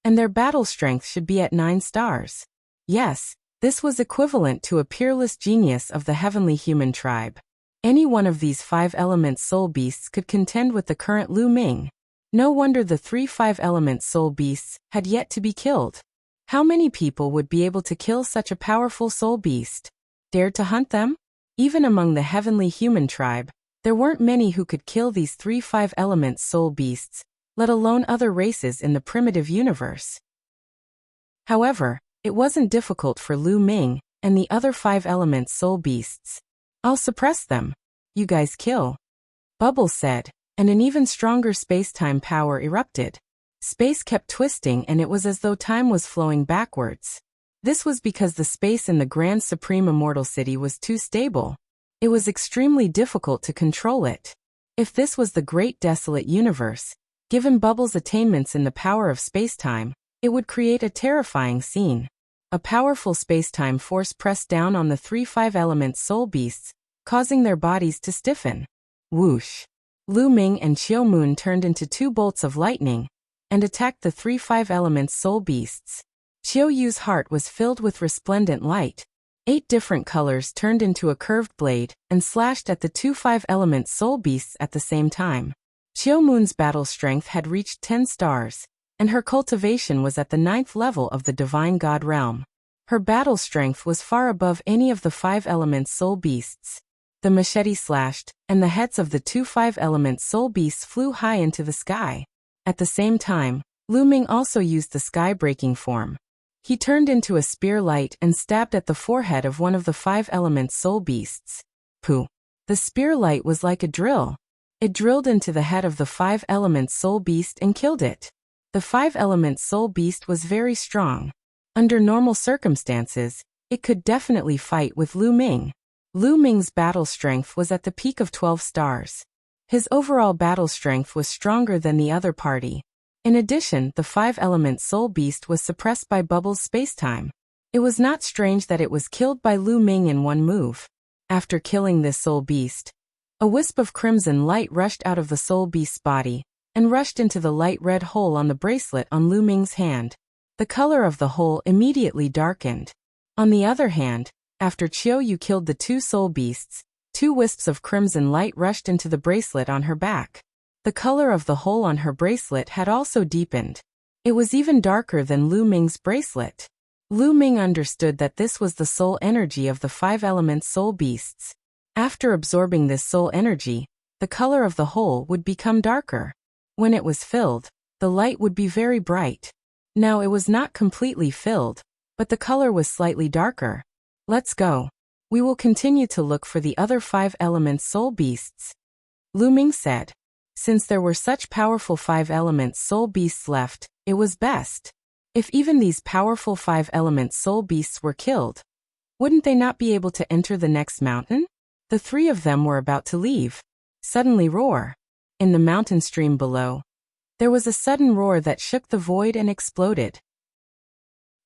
And their battle strength should be at 9 stars. Yes, this was equivalent to a peerless genius of the heavenly human tribe. Any one of these 5-element soul beasts could contend with the current Lu Ming. No wonder the 3 5-element soul beasts had yet to be killed. How many people would be able to kill such a powerful soul beast? Dared to hunt them? Even among the heavenly human tribe, there weren't many who could kill these 3 5-element soul beasts, let alone other races in the primitive universe. However, it wasn't difficult for Lu Ming and the other 5-element soul beasts. I'll suppress them. You guys kill. Bubbles said, and an even stronger space-time power erupted. Space kept twisting and it was as though time was flowing backwards. This was because the space in the Grand Supreme Immortal City was too stable. It was extremely difficult to control it. If this was the great desolate universe, given Bubbles' attainments in the power of space-time, it would create a terrifying scene. A powerful space-time force pressed down on the 3 5-element soul beasts, causing their bodies to stiffen. Whoosh! Lu Ming and Qiu Moon turned into 2 bolts of lightning and attacked the 3 5-element soul beasts. Qiu Yu's heart was filled with resplendent light. 8 different colors turned into a curved blade and slashed at the 2 5-element soul beasts at the same time. Qiu Moon's battle strength had reached 10 stars, and her cultivation was at the 9th level of the divine god realm. Her battle strength was far above any of the 5-element soul beasts. The machete slashed, and the heads of the 2 5-element soul beasts flew high into the sky. At the same time, Lu Ming also used the sky-breaking form. He turned into a spear light and stabbed at the forehead of one of the 5-element soul beasts. Pooh! The spear light was like a drill. It drilled into the head of the 5-element soul beast and killed it. The 5-element soul beast was very strong. Under normal circumstances, it could definitely fight with Lu Ming. Lu Ming's battle strength was at the peak of 12 stars. His overall battle strength was stronger than the other party. In addition, the 5-element soul beast was suppressed by Bubbles' spacetime. It was not strange that it was killed by Lu Ming in one move. After killing this soul beast, a wisp of crimson light rushed out of the soul beast's body and rushed into the light red hole on the bracelet on Lu Ming's hand. The color of the hole immediately darkened. On the other hand, after Qiu Yu killed the 2 soul beasts, 2 wisps of crimson light rushed into the bracelet on her back. The color of the hole on her bracelet had also deepened. It was even darker than Lu Ming's bracelet. Lu Ming understood that this was the soul energy of the 5-element soul beasts. After absorbing this soul energy, the color of the hole would become darker. When it was filled, the light would be very bright. Now it was not completely filled, but the color was slightly darker. Let's go. We will continue to look for the other 5-element soul beasts. Lu Ming said. Since there were such powerful 5-element soul beasts left, it was best. If even these powerful 5-element soul beasts were killed, wouldn't they not be able to enter the next mountain? The three of them were about to leave. Suddenly roar. In the mountain stream below, there was a sudden roar that shook the void and exploded.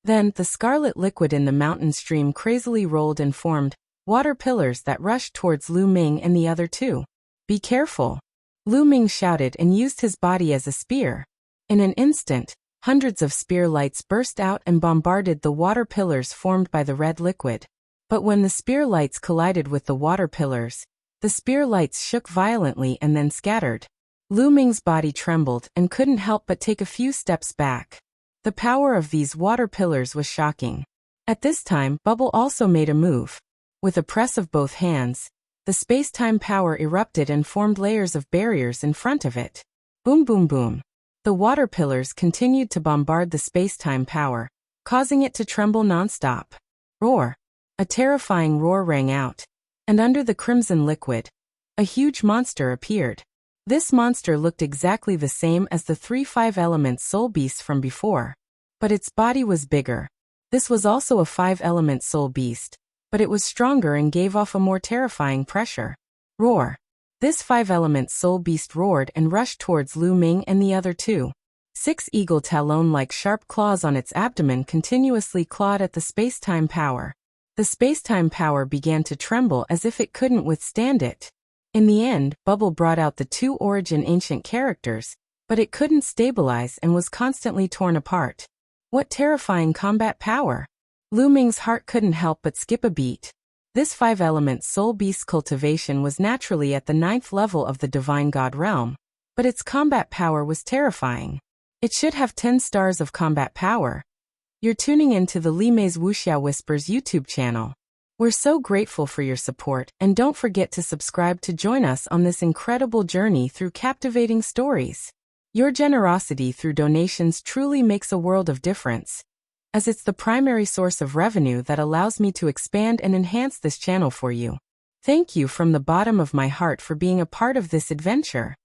Then, the scarlet liquid in the mountain stream crazily rolled and formed water pillars that rushed towards Lu Ming and the other two. Be careful! Lu Ming shouted and used his body as a spear. In an instant, hundreds of spear lights burst out and bombarded the water pillars formed by the red liquid. But when the spear lights collided with the water pillars, the spear lights shook violently and then scattered. Lu Ming's body trembled and couldn't help but take a few steps back. The power of these water pillars was shocking. At this time, Bubble also made a move. With a press of both hands, the space-time power erupted and formed layers of barriers in front of it. Boom boom boom. The water pillars continued to bombard the space-time power, causing it to tremble non-stop. Roar! A terrifying roar rang out, and under the crimson liquid, a huge monster appeared. This monster looked exactly the same as the 3 5-element soul beasts from before, but its body was bigger. This was also a 5-element soul beast, but it was stronger and gave off a more terrifying pressure. Roar! This 5-element soul beast roared and rushed towards Lu Ming and the other two. 6 eagle talon-like sharp claws on its abdomen continuously clawed at the space-time power. The space-time power began to tremble as if it couldn't withstand it. In the end, Bubble brought out the 2 origin ancient characters, but it couldn't stabilize and was constantly torn apart. What terrifying combat power! Lu Ming's heart couldn't help but skip a beat. This 5-element soul beast cultivation was naturally at the 9th level of the divine god realm, but its combat power was terrifying. It should have 10 stars of combat power. You're tuning into the Li Mei's Wuxia Whispers YouTube channel. We're so grateful for your support, and don't forget to subscribe to join us on this incredible journey through captivating stories. Your generosity through donations truly makes a world of difference, as it's the primary source of revenue that allows me to expand and enhance this channel for you. Thank you from the bottom of my heart for being a part of this adventure.